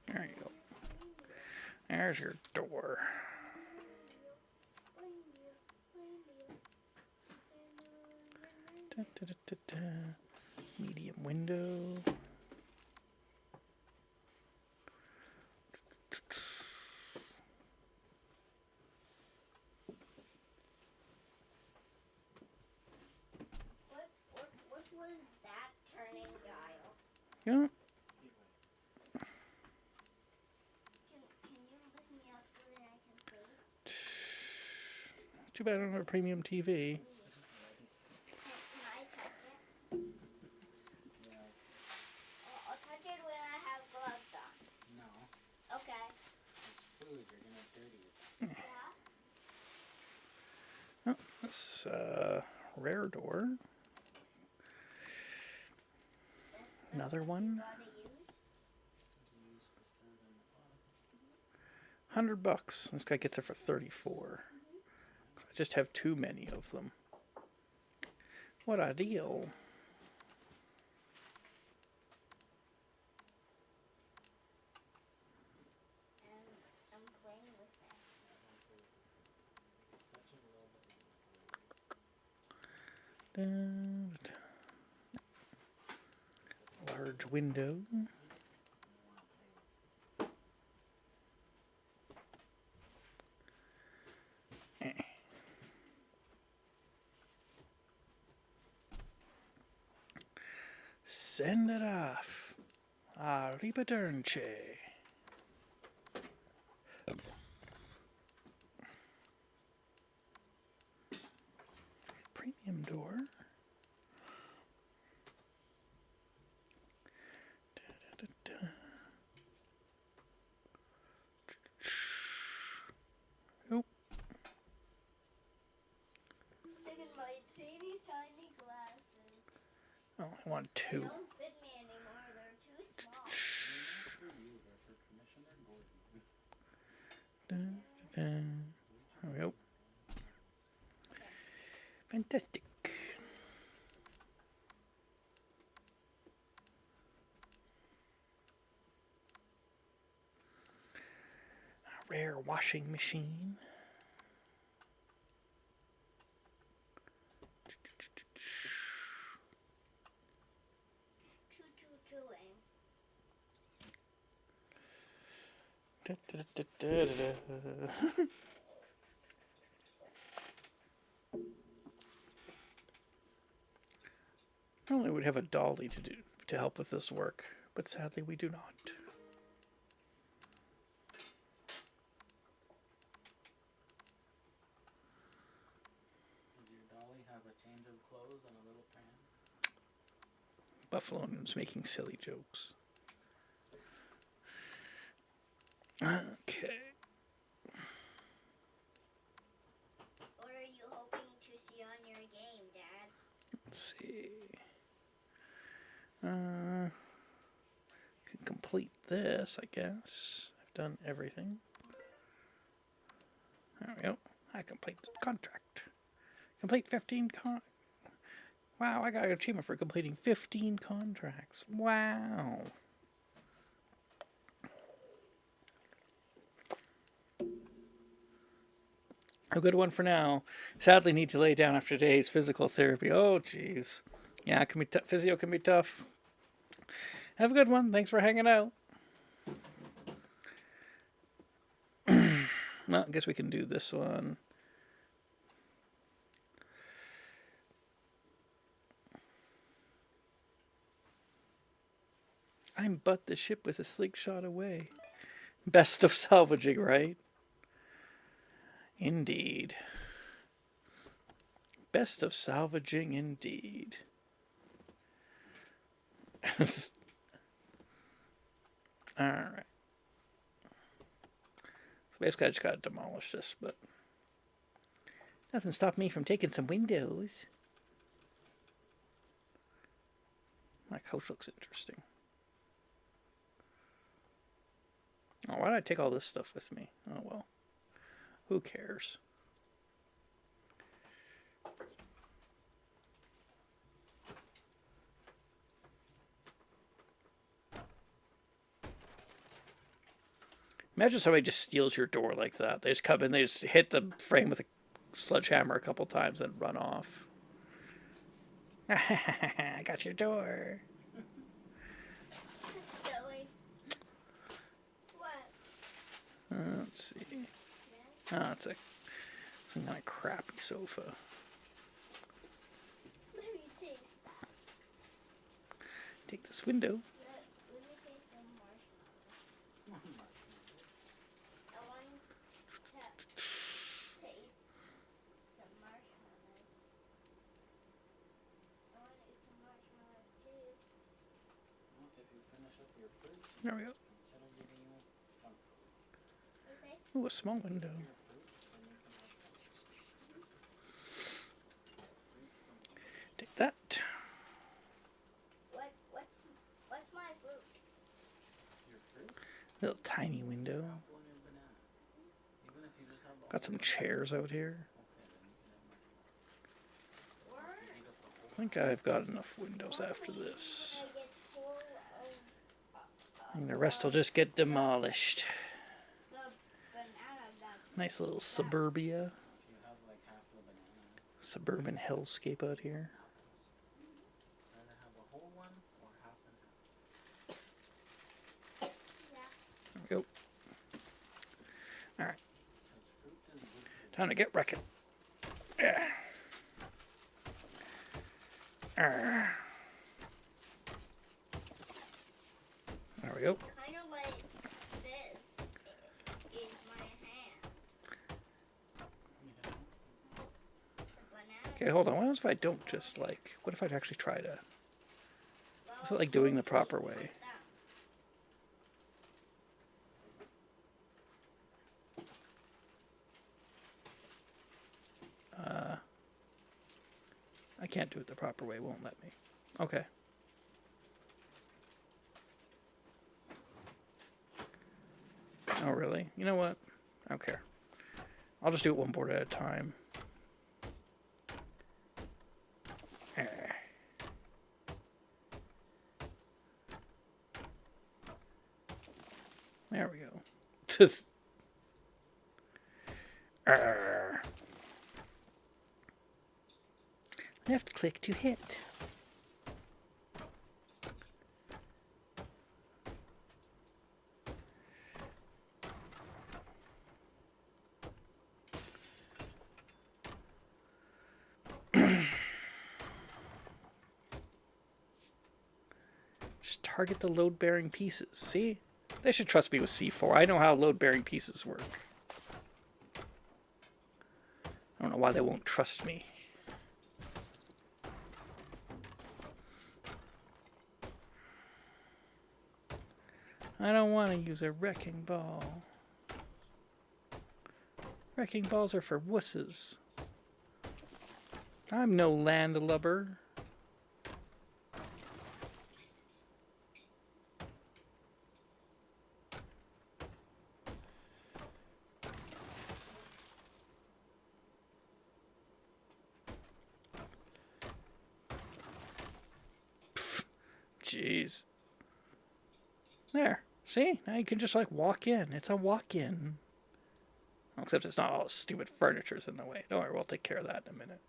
There you go. There's your door. Da, da, da, da, da. Medium window. What was that turning dial? Yeah. Can you lift me up so that I can see? Too bad I don't have a premium TV. Can I touch it? Yeah. I'll touch it when I have gloves on. No. Okay. It's food. You're gonna dirty it. Yeah. Oh, this is rare door. Another one. Gotta use. Use the third in the bottom. $100. This guy gets it for 34. I just have too many of them. What a deal. And I'm playing with that. Touch it a little bit more. Large window. Send it off. Arrivederci. Premium door. Da-da-da-da. Oop. Look at my teeny tiny glasses. Oh, I want They two. don't fit me anymore. They're too small. For you, they're for Commissioner Gordon. Da-da-da. There we go. Fantastic. A rare washing machine. Choo choo chewing. Da-da-da-da-da-da. Normally we'd have a dolly to help with this work, but sadly we do not. Does your dolly have a change of clothes and a little pan? Buffalo was making silly jokes. Okay. What are you hoping to see on your game, Dad? Let's see. Can complete this, I guess. I've done everything. There we go. I completed the contract. Complete 15 Wow, I got an achievement for completing 15 contracts. Wow. A good one for now. Sadly, need to lay down after today's physical therapy. Oh, jeez. Yeah, it can be physio can be tough. Have a good one. Thanks for hanging out. Well, I guess we can do this one. I'm but the ship with a sleek shot away. Best of salvaging, right? Indeed. Best of salvaging, indeed. Alright. Basically, I just gotta demolish this, but nothing stopped me from taking some windows. My couch looks interesting. Oh, why did I take all this stuff with me? Oh well. Who cares? Imagine somebody just steals your door like that. They just come in, they just hit the frame with a sledgehammer a couple times and run off. I got your door. That's silly. What? Let's see. Oh, it's some kind of crappy sofa. Let me taste. Take this window. Let me taste some marshmallows. I want to eat some marshmallows. I want to eat some marshmallows too. Well, if you finish up your fruit, There we go. instead of giving you junk food, What is it? Ooh, a small window. your fruit, then you can have fruit from Take that. What's my fruit? your fruit. Little tiny window. Apple and your banana. Even if you just have the Got some whole chairs out here. okay, then you can have marshmallows. Where? Eat up the whole I think I've got enough windows after this. I get full of And the rest will just get demolished. the banana that's Nice little suburbia. If you have like half the banana, Suburban hellscape out here. rather have a whole one or half and half. yeah. There we go. Alright, Because fruit is good for time to get wrecking. Yeah. There we go. Kind of like this is my hand. you. The banana. Okay, hold on. What if I don't just like... What if I actually try to... Well, Is it like doing the mostly proper like way? that. I can't do it the proper way. It won't let me. Okay. Oh, really? You know what? I don't care. I'll just do it one board at a time. There we go. Left click to hit. Just target the load-bearing pieces. See? They should trust me with C4. I know how load-bearing pieces work. I don't know why they won't trust me. I don't want to use a wrecking ball. Wrecking balls are for wusses. I'm no landlubber. Jeez. There. See? Now you can just like walk in. It's a walk-in. Except it's not all the stupid furniture's in the way. Don't worry, we'll take care of that in a minute.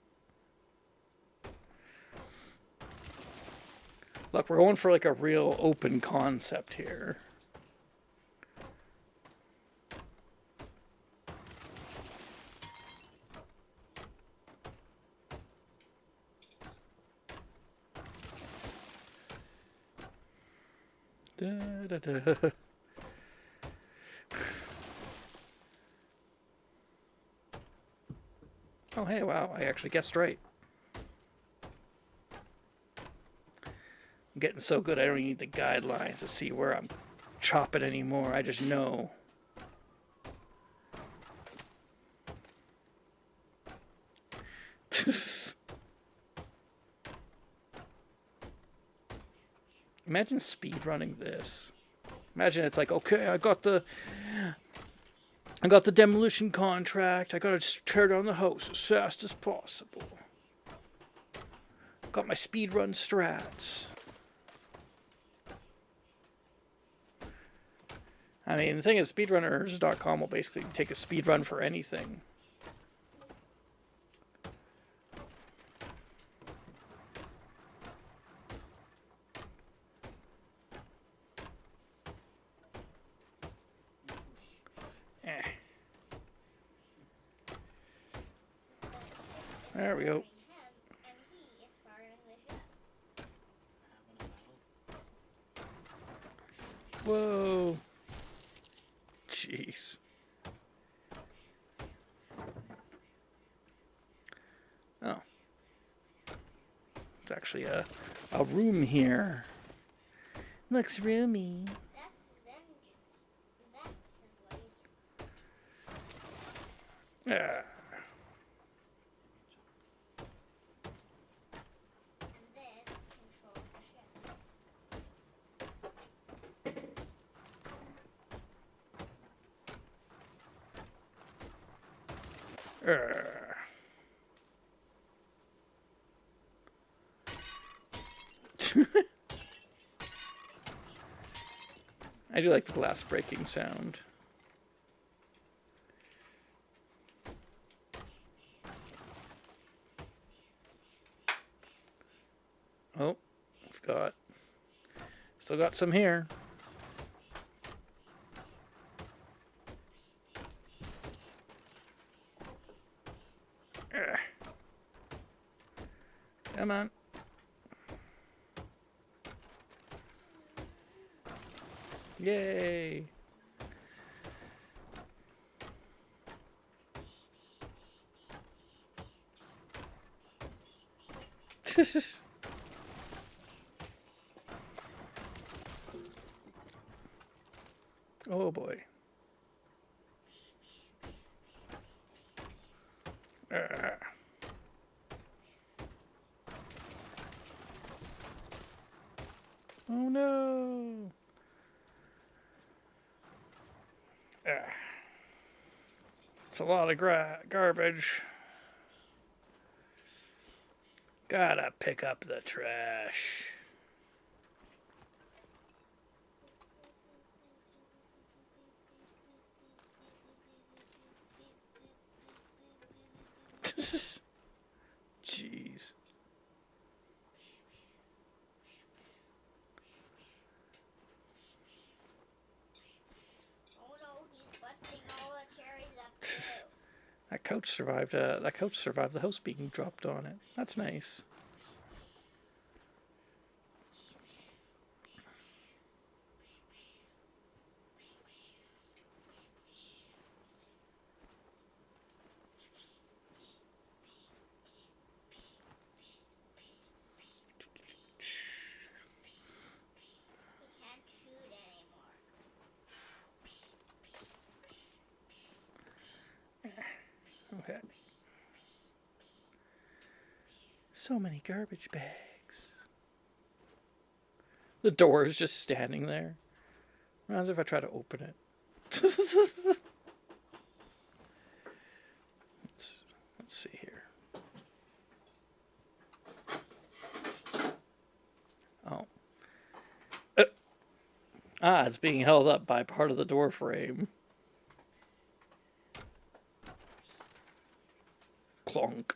Look, we're going for like a real open concept here. Da, da, da. Oh, hey, wow, I actually guessed right. I'm getting so good I don't need the guidelines to see where I'm chopping anymore. I just know. Imagine speed running this. Imagine it's like, okay, I got the demolition contract. I gotta just tear down the house as fast as possible. Got my speed run strats. I mean, the thing is, speedrunners.com will basically take a speed run for anything. There we go. And he is firing the ship. Whoa. Jeez. Oh. It's actually a room here. Looks roomy. That's his engines. That's his laser. Yeah. And this controls the ship. I do like the glass breaking sound. Oh, still got some here. Come on. Yay. Oh boy. Oh no. It's a lot of garbage. Gotta pick up the trash. Jeez. Oh no, he's busting all the cherries up too. That couch survived. That couch survived the house being dropped on it. That's nice. He can't shoot anymore. Okay. So many garbage bags. The door is just standing there. As if I try to open it. Let's see here. Oh. Ah, it's being held up by part of the door frame. Clonk.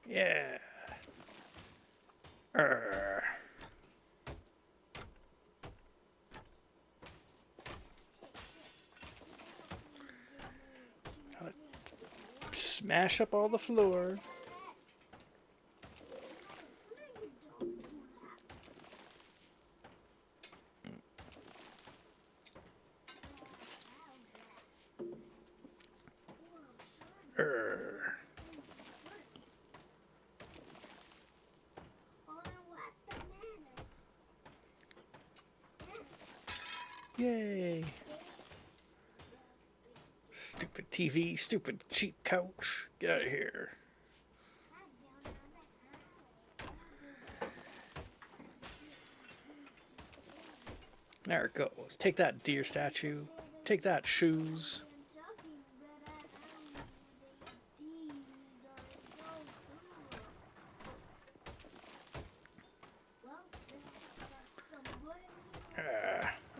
Yeah. Arr. Smash up all the floor. Arr. Yay. Stupid TV, stupid cheap couch. Get out of here. There it goes. Take that, deer statue. Take that, shoes.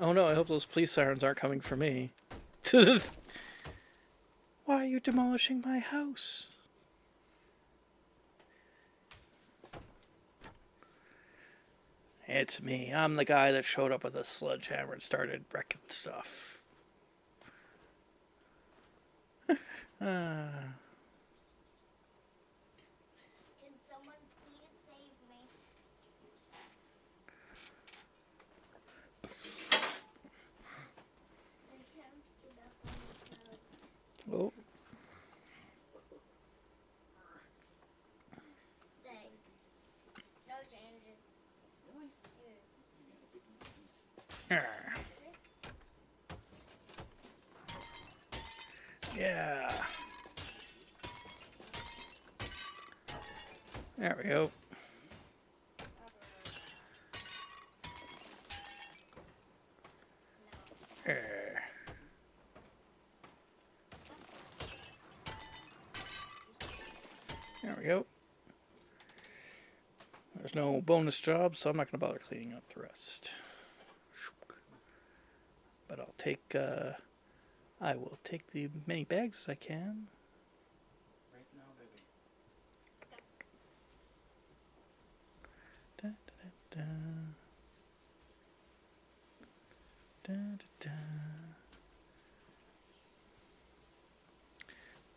Oh no, I hope those police sirens aren't coming for me. Why are you demolishing my house? It's me. I'm the guy that showed up with a sledgehammer and started wrecking stuff. Can someone please save me? I can't get up on the couch. Oh, Thanks. No changes. arr. Yeah. There we go. Arr. There we go. There's no bonus job, so I'm not going to bother cleaning up the rest. But I'll take, I will take the many bags as I can. Right now, baby. Da, da, da, da. Da, da, da.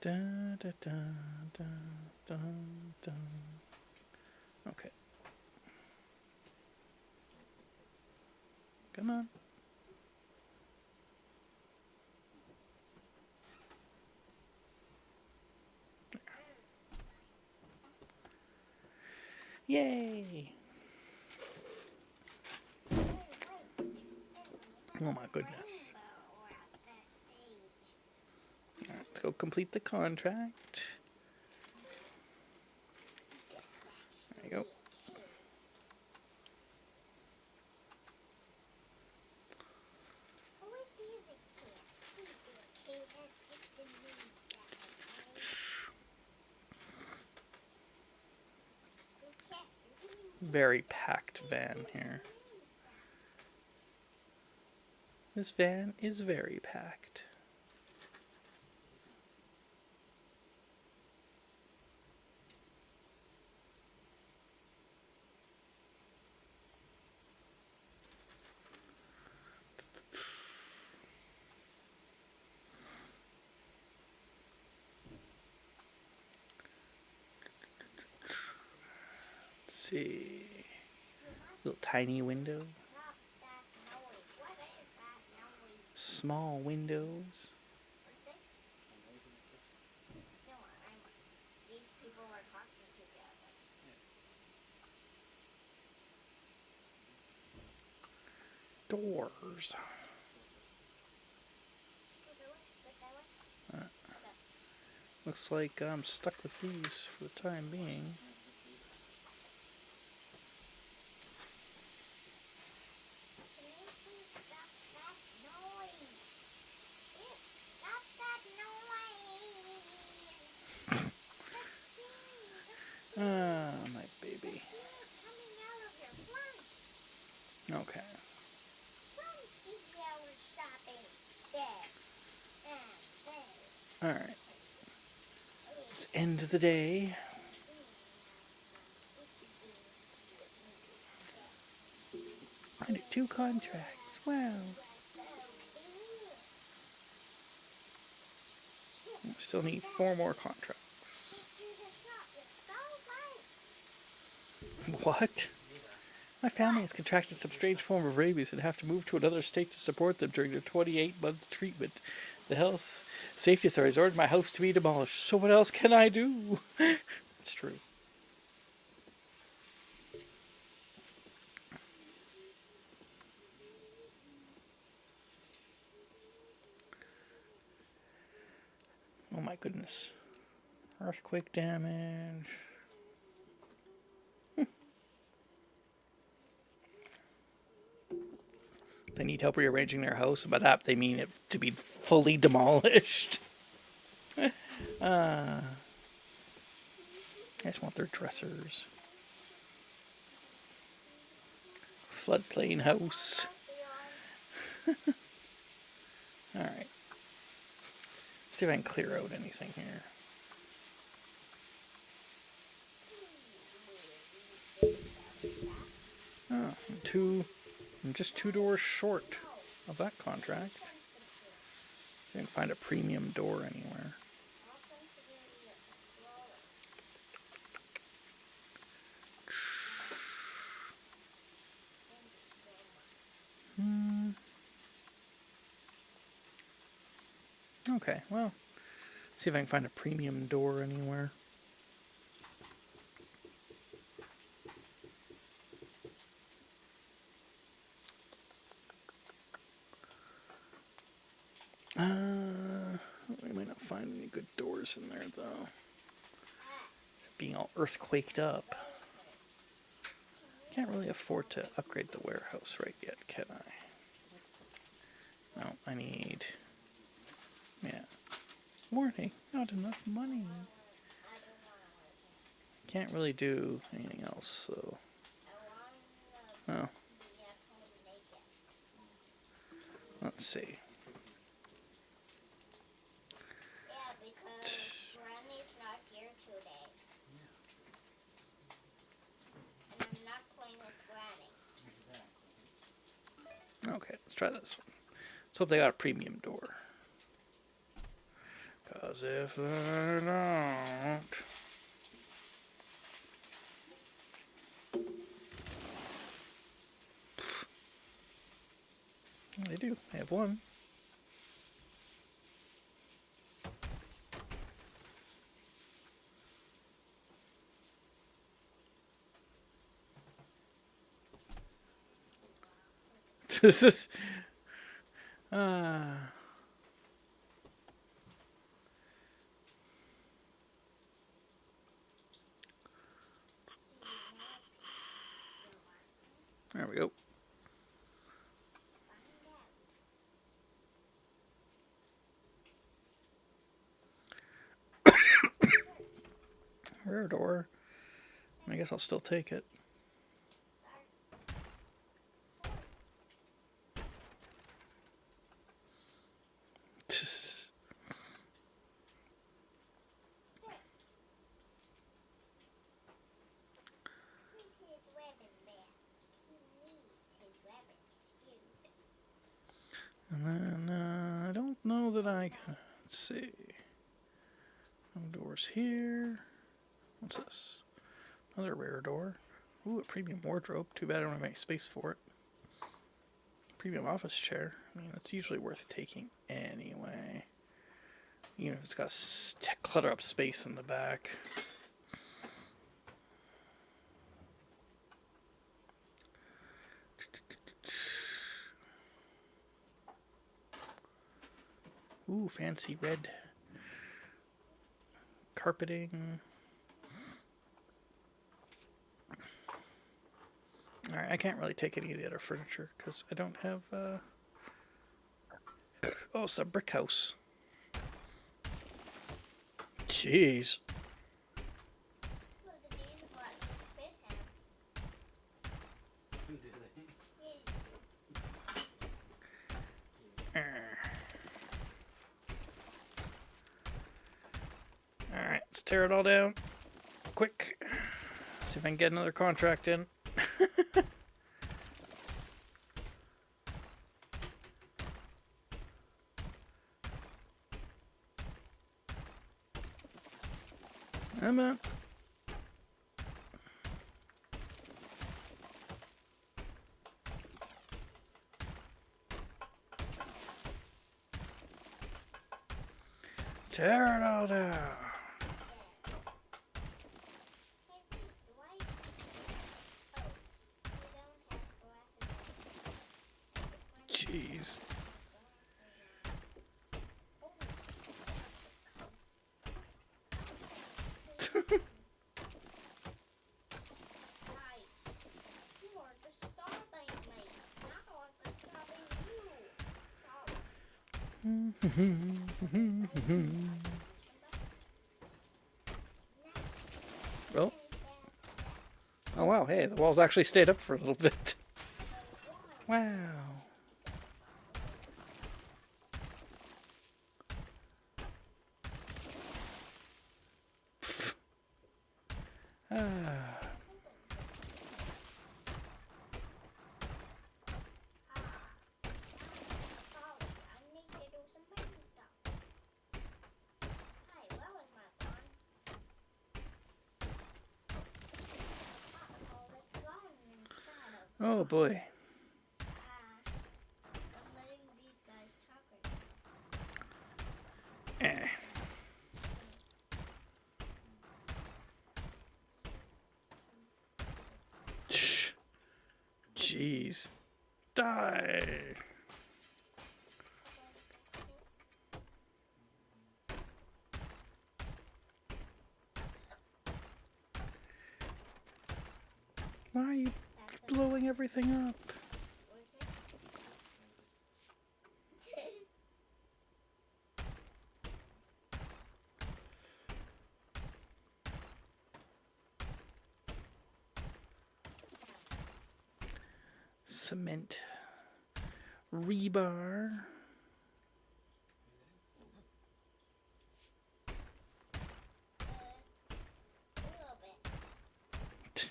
Da, da, da, da, da, da. Okay. Come on. Yay! Oh my goodness. We're at the stage. Alright, let's go complete the contract. There you go. Oh, it is a kid. He's a kid. That's just the news guy. Very packed van here. This van is very packed. Let's see. Little tiny window. Stop that noise. What is that noise? Small windows. What's this? No, these people are talking together. Doors. Looks like I'm stuck with these for the time being. Can you please stop that noise? Stop that noise! Okay. Alright. It's end of the day. I did 2 contracts. Wow. Still need 4 more contracts. What? My family has contracted some strange form of rabies and have to move to another state to support them during their 28-month treatment. The health safety authorities ordered my house to be demolished. So what else can I do? It's true. Oh my goodness. Earthquake damage. They need help rearranging their house. By that, they mean it to be fully demolished. I just want their dressers. Floodplain house. Alright. See if I can clear out anything here. Oh, I'm just 2 doors short of that contract. See if I can find a premium door anywhere. Okay, well, see if I can find a premium door anywhere. We might not find any good doors in there, though. Being all earthquaked up. Can't really afford to upgrade the warehouse right yet, can I? No, I need... Yeah. Warning, not enough money. Can't really do anything else, so... Oh. Let's see. Yeah, because Granny's not here today. And I'm not playing with Granny. Okay, let's try this one. Let's hope they got a premium door. Because if they don't... They do. They have one. There we go. Rear door. I guess I'll still take it. And then I don't know that I can. Let's see. No doors here. What's this? Another rear door. Ooh, a premium wardrobe. Too bad I don't have any space for it. Premium office chair. I mean, that's usually worth taking anyway. Even if it's got clutter up space in the back. Ooh, fancy red carpeting. Alright, I can't really take any of the other furniture because I don't have, Oh, it's a brick house. Jeez. Look at these boxes fit him. Do they? Yeah, tear it all down. Quick. See if I can get another contract in. Come on. Tear it all down. Hey, wait, why? Oh, you don't have glasses on. Jeez. Guys, you are disturbing me. Now I'm disturbing you. Stop. Well. Oh wow, hey, the walls actually stayed up for a little bit. Wow. Ah. I need to do some making stuff. Hey, where was my phone? Hold it gone inside of. Oh boy. I'm letting these guys talk right Eh. Jeez. Die. Why are you That's blowing everything up? what's it? Cement. Rebar. A little bit.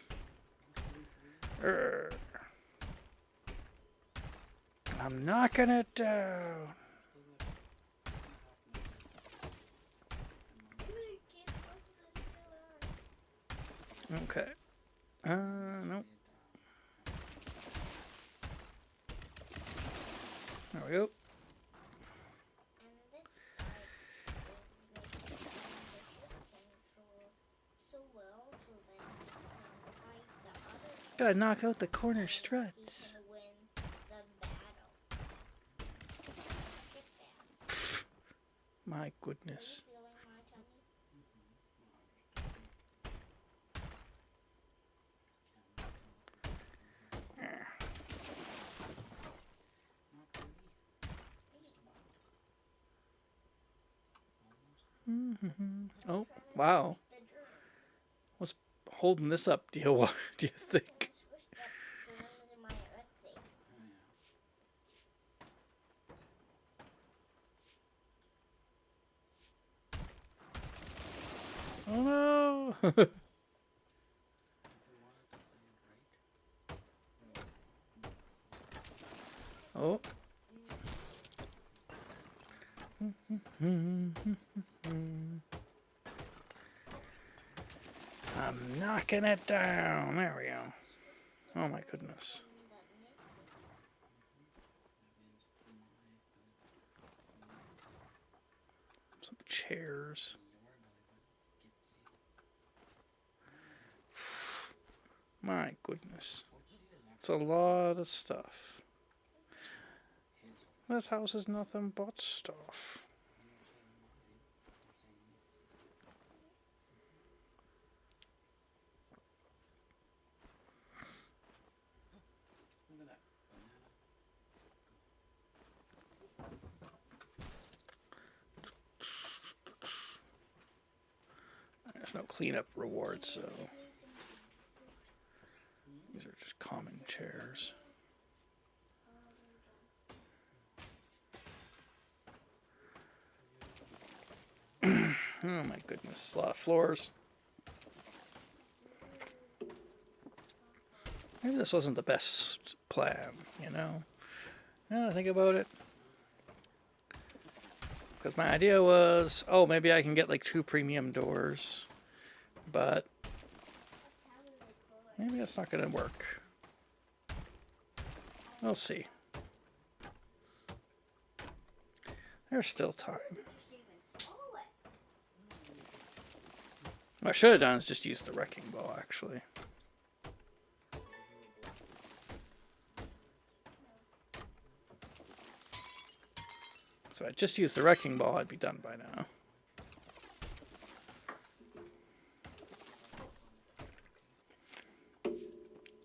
Urgh. I'm knocking it down. Okay. Nope. There we go. And this guy is making the ship controls so well so that he can fight the other ship. Gotta knock out the corner and struts. He can win the battle. Get that. My Are you goodness. feeling my tummy? Oh, wow. The drums. What's holding this up, do you think? Switch the drums in my Etsy. Oh no! Oh. I'm knocking it down. There we go. Oh my goodness. Some chairs. My goodness. It's a lot of stuff. This house is nothing but stuff. There's no cleanup rewards, so these are just common chairs. Oh my goodness, a lot of floors. Maybe this wasn't the best plan, you know? Now I think about it. Because my idea was, oh, maybe I can get like 2 premium doors. But maybe that's not going to work. We'll see. There's still time. What I should have done is just use the wrecking ball, actually. So I just used the wrecking ball, I'd be done by now.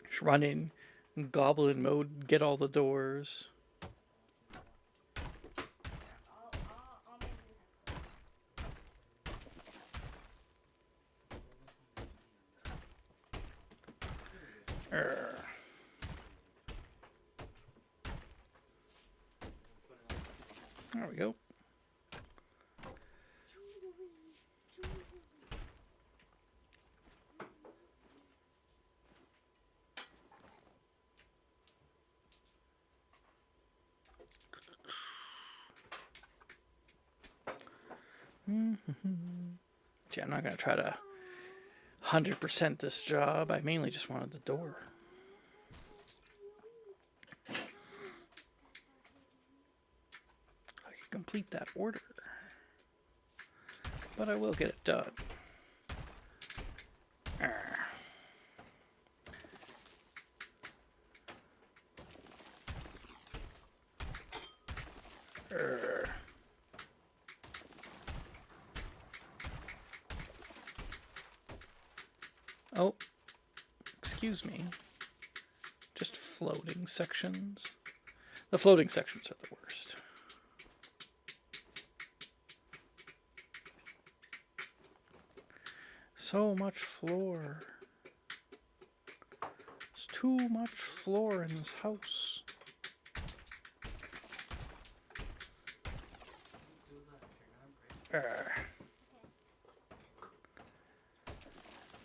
Just run in goblin mode, get all the doors. There we go. Gee, I'm not going to try to 100% this job. I mainly just wanted the door. I can complete that order. But I will get it done. Oh, excuse me. Just floating sections. The floating sections are the worst. So much floor. There's too much floor in this house.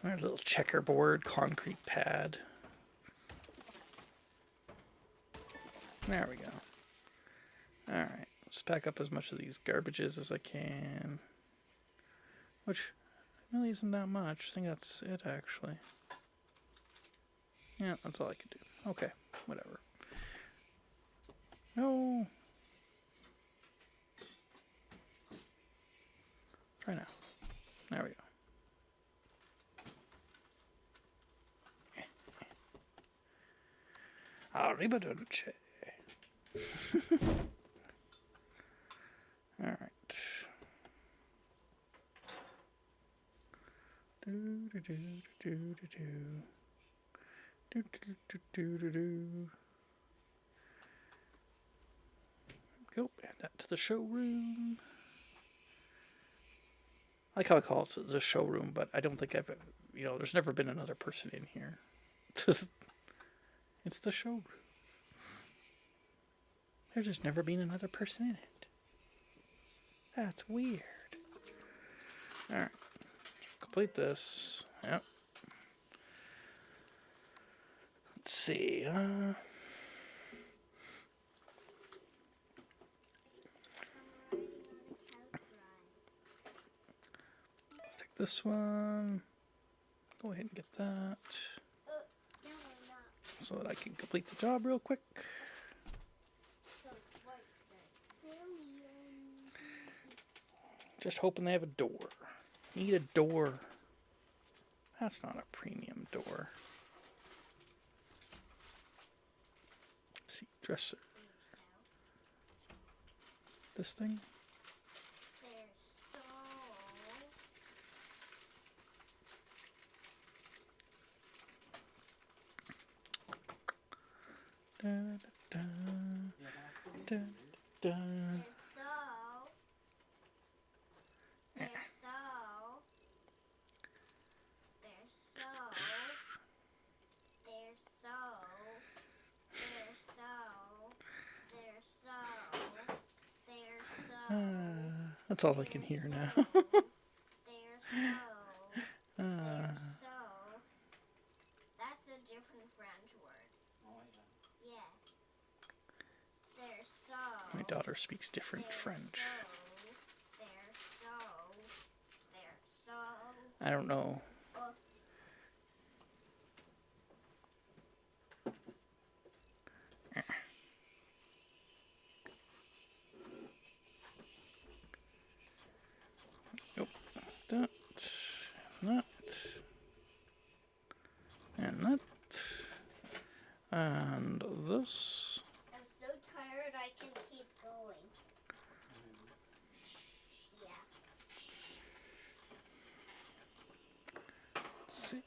Our little checkerboard concrete pad. There we go. Alright, let's pack up as much of these garbages as I can. Which really isn't that much. I think that's it, actually. Yeah, that's all I could do. Okay, whatever. No. Try now. There we go. Arrivederci. All right. Go add that to the showroom. I like how I call it the showroom, but I don't think I've, there's never been another person in here. It's the showroom. There's just never been another person in it. That's weird. Alright. Complete this. Yep. Let's see. Let's take this one. Go ahead and get that. So that I can complete the job real quick. Just hoping they have a door. Need a door. That's not a premium door. Let's see, dresser. This thing? Da, da, da, da, da. That's all I can hear now. so. They're so. That's a different French word. Oh, yeah. Yeah. They're so. My daughter speaks different They're French. So. They're so. They're so. I don't know. Oh. Nope. That. That. And that. And this. I'm so tired I can keep going. Yeah. Let's see.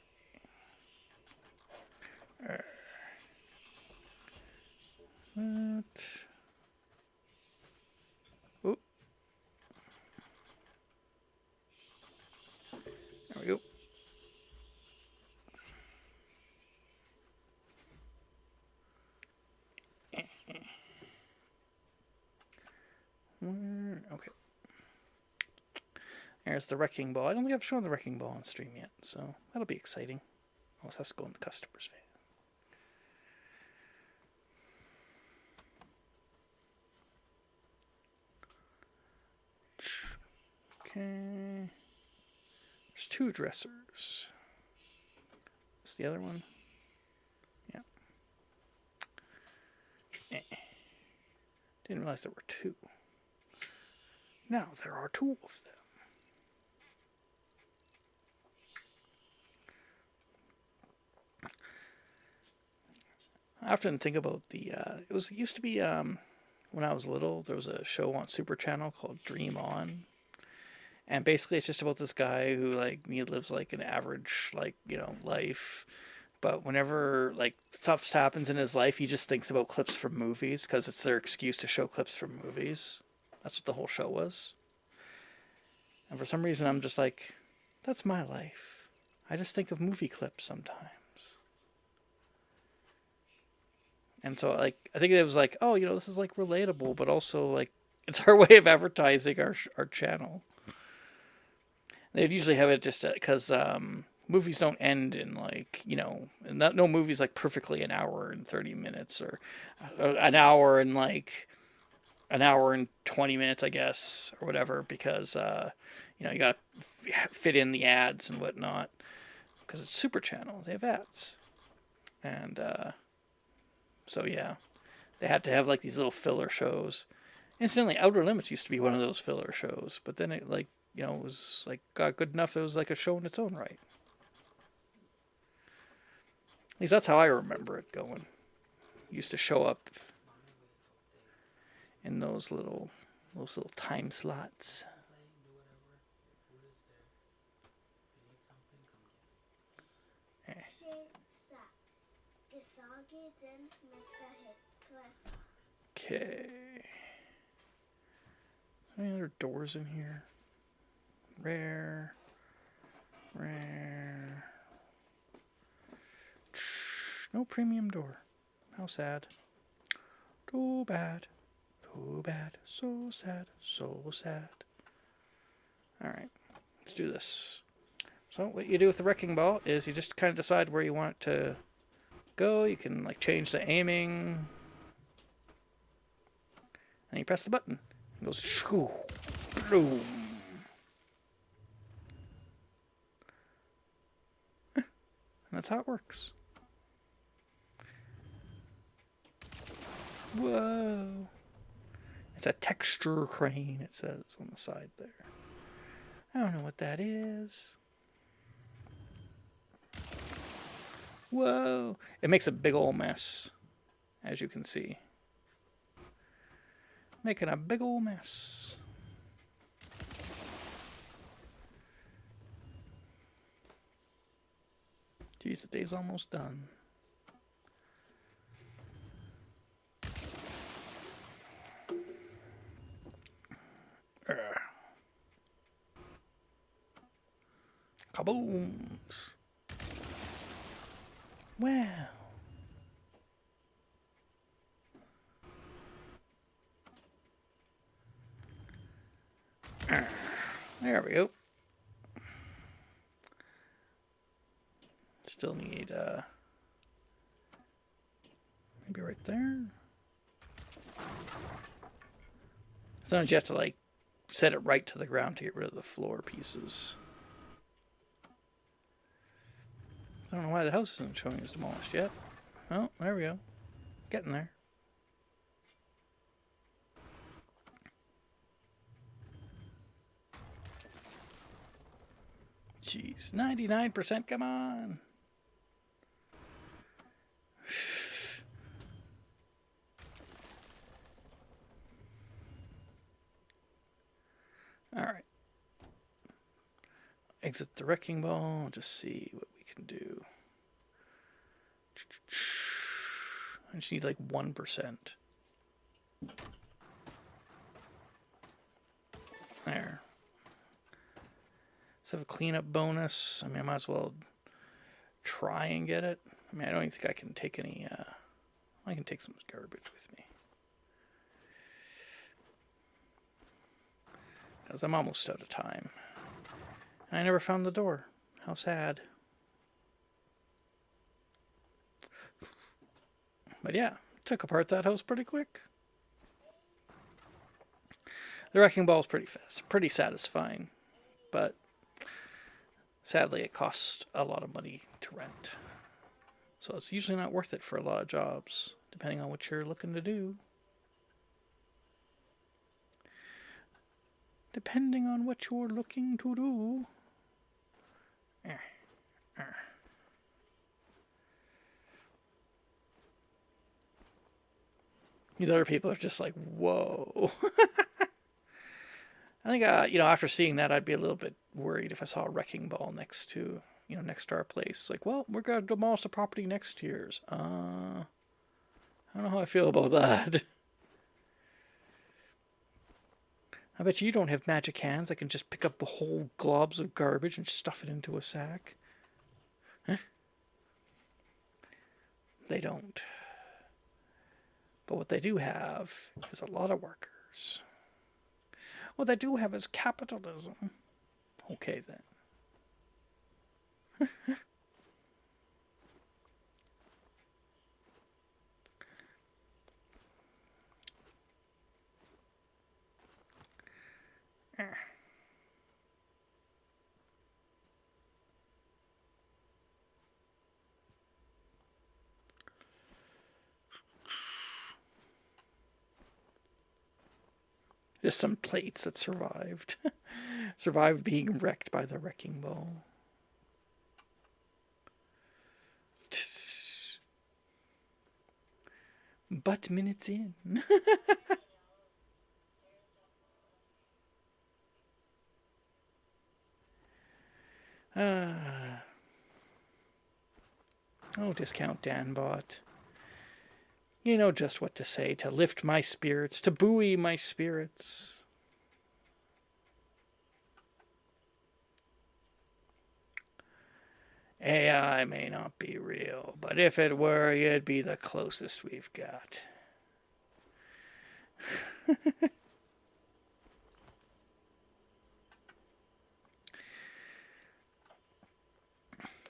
That. Oh. There we go. Okay. There's the wrecking ball. I don't think I've shown the wrecking ball on stream yet, so that'll be exciting. Almost has to go in the customer's van. Okay. There's 2 dressers. Is the other one? Yeah. Didn't realize there were 2. Now there are 2 of them. I often think about the. It used to be when I was little. There was a show on Super Channel called Dream On, and basically it's just about this guy who he lives like an average life, but whenever stuff happens in his life, he just thinks about clips from movies because it's their excuse to show clips from movies. That's what the whole show was. And for some reason, I'm just like, that's my life. I just think of movie clips sometimes. And so, I think it was oh, this is relatable, but also it's our way of advertising our channel. They'd usually have it just because movies don't end in no movie's perfectly an hour and 30 minutes or an hour and an hour and 20 minutes, I guess, or whatever, because you got to fit in the ads and whatnot because it's Super Channel. They have ads, and so yeah, they had to have these little filler shows. Incidentally, Outer Limits used to be one of those filler shows, but then it it was got good enough. It was a show in its own right. At least that's how I remember it going. It used to show up in those little time slots. Okay. Any other doors in here? Rare. No premium door. How sad. Too bad. Too bad. So sad. So sad. Alright. Let's do this. So what you do with the wrecking ball is you just kind of decide where you want it to go. You can change the aiming. And you press the button. It goes shoo, boom. And that's how it works. Whoa. It's a texture crane, it says on the side there. I don't know what that is. Whoa. It makes a big old mess, as you can see. Making a big old mess. Geez, the day's almost done. Kabooms. Wow. There we go. Maybe right there. Sometimes you have to like set it right to the ground to get rid of the floor pieces. I don't know why the house isn't showing as demolished yet. Oh, there we go. Getting there. Jeez, 99%, come on. All right. Exit the wrecking ball. Just see what we can do. I just need like 1%. There. Let's have a cleanup bonus. I mean, I might as well try and get it. I mean, I don't even think I can take any, I can take some garbage with me. Because I'm almost out of time. And I never found the door. How sad. But yeah, took apart that house pretty quick. The wrecking ball is pretty fast, pretty satisfying, but sadly it costs a lot of money to rent. So it's usually not worth it for a lot of jobs, depending on what you're looking to do. Depending on what you're looking to do. These other people are just like, whoa. I think, after seeing that, I'd be a little bit worried if I saw a wrecking ball next to our place. Like, well, we're going to demolish the property next to yours. I don't know how I feel about that. I bet you don't have magic hands that can just pick up whole globs of garbage and stuff it into a sack. Huh? They don't. But what they do have is a lot of workers. What they do have is capitalism. Okay, then. Just some plates that survived. Survived being wrecked by the wrecking ball. But minutes in. Oh, discount Danbot. You know just what to say to lift my spirits, to buoy my spirits. AI may not be real, but if it were, you'd be the closest we've got.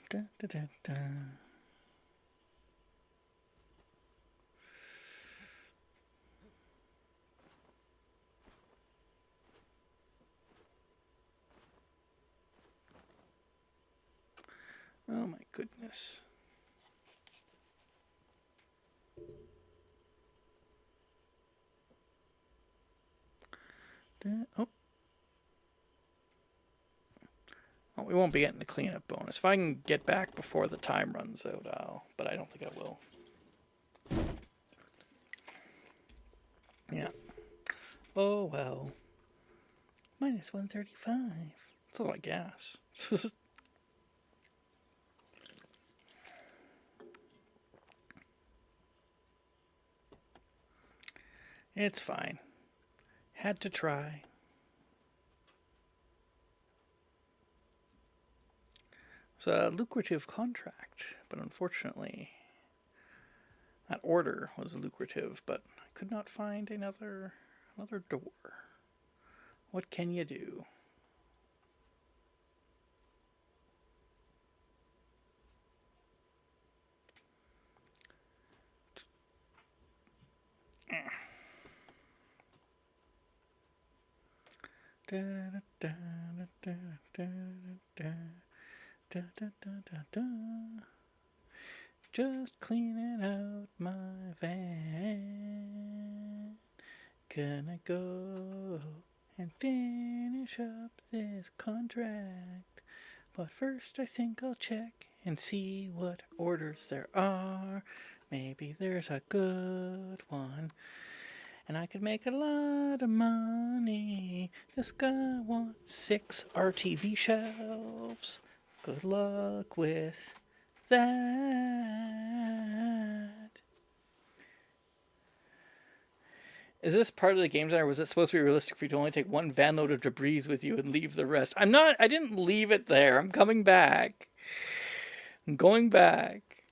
Da, da, da, da. Oh my goodness. Oh, we won't be getting the cleanup bonus. If I can get back before the time runs out, but I don't think I will. Yeah. Oh well. Minus 135. It's a lot of gas. It's fine. Had to try. It's a lucrative contract, but unfortunately, that order was lucrative, but I could not find another door. What can you do? Just cleaning out my van. Gonna go and finish up this contract. But first I think I'll check and see what orders there are. Maybe there's a good one. And I could make a lot of money. This guy wants 6 RTV shelves. Good luck with that. Is this part of the game design, or was it supposed to be realistic for you to only take 1 van load of debris with you and leave the rest? I didn't leave it there. I'm coming back. I'm going back.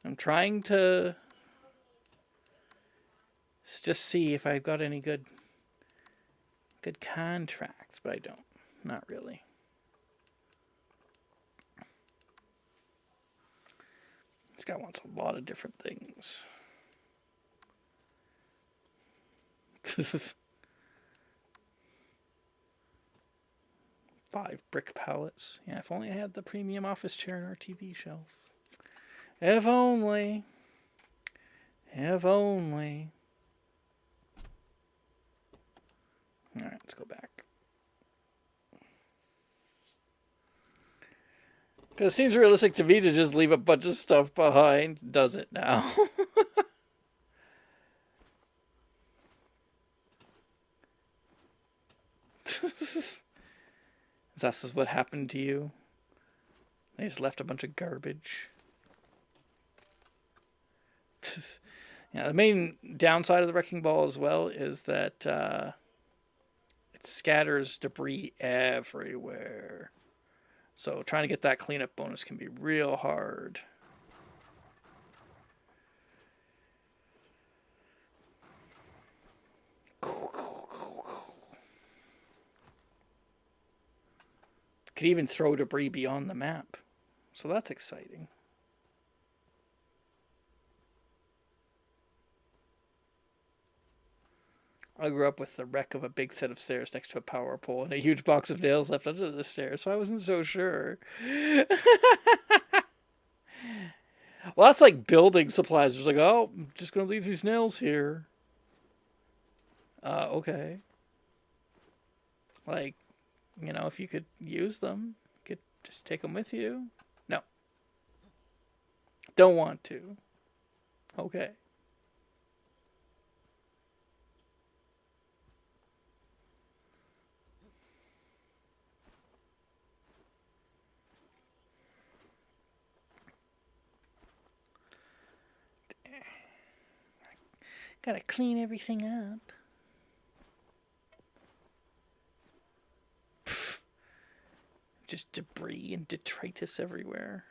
I'm trying to just see if I've got any good contracts, but I don't. Not really. This guy wants a lot of different things. 5 brick pallets. Yeah, if only I had the premium office chair and our TV shelf. If only. If only. Alright, let's go back. Because it seems realistic to me to just leave a bunch of stuff behind. Does it now? This is what happened to you. They just left a bunch of garbage. Yeah, the main downside of the wrecking ball as well is that it scatters debris everywhere. So trying to get that cleanup bonus can be real hard. Could even throw debris beyond the map. So that's exciting. I grew up with the wreck of a big set of stairs next to a power pole and a huge box of nails left under the stairs, so I wasn't so sure. Well, that's like building supplies. It's like, oh, I'm just going to leave these nails here. Okay. Like, you know, if you could use them, you could just take them with you. No. Don't want to. Okay. Gotta clean everything up. Pfft. Just debris and detritus everywhere.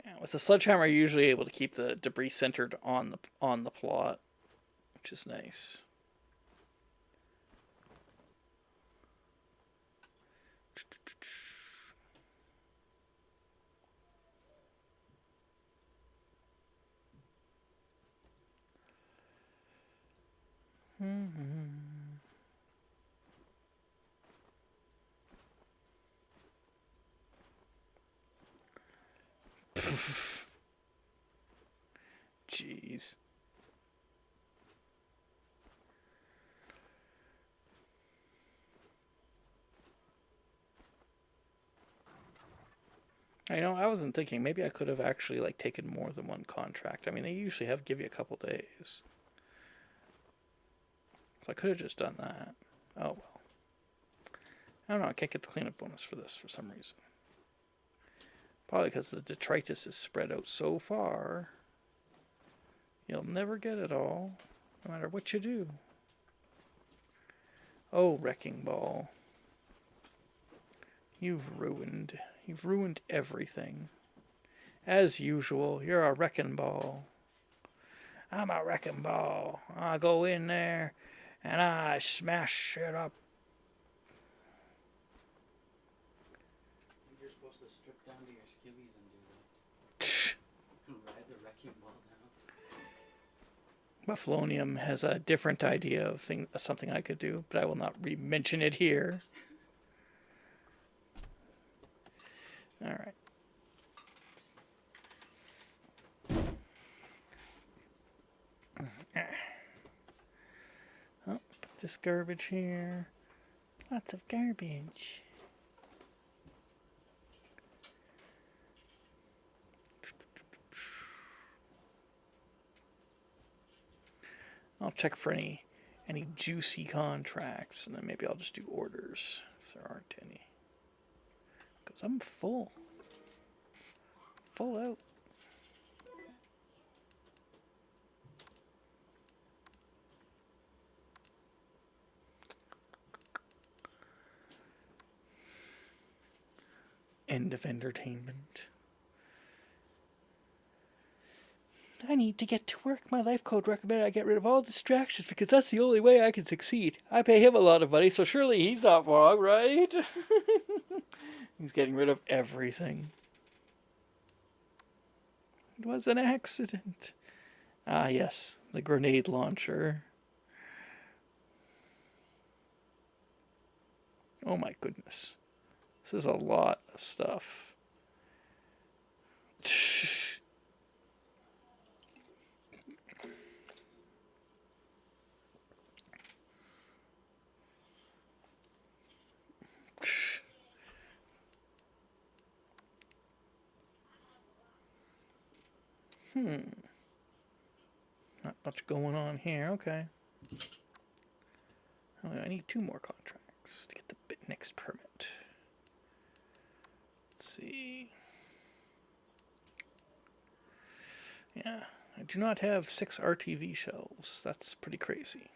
Yeah, with the sledgehammer, you're usually able to keep the debris centered on the plot, which is nice. Jeez. I know, I wasn't thinking, maybe I could have actually like taken more than 1 contract. I mean, they usually give you a couple days. So I could have just done that. Oh well. I don't know, I can't get the cleanup bonus for this for some reason. Probably because the detritus is spread out so far. You'll never get it all, no matter what you do. Oh, wrecking ball. You've ruined everything. As usual, you're a wrecking ball. I'm a wrecking ball. I go in there and I smash shit up. You're supposed to strip down to your skivvies and do that. Well, now. Buffalonium has a different idea of something I could do, but I will not mention it here. All right. Oh, put this garbage here. Lots of garbage. I'll check for any juicy contracts, and then maybe I'll just do orders if there aren't any. Because I'm full. Full out. End of entertainment. I need to get to work. My life code recommended I get rid of all distractions because that's the only way I can succeed. I pay him a lot of money, so surely he's not wrong, right? He's getting rid of everything. It was an accident. Ah, yes, the grenade launcher. Oh my goodness. This is a lot of stuff. Not much going on here. Okay. Oh, I need 2 more contracts to get the next permit. Let's see. Yeah, I do not have 6 RTV shelves. That's pretty crazy.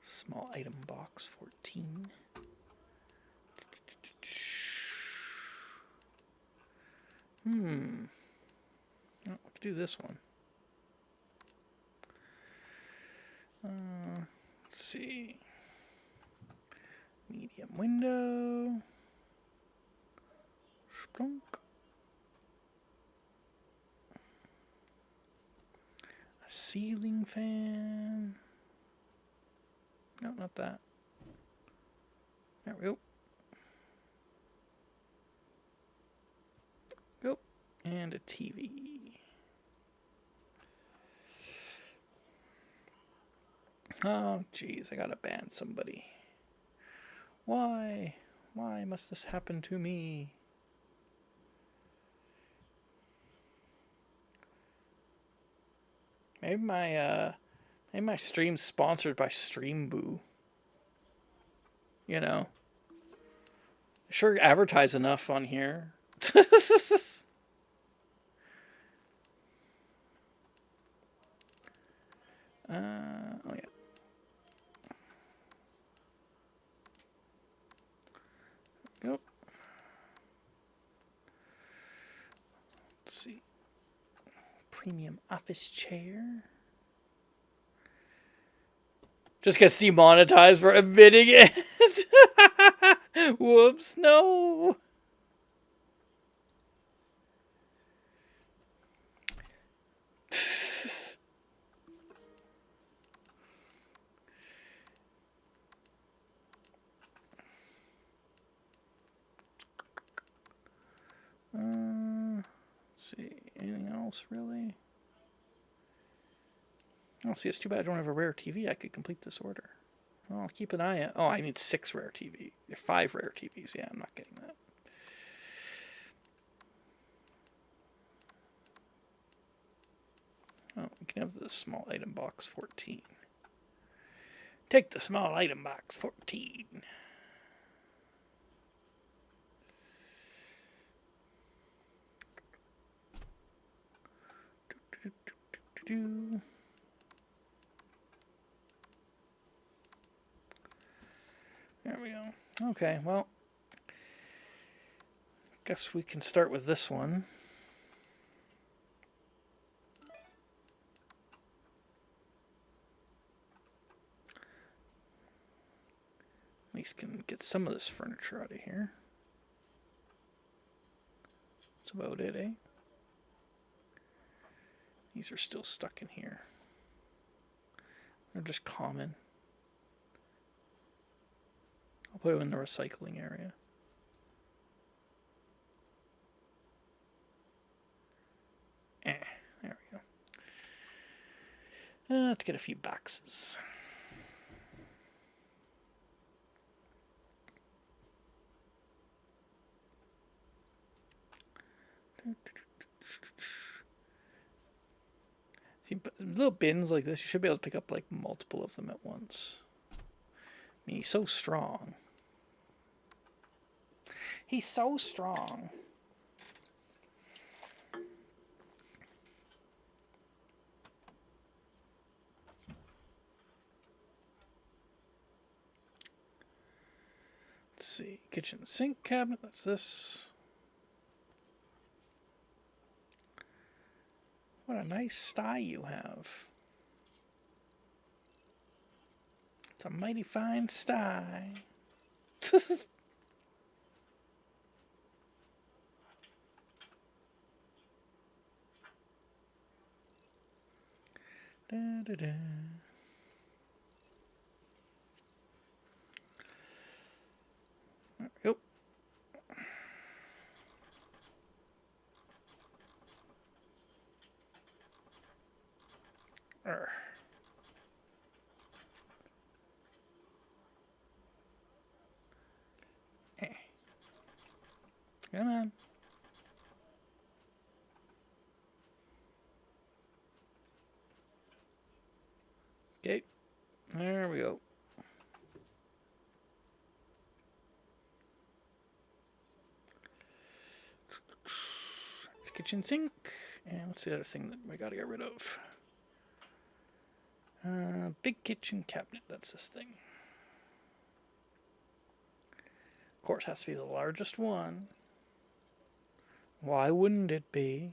Small item box 14. Oh, we could do this one. Let's see. Medium window. Splunk. A ceiling fan. No, not that. There we go. Go. And a TV. Oh, jeez, I gotta ban somebody. Why? Why must this happen to me? Maybe my stream's sponsored by Streamboo. You know. I sure advertise enough on here. Oh yeah. Yep. Let's see. Premium office chair. Just gets demonetized for admitting it. Whoops, no. Let's see, anything else really? Oh, see, it's too bad I don't have a rare TV. I could complete this order. Well, I'll keep an eye out. Oh, I need 6 rare TV. 5 rare TVs. Yeah, I'm not getting that. Oh, we can have the small item box 14. Take the small item box 14. There we go. Okay, well, guess we can start with this one. least can get some of this furniture out of here. That's about it, eh? These are still stuck in here. They're just common. I'll put them in the recycling area. There we go. Let's get a few boxes. See, but little bins like this, you should be able to pick up like multiple of them at once. I mean, he's so strong. He's so strong. Let's see, kitchen sink cabinet, that's this. What a nice sty you have. It's a mighty fine sty. Da, da, da. There we go. Arr. Come on. Okay, there we go. It's kitchen sink, and what's the other thing that we gotta get rid of? Big kitchen cabinet, that's this thing. Of course, it has to be the largest one. Why wouldn't it be?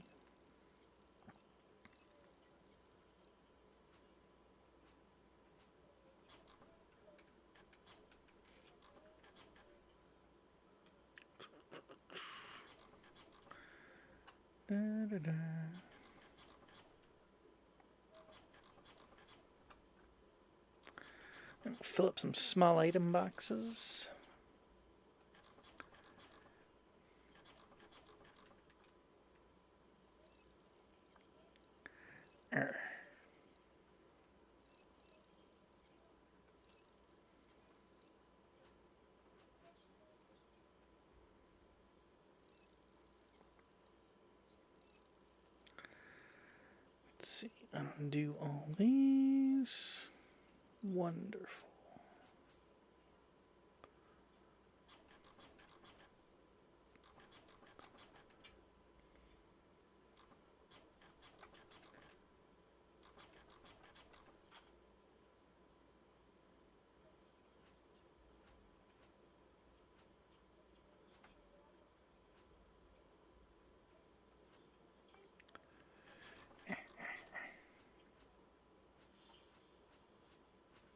Da, da, da. And fill up some small item boxes. Arr. Let's see, undo all these. Wonderful.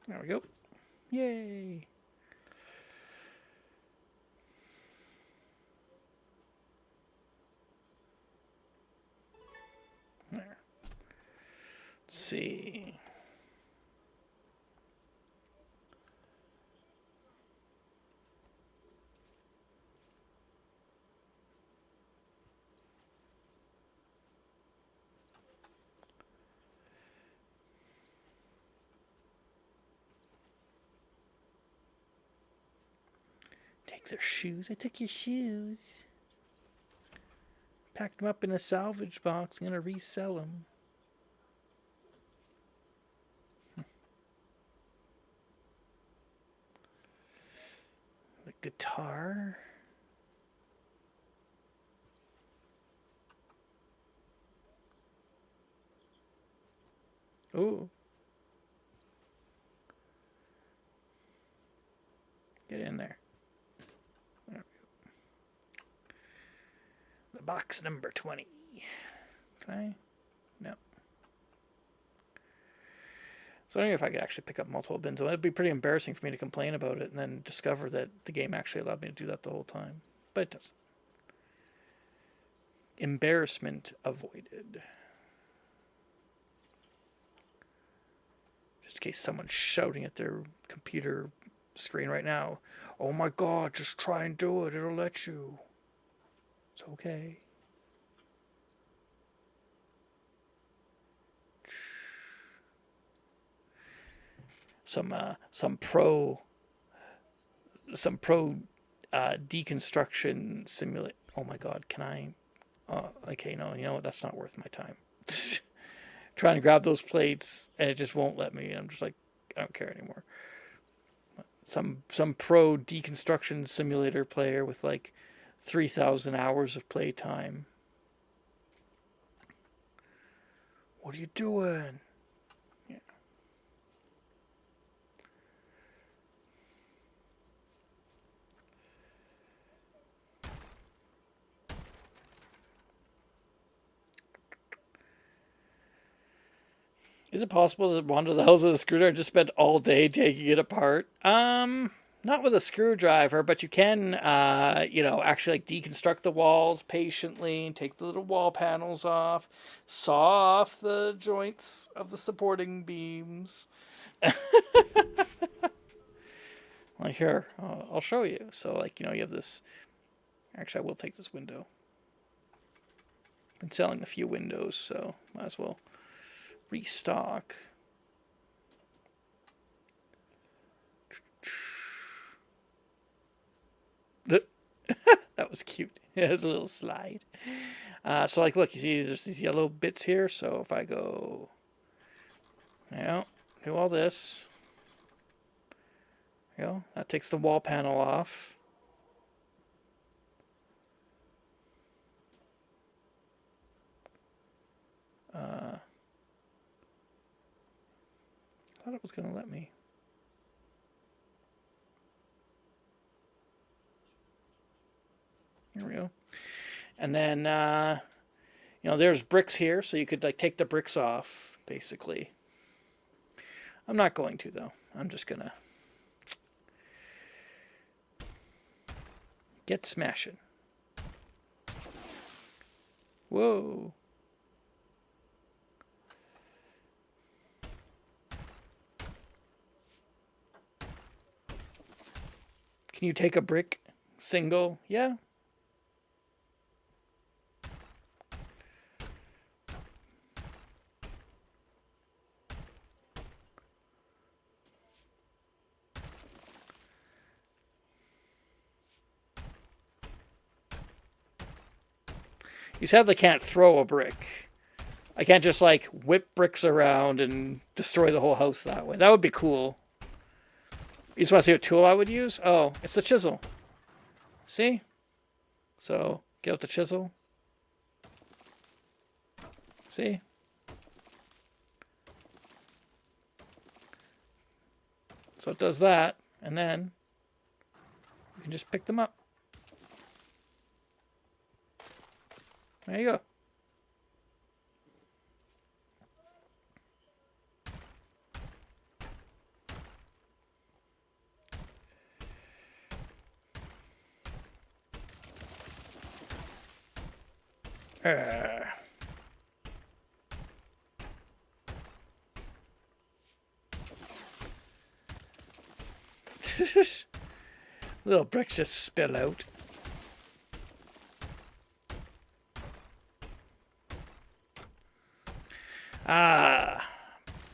There we go. Yay! There. Let's see. Take their shoes. I took your shoes. Packed them up in a salvage box. I'm gonna resell them. The guitar. Ooh. Get in there. There we go. The box number 20. Can I? No. So I don't know if I could actually pick up multiple bins. It would be pretty embarrassing for me to complain about it and then discover that the game actually allowed me to do that the whole time. But it doesn't. Embarrassment avoided. Just in case someone's shouting at their computer screen right now. Oh my god, just try and do it. It'll let you. It's okay. Some pro deconstruction simulate. Oh my god, can I? Okay, no, you know what? That's not worth my time. Trying to grab those plates and it just won't let me. I'm just like, I don't care anymore. Some pro deconstruction simulator player with like 3,000 hours of play time. What are you doing? Yeah. Is it possible to wander the house with a screwdriver and just spend all day taking it apart? Not with a screwdriver, but you can, actually like deconstruct the walls patiently and take the little wall panels off, saw off the joints of the supporting beams. Like here, I'll show you. So like, you have this. Actually, I will take this window. Been selling a few windows, so might as well restock. That was cute. It has a little slide. So like, look, you see there's these yellow bits here. So if I go, do all this, that takes the wall panel off. I thought it was going to let me. Here we go. And then, there's bricks here, so you could like take the bricks off, basically. I'm not going to, though. I'm just going to get smashing. Whoa. Can you take a brick single? Yeah. You sadly can't throw a brick. I can't just like whip bricks around and destroy the whole house that way. That would be cool. You just want to see what tool I would use? Oh, it's the chisel. See? So, get out the chisel. See? So it does that, and then you can just pick them up. There you go. Little bricks just spill out.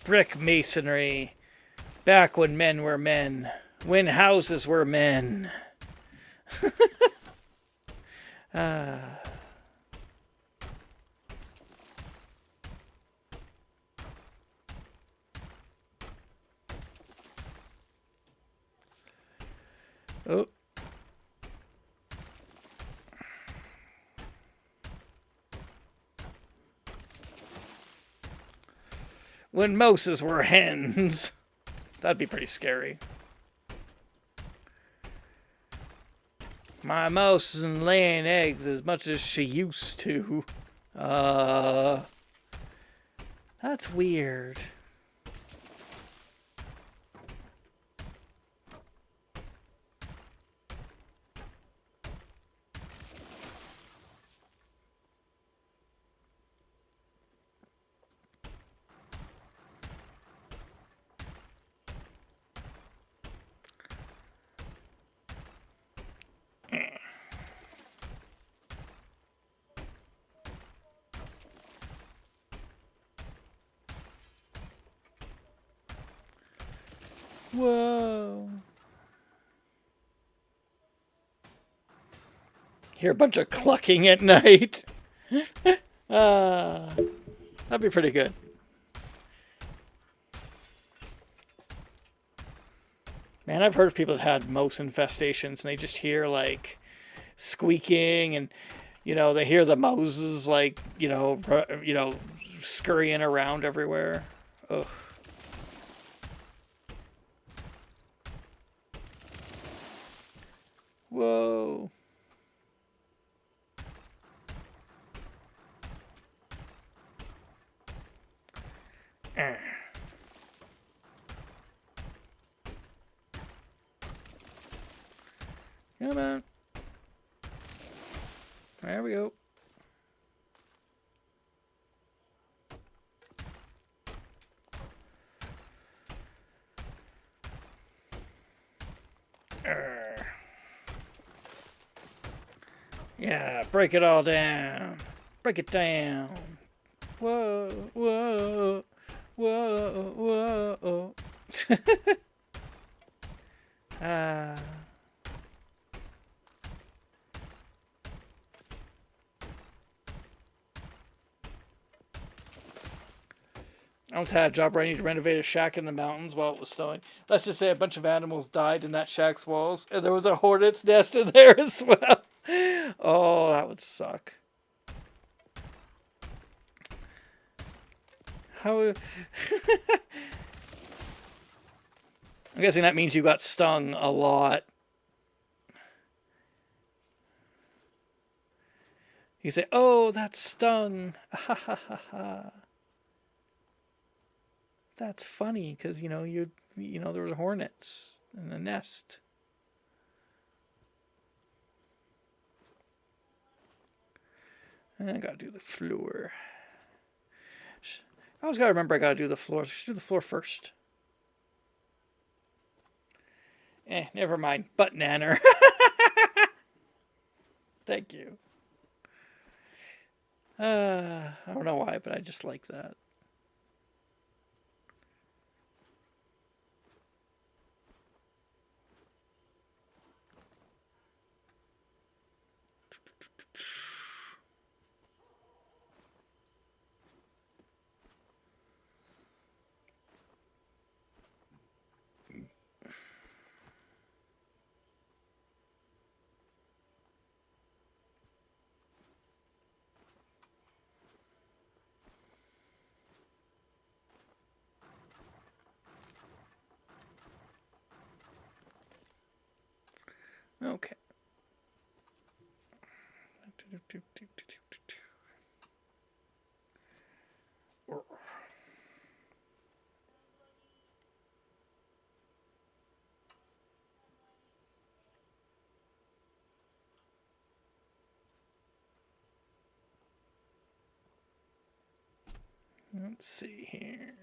Brick masonry. Back when men were men. When houses were men. Oh. When mouses were hens. That'd be pretty scary. My mouse isn't laying eggs as much as she used to. That's weird. Whoa. Hear a bunch of clucking at night. That'd be pretty good. Man, I've heard of people that had mouse infestations and they just hear like squeaking and they hear the mouses like scurrying around everywhere. Ugh. Whoa. Come on. There we go. Yeah, break it all down. Break it down. Whoa, whoa, whoa, whoa. Ah. I once had a job where I needed to renovate a shack in the mountains while it was snowing. Let's just say a bunch of animals died in that shack's walls, and there was a hornet's nest in there as well. Oh, that would suck. How? I'm guessing that means you got stung a lot. You say, "Oh, that stung." Ha ha ha ha. That's funny because there were hornets in the nest. I gotta do the floor. I always gotta remember I gotta do the floor. I should do the floor first. Never mind. Butt nanner. Thank you. I don't know why, but I just like that. Okay. Let's see here.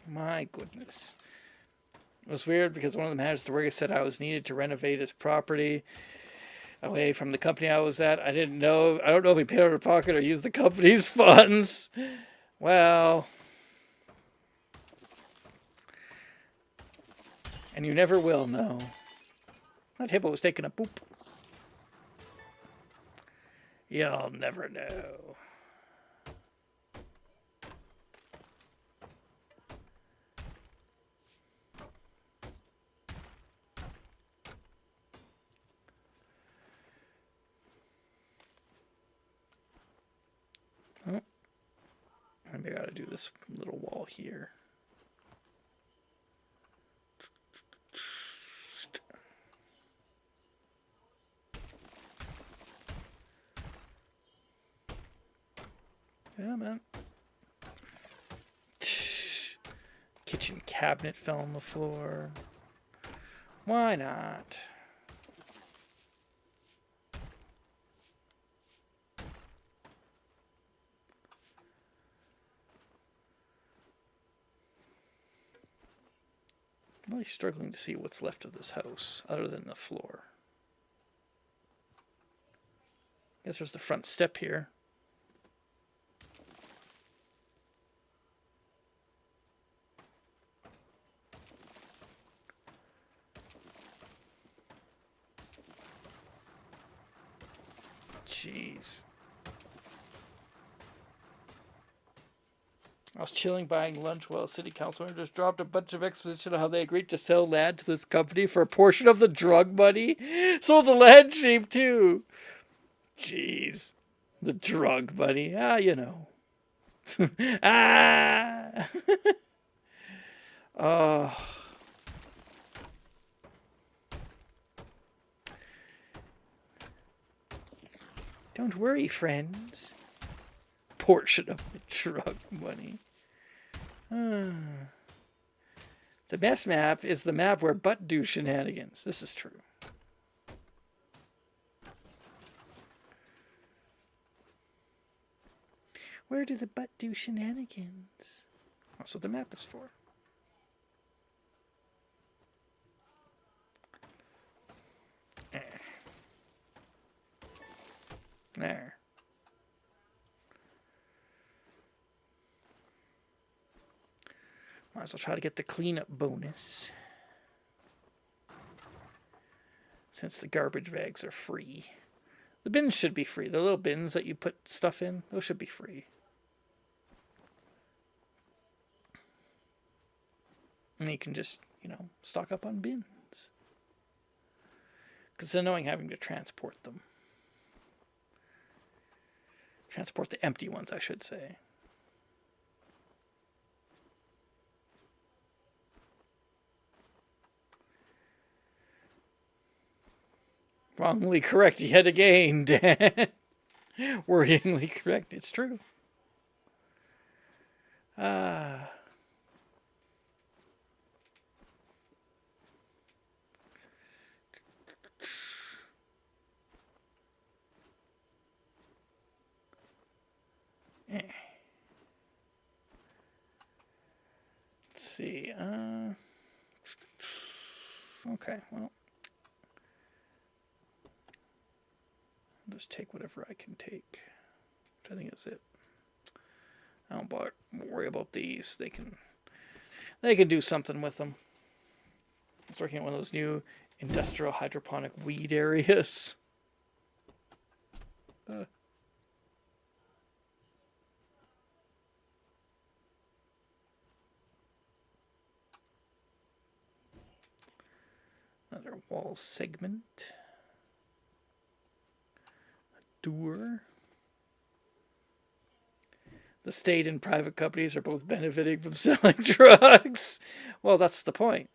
My goodness. It was weird because one of the managers at the work said I was needed to renovate his property away from the company I was at. I don't know if he paid out of pocket or used the company's funds. Well, and you never will know. That hippo was taking a poop. You'll never know. Oh, maybe I gotta do this little wall here. Yeah, man. Kitchen cabinet fell on the floor. Why not? I'm really struggling to see what's left of this house, other than the floor. I guess there's the front step here. Jeez. I was chilling buying lunch while a city councilor just dropped a bunch of exposition on how they agreed to sell land to this company for a portion of the drug money. Sold the land cheap too. Jeez. The drug money. Ah, you know. Ah. Oh. Don't worry, friends. Portion of the drug money. The best map is the map where butt do shenanigans. This is true. Where do the butt do shenanigans? That's what the map is for. There. Might as well try to get the cleanup bonus. Since the garbage bags are free. The bins should be free. The little bins that you put stuff in, those should be free. And you can just, you know, stock up on bins. Because it's annoying having to transport them. Transport the empty ones, I should say. Wrongly correct yet again, Dan. Worryingly correct. It's true. Let's see. Okay, well. I'll just take whatever I can take, which I think is it. I don't worry about these. They can do something with them. I was working at one of those new industrial hydroponic weed areas. Another wall segment. Door. The state and private companies are both benefiting from selling drugs. Well, that's the point.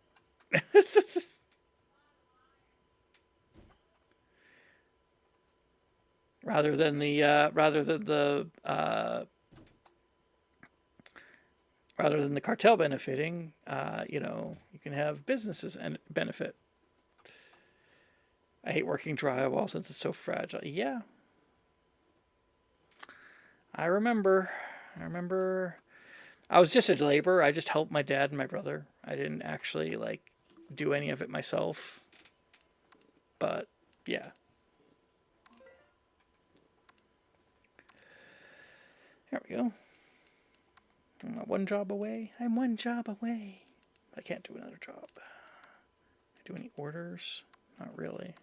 rather than the cartel benefiting, you know, you can have businesses and benefit. I hate working drywall since it's so fragile. Yeah. I remember I was just a laborer. I just helped my dad and my brother. I didn't actually like do any of it myself. But yeah. There we go. I'm one job away. I'm one job away. I can't do another job. Do any orders? Not really.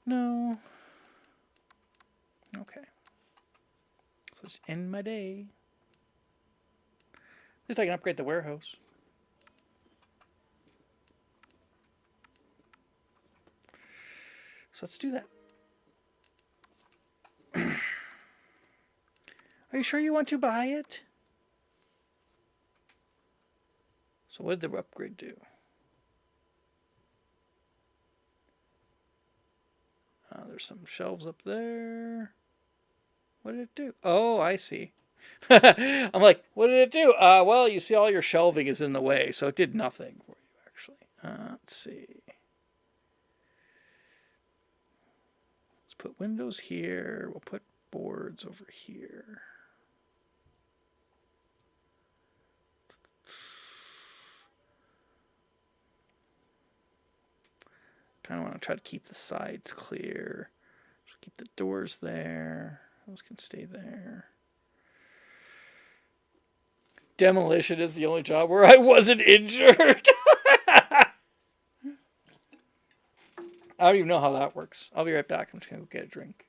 No. Okay. So just end my day. At least I can upgrade the warehouse. So let's do that. Are you sure you want to buy it? So what did the upgrade do? There's some shelves up there. What did it do? Oh, I see. I'm like, what did it do? Well, you see all your shelving is in the way, so it did nothing for you, actually. Let's see. Let's put windows here. We'll put boards over here. Kind of want to try to keep the sides clear. Just keep the doors there. Those can stay there. Demolition is the only job where I wasn't injured. I don't even know how that works. I'll be right back. I'm just going to go get a drink.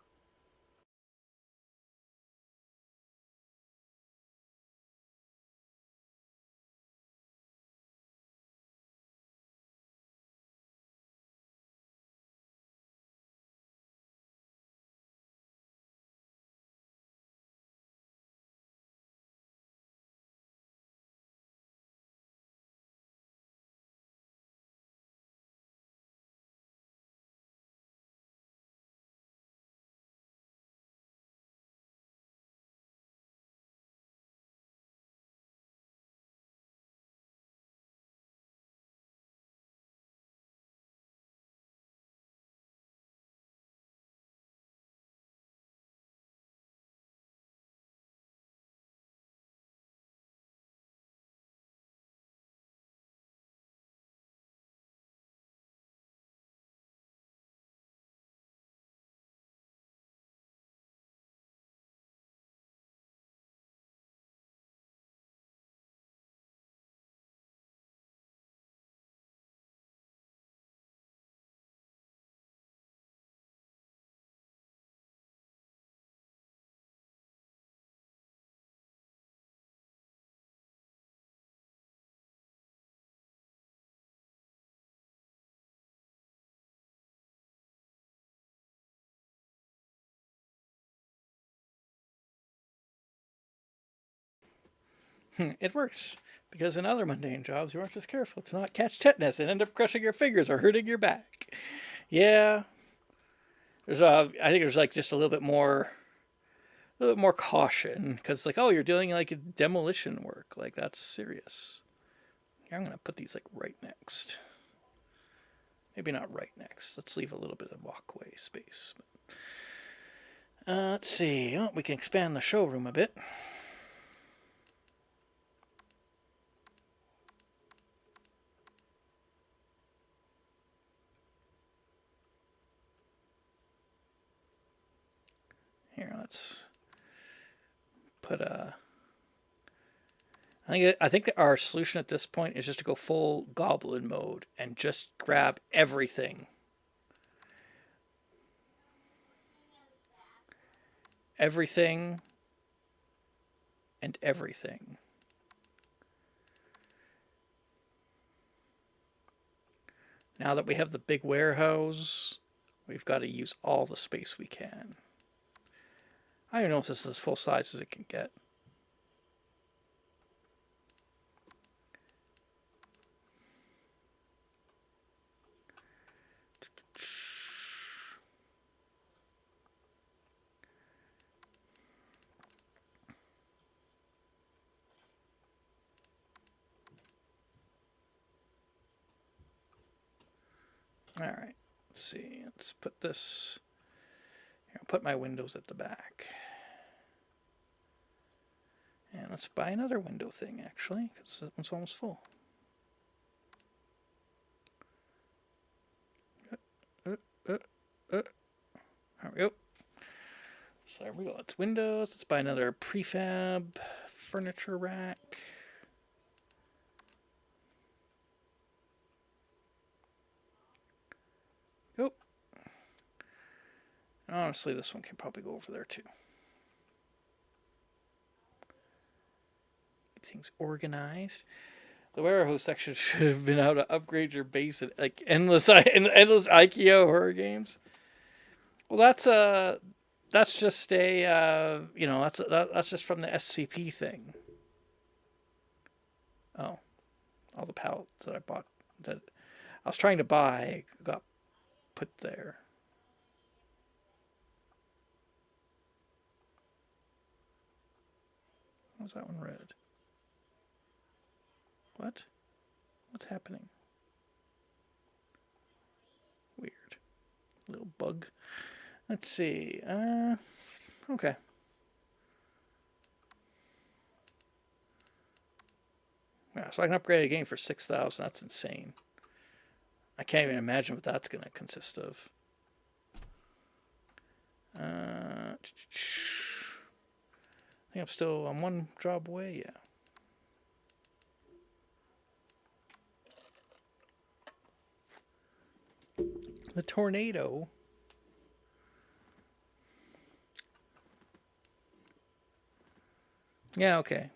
It works. Because in other mundane jobs, you aren't just careful to not catch tetanus and end up crushing your fingers or hurting your back. Yeah. I think there's like just a little bit more caution. Because like, oh, you're doing like a demolition work. Like, that's serious. Here, I'm going to put these like right next. Maybe not right next. Let's leave a little bit of walkway space. Let's see. Oh, we can expand the showroom a bit. Here, let's put a... I think that our solution at this point is just to go full goblin mode and just grab everything. Everything and everything. Now that we have the big warehouse, we've got to use all the space we can. I don't know if this is as full size as it can get. All right, let's see. Let's put this. Here, I'll put my windows at the back. And let's buy another window thing, actually, because that one's almost full. There we go. So there we go. It's windows. Let's buy another prefab furniture rack. Yep. Honestly, this one can probably go over there too. Get things organized. The warehouse section should have been how to upgrade your base at like endless IKEA horror games. Well, that's just a that's just from the SCP thing. Oh, all the pallets that I bought that I was trying to buy got put there. How's that one red? What? What's happening? Weird. Little bug. Let's see. Okay. Yeah, so I can upgrade a game for 6,000. That's insane. I can't even imagine what that's going to consist of. I think I'm still on one job away, yeah. The tornado. Yeah, okay.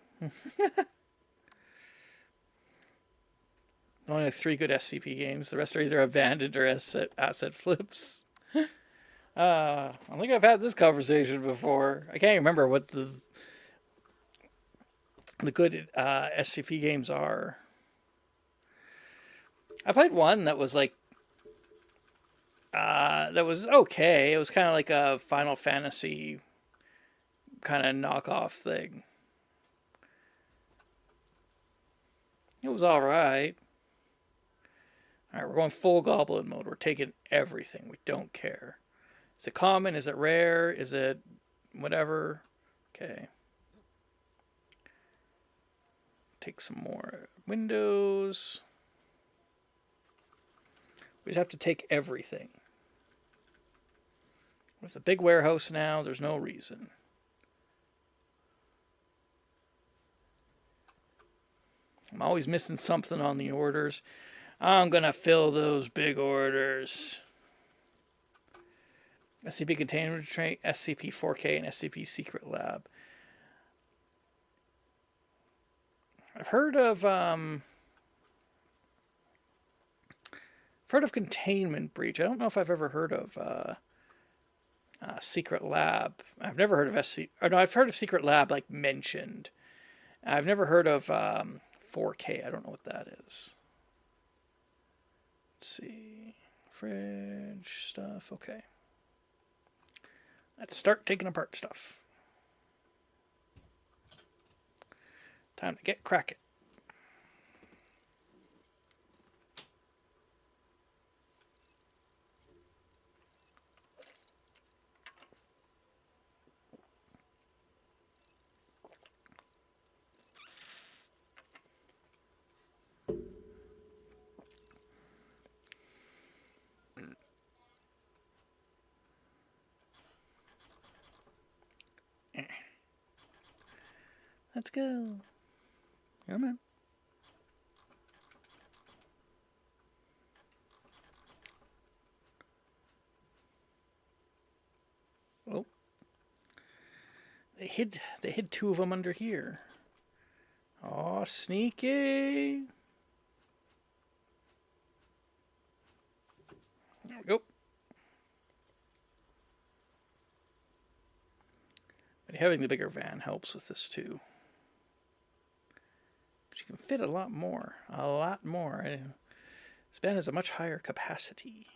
Only like 3 good SCP games. The rest are either abandoned or asset flips. I think I've had this conversation before. I can't remember what the good SCP games are. I played one that was like that was okay. It was kind of like a Final Fantasy kind of knockoff thing. It was all right. All right, we're going full goblin mode. We're taking everything. We don't care. Is it common? Is it rare? Is it whatever? Okay. Take some more windows. We just have to take everything. With a big warehouse now, there's no reason. I'm always missing something on the orders. I'm going to fill those big orders. SCP Containment Trait, SCP-4K, and SCP Secret Lab. I've heard of Containment Breach. I don't know if I've ever heard of Secret Lab. I've never heard of I've heard of Secret Lab like mentioned. I've never heard of 4K. I don't know what that is. Let's see. Fridge stuff. Okay. Let's start taking apart stuff. Time to get cracking. Let's go. Come on. Oh. They hid 2 of them under here. Oh, sneaky. There we go. But having the bigger van helps with this too. You can fit a lot more. A lot more. This van has a much higher capacity.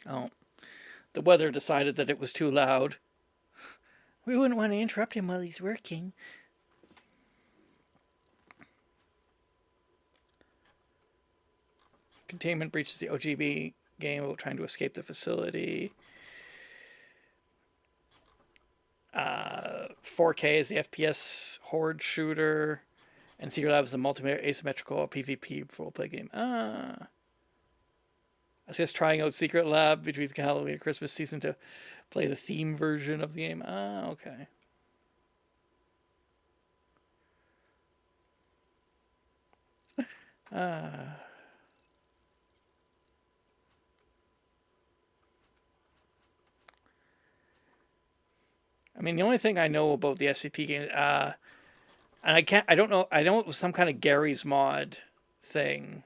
Oh. The weather decided that it was too loud. We wouldn't want to interrupt him while he's working. Containment breaches the OGB game while trying to escape the facility. 4K is the FPS horde shooter, and Secret Lab is the multiplayer asymmetrical PvP roleplay game. I was just trying out Secret Lab between Halloween and Christmas season to play the theme version of the game. Okay. I mean, the only thing I know about the SCP game, and I don't know it was some kind of Gary's Mod thing.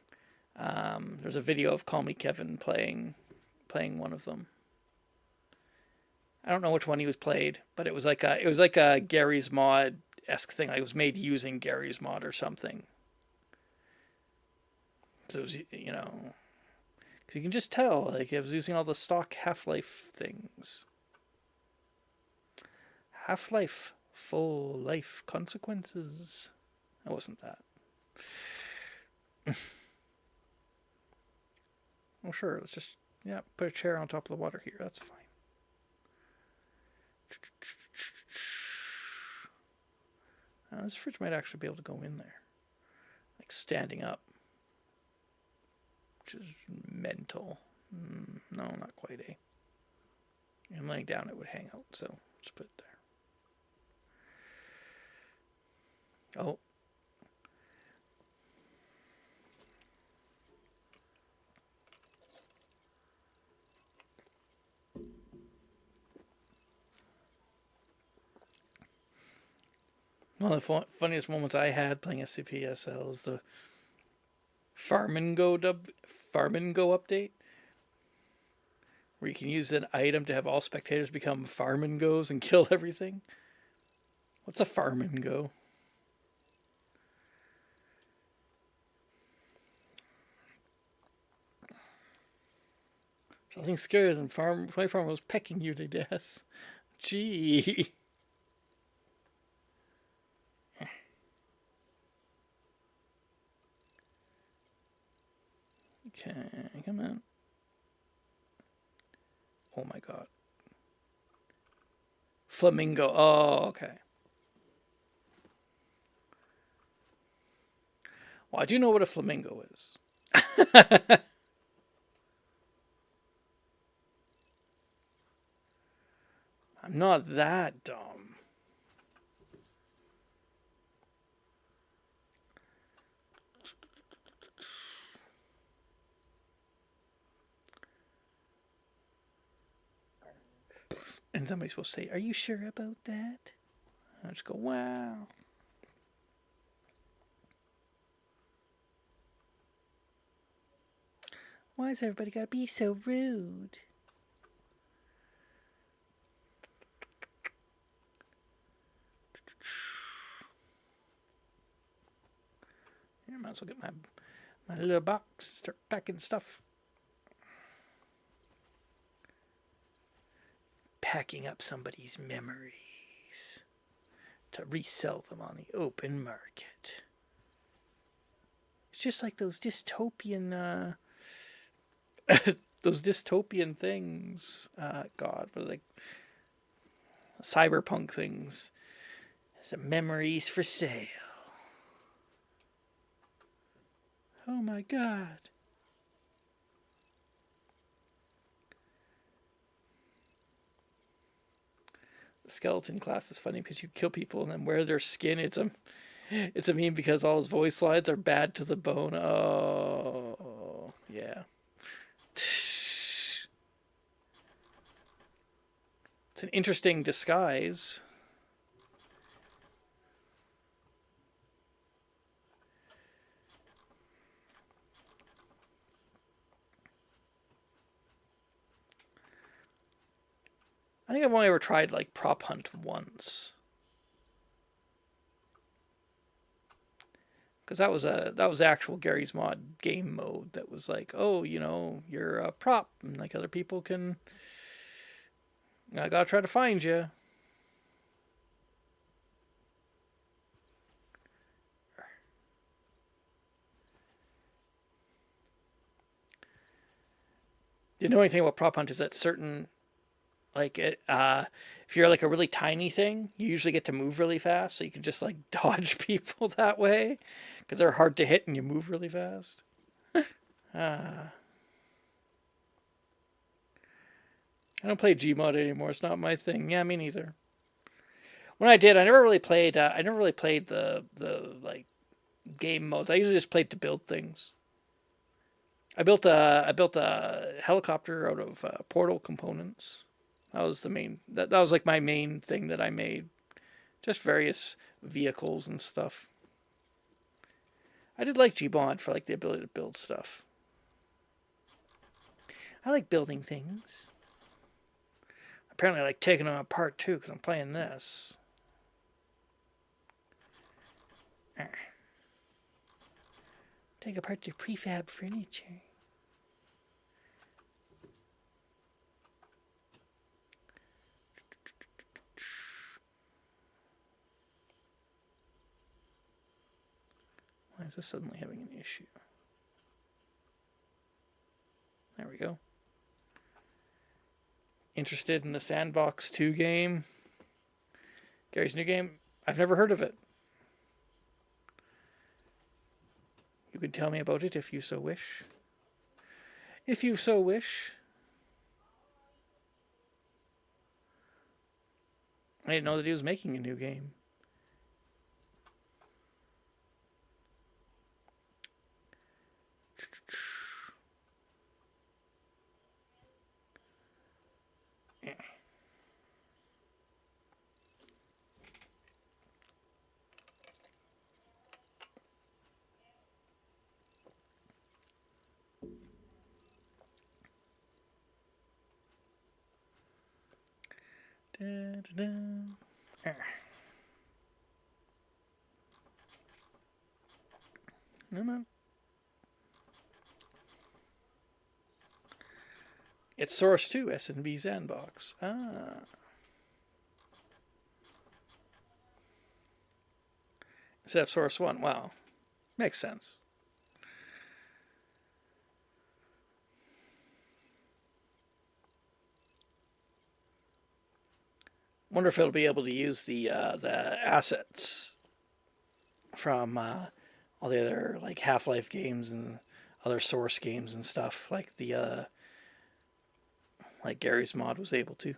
There's a video of Call Me Kevin playing one of them. I don't know which one he was played, but it was like a Gary's Mod-esque thing. Like it was made using Gary's Mod or something. So it was, you know, because you can just tell, like it was using all the stock Half-Life things. Half-Life, full life consequences. That wasn't that. Well, sure. Let's just put a chair on top of the water here. That's fine. This fridge might actually be able to go in there. Like standing up. Which is mental. No, not quite, eh? And laying down it would hang out, so just put it there. Oh. One of the funniest moments I had playing SCPSL is the Farm and Go update, where you can use an item to have all spectators become Farm and Goes and kill everything. What's a Farm and Go? Something scarier than my farm was pecking you to death. Gee. Okay, come on. Oh my god. Flamingo. Oh, okay. Well, I do know what a flamingo is. I'm not that dumb. And somebody's supposed to say, "Are you sure about that?" I just go, "Wow." Why has everybody got to be so rude? Here, I might as well get my little box, start packing stuff. Packing up somebody's memories to resell them on the open market. It's just like those dystopian those dystopian things. God, but like cyberpunk things. Some memories for sale. Oh my god. The skeleton class is funny because you kill people and then wear their skin. It's a meme because all his voice lines are bad to the bone. Oh, yeah. It's an interesting disguise. I think I've only ever tried like prop hunt once. Because that was actual Gary's Mod game mode that was like, oh, you know, you're a prop and like other people can. I gotta try to find you. The annoying thing about prop hunt is that certain, like, if you're like a really tiny thing, you usually get to move really fast, so you can just like dodge people that way, because they're hard to hit and you move really fast. I don't play Gmod anymore. It's not my thing. Yeah, me neither. When I did, I never really played the like game modes. I usually just played to build things. I built a helicopter out of Portal components. That was the main. That was like my main thing that I made. Just various vehicles and stuff. I did like Gmod for like the ability to build stuff. I like building things. Apparently I like taking them apart too, because I'm playing this. Take apart your prefab furniture. Why is this suddenly having an issue? There we go. Interested in the Sandbox 2 game? Gary's new game? I've never heard of it. You can tell me about it if you so wish. If you so wish. I didn't know that he was making a new game. Da, da, da. Come on. It's Source 2, SNB Sandbox. Ah. Instead of Source 1. Wow. Makes sense. Wonder if it'll be able to use the assets from all the other like Half-Life games and other Source games and stuff, like the like Gary's mod was able to.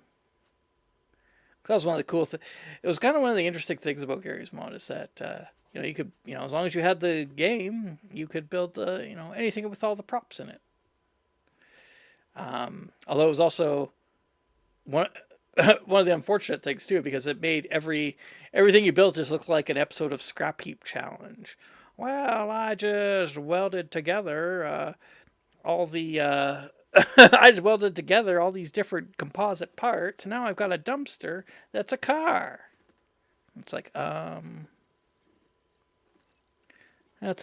That was one of the cool things. It was kind of one of the interesting things about Gary's mod is that you could, as long as you had the game, you could build anything with all the props in it. Although it was also one of the unfortunate things too, because it made everything you built just look like an episode of Scrap Heap Challenge. Well, I just welded together all the I just welded together all these different composite parts. And now I've got a dumpster that's a car. It's like, that's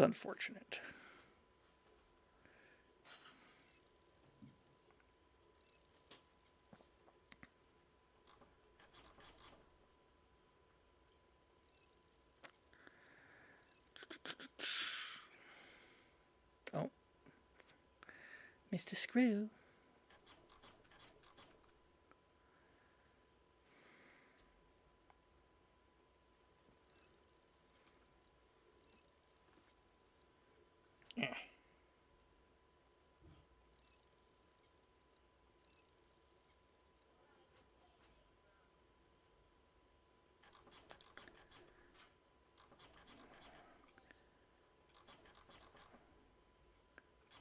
unfortunate. Oh. Mr. Screw. Yeah.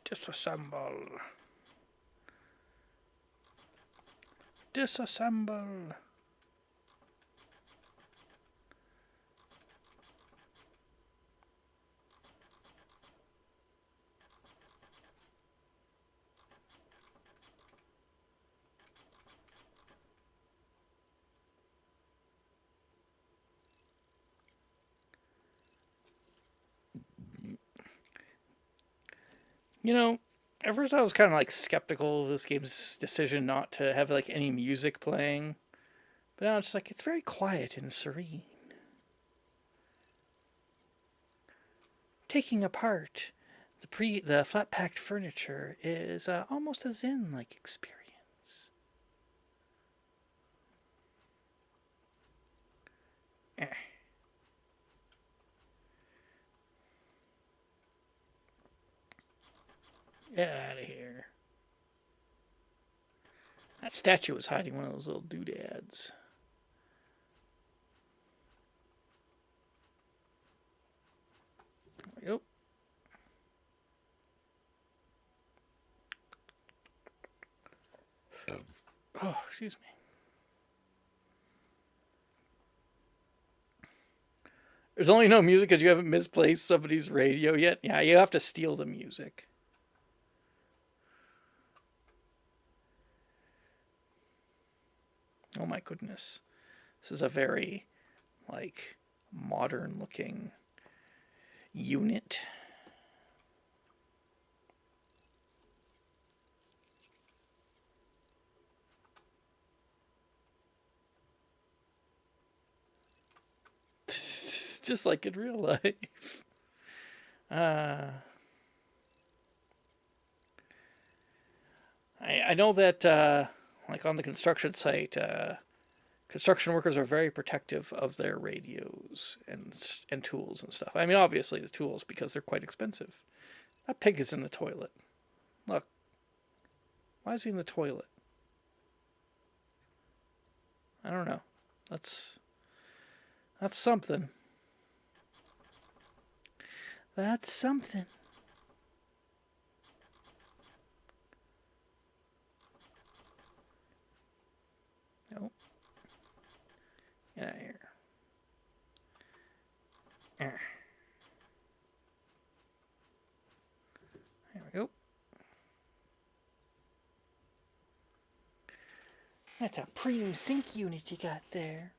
Disassemble. Disassemble. At first I was kind of like skeptical of this game's decision not to have like any music playing. But now it's like, it's very quiet and serene. Taking apart the flat-packed furniture is almost a zen-like experience. Eh. Get out of here. That statue was hiding one of those little doodads. There we go. Oh, excuse me. There's only no music because you haven't misplaced somebody's radio yet. Yeah, you have to steal the music. Oh my goodness. This is a very, modern looking unit. Just like in real life. I know that, on the construction site, construction workers are very protective of their radios and tools and stuff. I mean, obviously the tools, because they're quite expensive. That pig is in the toilet. Look. Why is he in the toilet? I don't know. That's something. That's something. Nope. Get out of here. There we go. That's a premium sink unit you got there.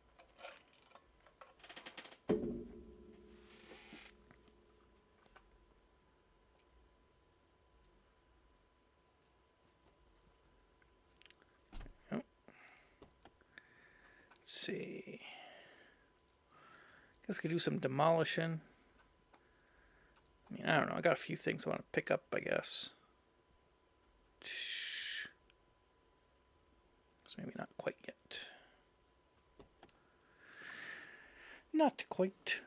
Oh. Let's see. Guess we could do some demolishing. I mean, I don't know. I got a few things I want to pick up, I guess. Maybe not quite yet. Not quite.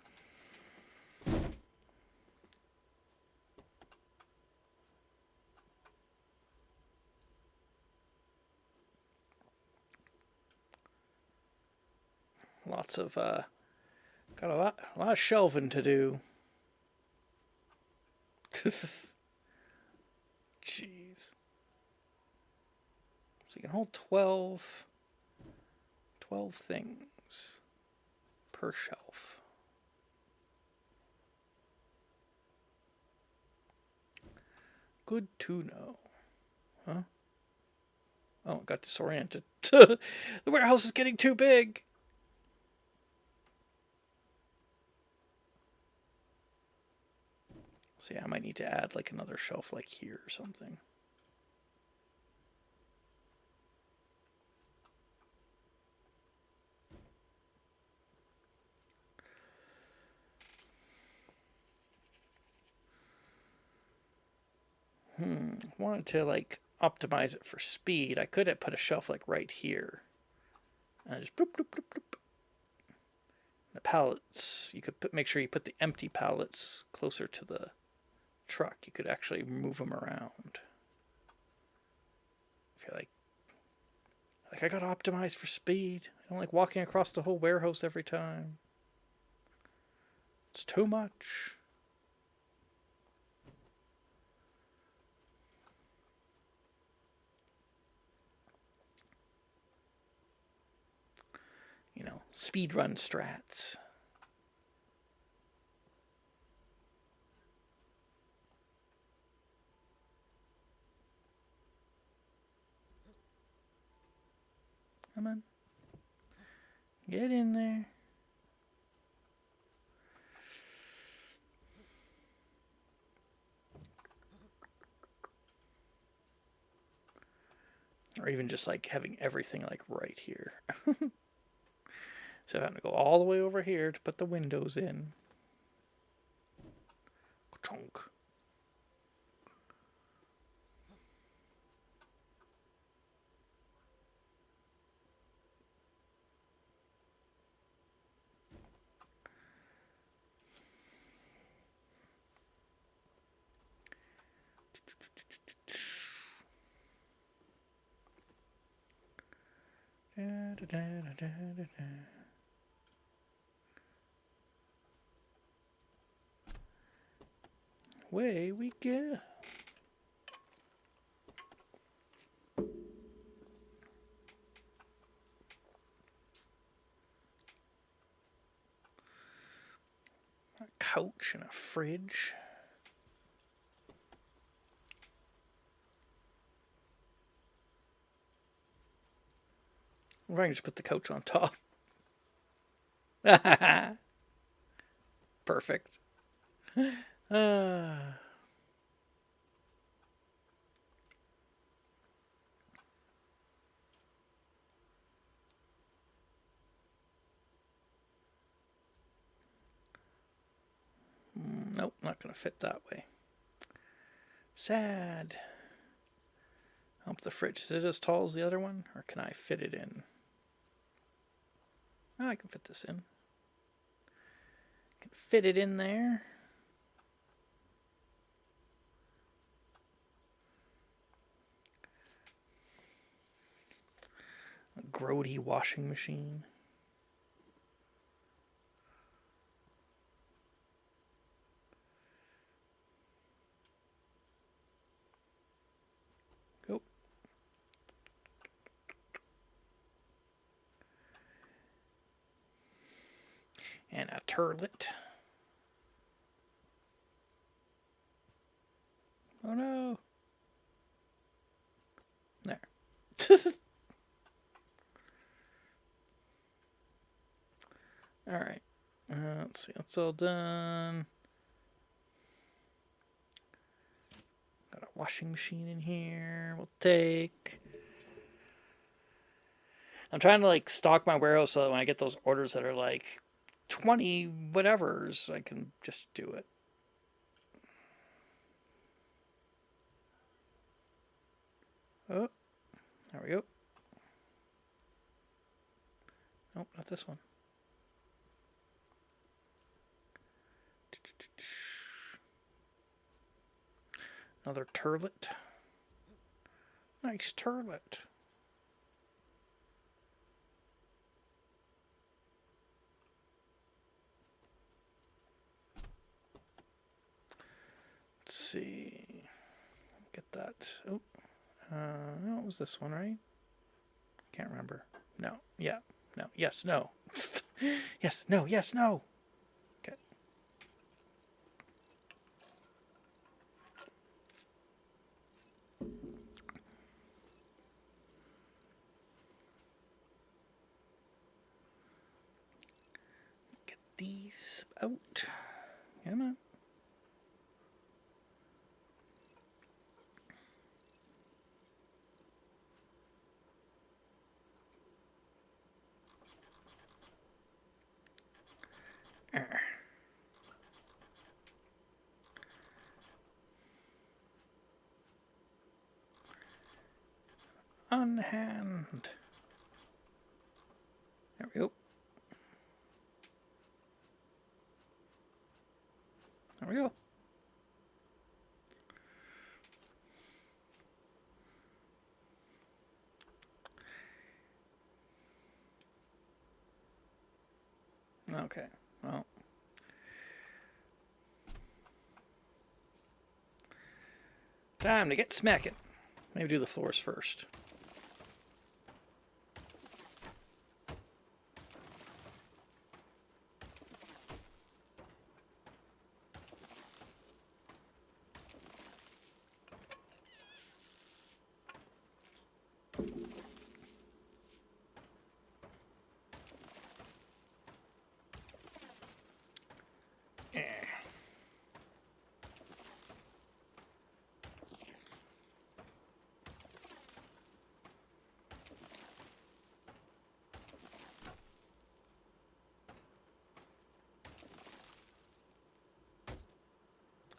Lots of got a lot of shelving to do. Jeez. So you can hold 12 things per shelf. Good to know. Huh? Oh, I got disoriented. The warehouse is getting too big. So yeah, I might need to add like another shelf like here or something. Wanted to like optimize it for speed. I could have put a shelf like right here. And just bloop, bloop, bloop, bloop. The pallets, you could make sure you put the empty pallets closer to the truck. You could actually move them around. If you're like I got optimized for speed. I don't like walking across the whole warehouse every time. It's too much. You know, speed run strats. Come on. Get in there. Or even just like having everything like right here. So I'm having to go all the way over here to put the windows in. Chunk. Da, da, da, da, da, da. Away we go. A couch and a fridge. Or I can just put the couch on top. Perfect. Nope, not going to fit that way. Sad. I hope the fridge, is it as tall as the other one? Or can I fit it in? Oh, I can fit this in. Can fit it in there. A grody washing machine. Go. And a turlet. Oh no. There. Alright. Let's see. That's all done. Got a washing machine in here. We'll take. I'm trying to like stock my warehouse so that when I get those orders that are like 20 whatevers, I can just do it. Oh, there we go. Nope, not this one. Another turlet. Nice turlet. Let's see. Get that. Oh, no, it was this one, right? Can't remember. No. Yeah. No. Yes. No. Yes. No. Yes. No. Okay. Get these out. Come on. On hand. There we go. There we go. Okay, well. Time to get smacking. Maybe do the floors first.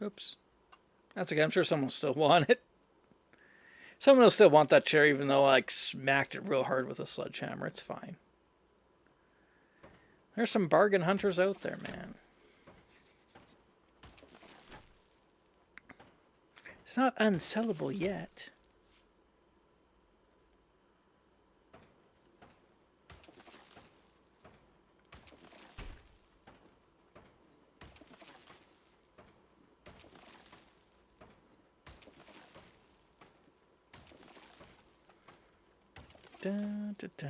Oops. That's okay. I'm sure someone will still want it. Someone will still want that chair even though I like, smacked it real hard with a sledgehammer. It's fine. There's some bargain hunters out there, man. It's not unsellable yet. Da, da, da.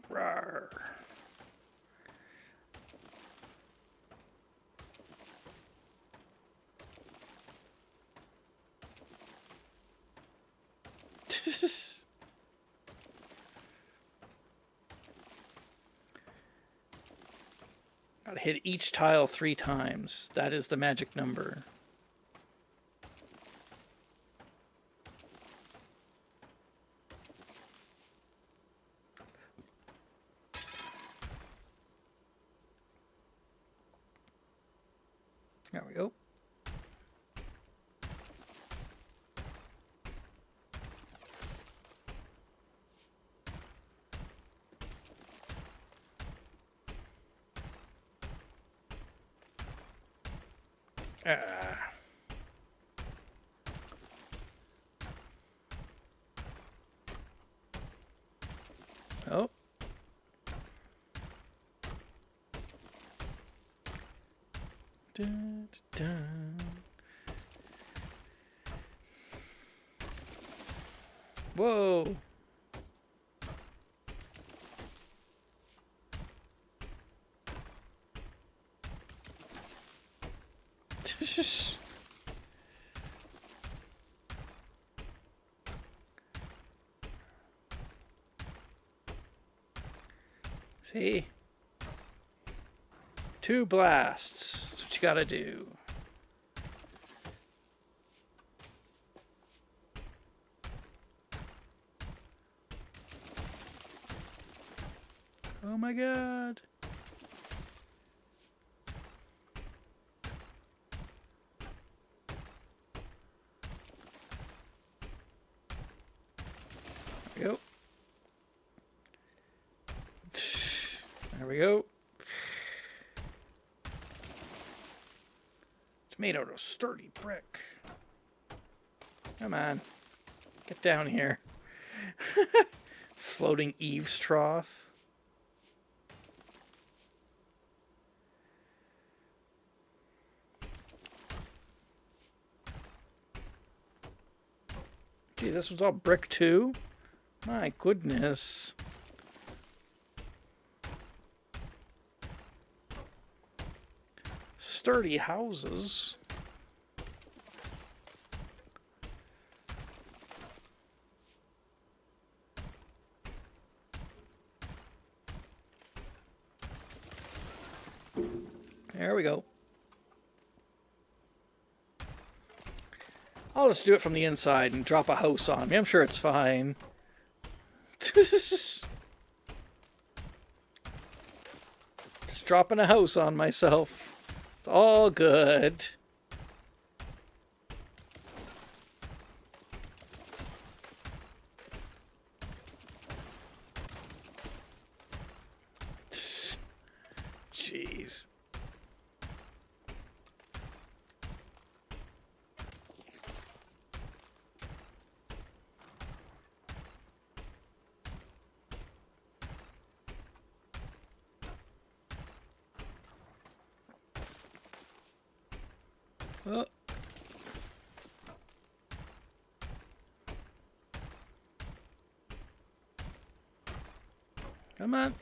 Rawr. Gotta hit each tile 3 times. That is the magic number. There we go. Ah. Oh. Dun, dun, dun. Whoa. See? 2 blasts. That's what you gotta do. Oh my god. There we go. There we go. It's made out of sturdy brick. Come on. Get down here. Floating eaves trough. Gee, this was all brick too? My goodness. Sturdy houses. There we go. I'll just do it from the inside and drop a house on me. I'm sure it's fine. Just dropping a house on myself. It's all good. Jeez. Oh. Come on.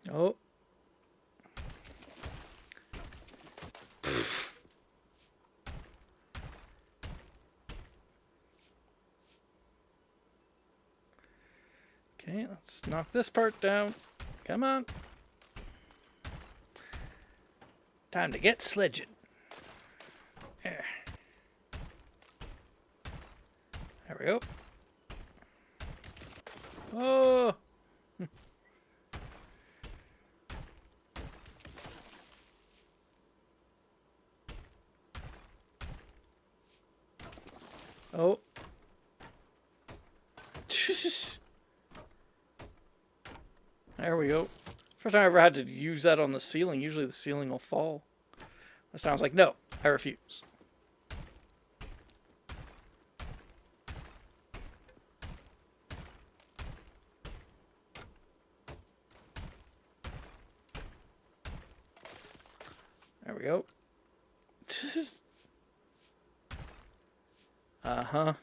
Oh. Okay, let's knock this part down. Come on. Time to get sledging. There. There we go. Oh! Oh. There we go. First time I ever had to use that on the ceiling. Usually the ceiling will fall. This time I was like, no, I refuse. There we go. Uh-huh.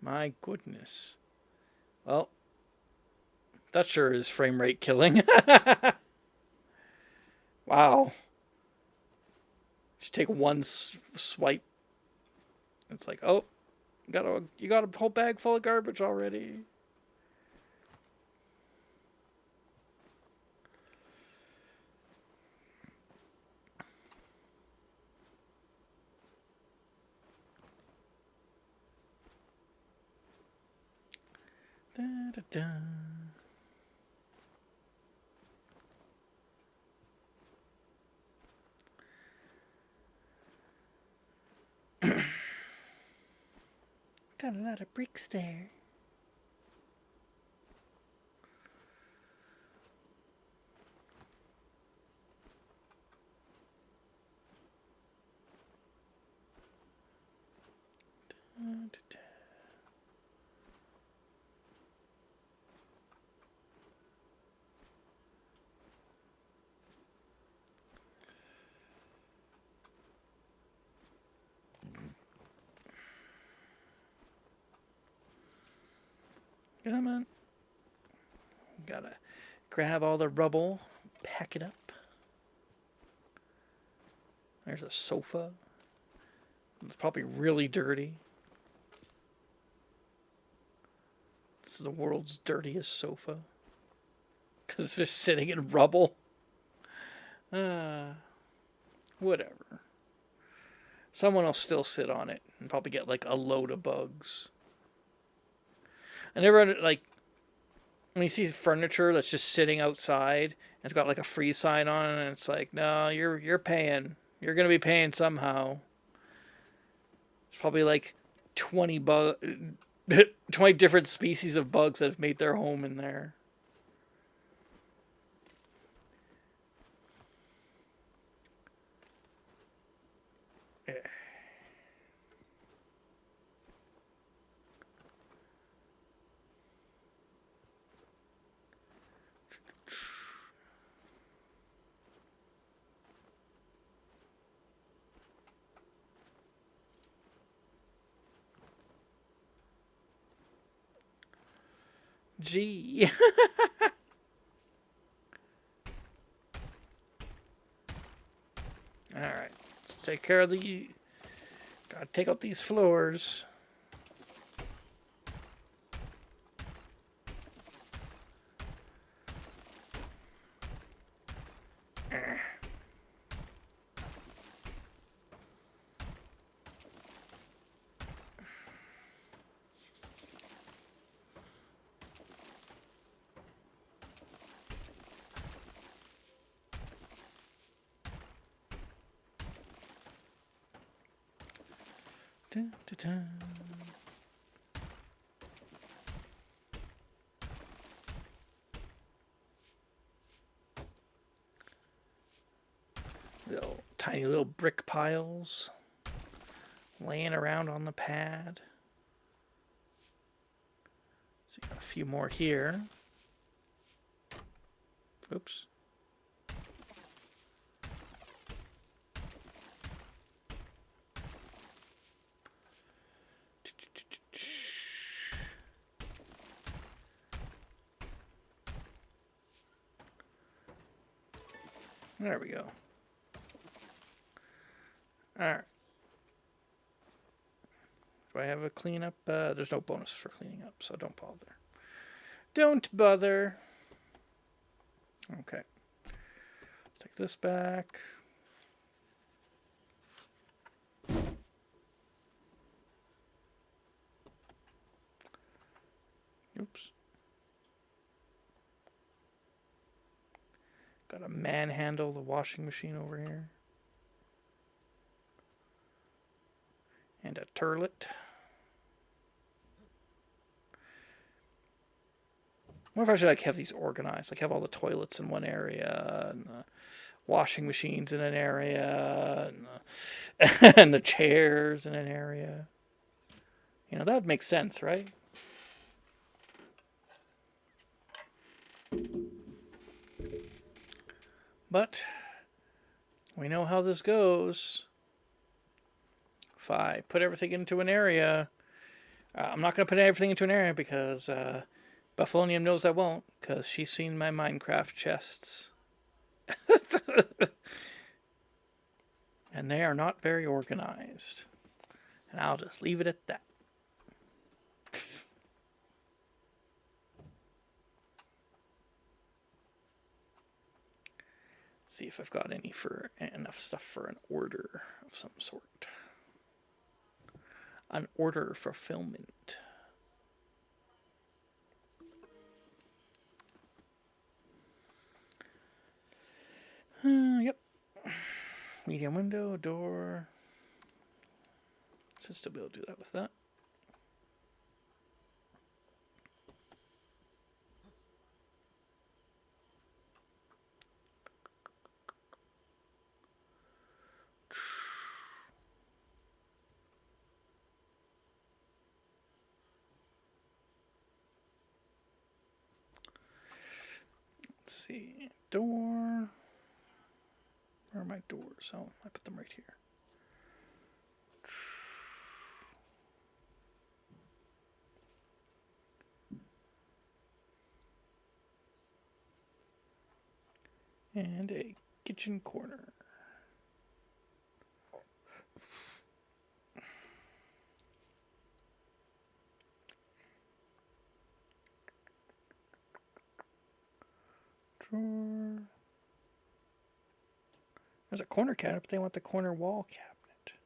My goodness. Well, that sure is frame rate killing. Wow. Just take one swipe. It's like, oh, you got a whole bag full of garbage already. Da, da, da. Got a lot of bricks there. Come on. Gotta grab all the rubble, pack it up. There's a sofa. It's probably really dirty. This is the world's dirtiest sofa. Because it's just sitting in rubble. Whatever. Someone will still sit on it and probably get like a load of bugs. I never, like, when you see furniture that's just sitting outside, and it's got like a free sign on it, and it's like, no, you're paying. You're going to be paying somehow. There's probably like 20 different species of bugs that have made their home in there. Gee. Alright. Let's take care of the... Gotta take out these floors. Dun, dun, dun. Little tiny little brick piles laying around on the pad. So got a few more here. Oops. There we go. Alright. Do I have a cleanup? There's no bonus for cleaning up, so don't bother. Don't bother. Okay. Let's take this back. Oops. Gotta manhandle the washing machine over here. And a turlet. I wonder if I should like have these organized. Like have all the toilets in one area and the washing machines in an area and the chairs in an area. You know, that would make sense, right? But we know how this goes. If I put everything into an area, I'm not going to put everything into an area because Buffalonium knows I won't, because she's seen my Minecraft chests. And they are not very organized. And I'll just leave it at that. See if I've got enough stuff for an order of some sort. An order fulfillment. Yep. Medium window, door. Should still be able to do that with that. see. Door. Where are my doors? Oh, I put them right here. And a kitchen corner. Drawer. There's a corner cabinet, but they want the corner wall cabinet.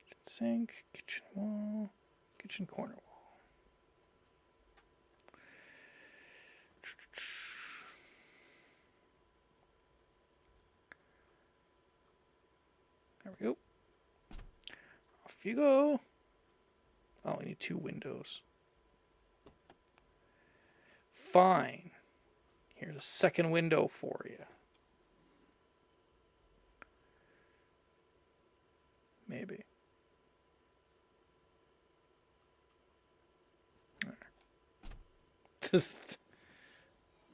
Kitchen sink, kitchen wall, kitchen corner wall. There we go. Off you go. Oh, I need 2 windows. Fine. Here's a second window for you. Maybe.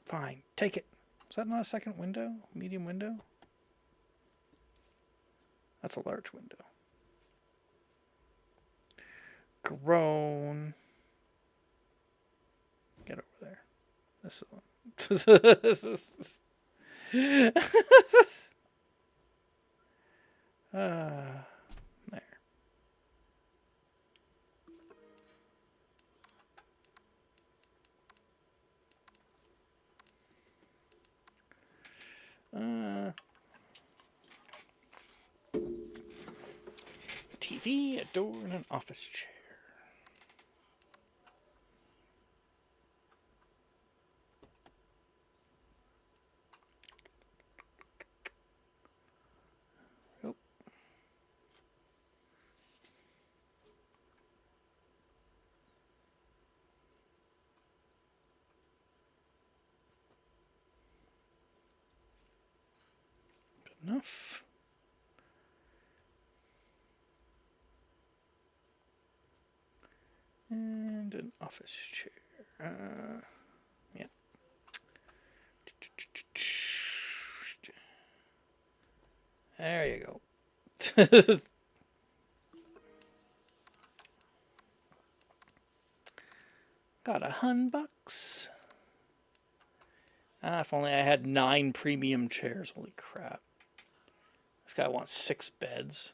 Fine. Take it. Is that not a second window? Medium window? That's a large window. Groan. Get over there. This is the one. There. TV, a door, and an office chair. Oh. Good enough. And an office chair. Yeah. There you go. Got $100. If only I had 9 premium chairs. Holy crap. This guy wants 6 beds.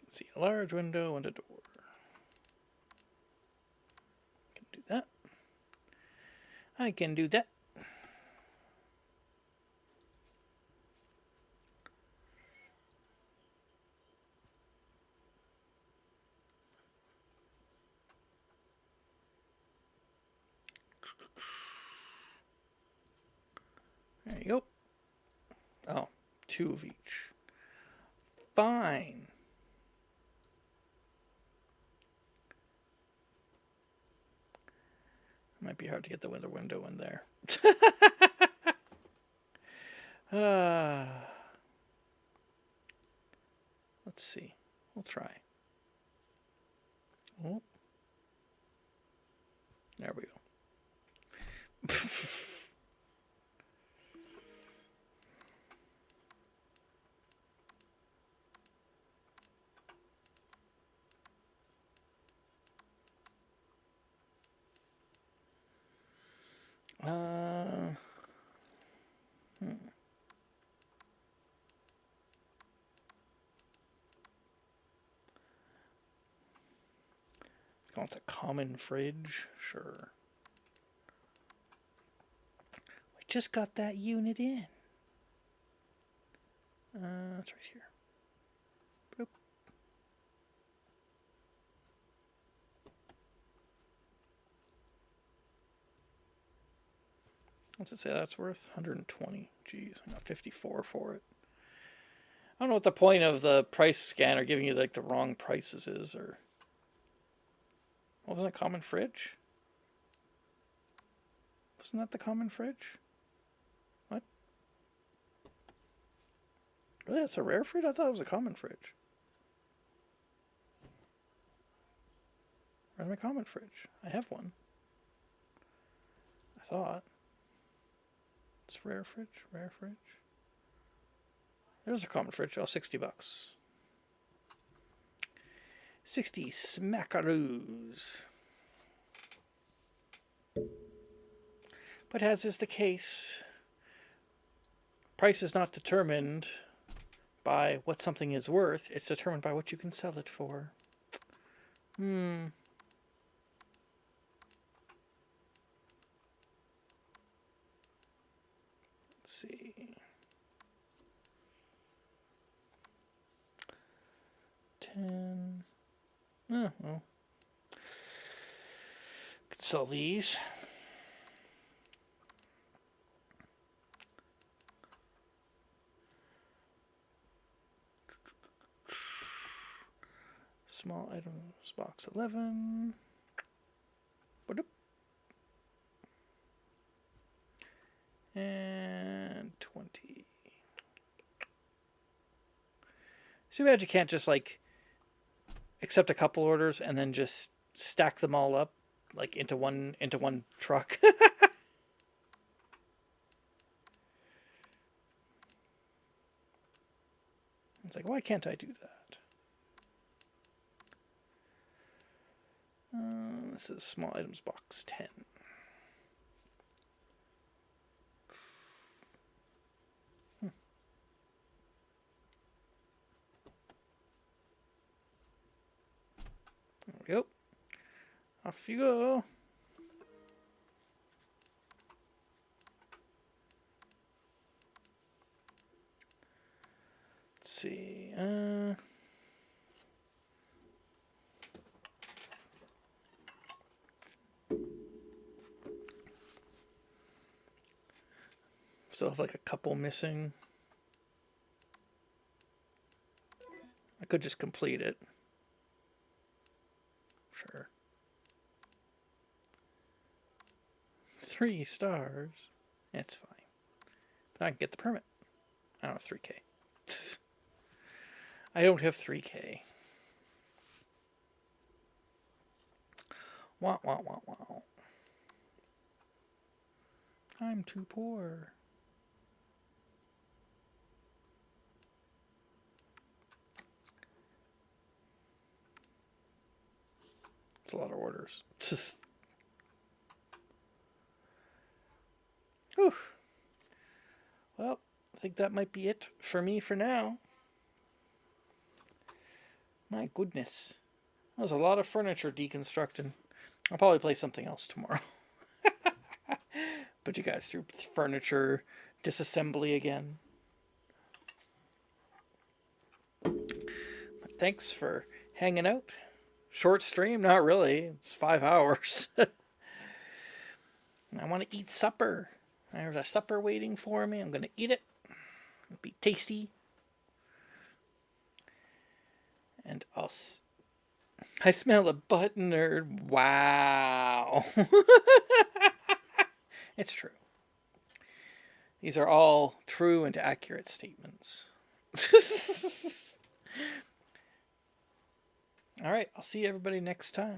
Let's see, a large window and a door. Can do that. I can do that. There you go. Oh, 2 of each. Fine. Might be hard to get the window in there. Let's see. We'll try. Oh. There we go. It's a common fridge, sure. We just got that unit in. It's right here. Boop. What's it say that's worth? 120. Jeez, I got 54 for it. I don't know what the point of the price scanner giving you like the wrong prices is, or what was it, common fridge? Wasn't that the common fridge? What? Really, that's a rare fridge? I thought it was a common fridge. my common fridge? I have one. I thought. It's rare fridge, rare fridge. There's a common fridge. Oh, $60. 60 smackaroos. But as is the case, price is not determined by what something is worth. It's determined by what you can sell it for. Let's see. 10. Oh, well. Could sell these. Small items, box 11. Ba-doop. And 20. So bad you can't just like accept a couple orders and then just stack them all up like into one truck. It's like, why can't I do that? This is small items box 10. There we go. Off you go. Let's see. Still have like a couple missing. I could just complete it. Sure. 3 stars. It's fine. But I can get the permit. I don't have 3K. I don't have 3K. Wah, wah, wah, wah. I'm too poor. It's a lot of orders. Whew. Well, I think that might be it for me for now. My goodness. That was a lot of furniture deconstructing. I'll probably play something else tomorrow. Put you guys through furniture disassembly again. But thanks for hanging out. Short stream? Not really. It's 5 hours. I want to eat supper. There's a supper waiting for me. I'm going to eat it. It'll be tasty. And I smell a butt nerd. Wow. It's true. These are all true and accurate statements. All right. I'll see everybody next time.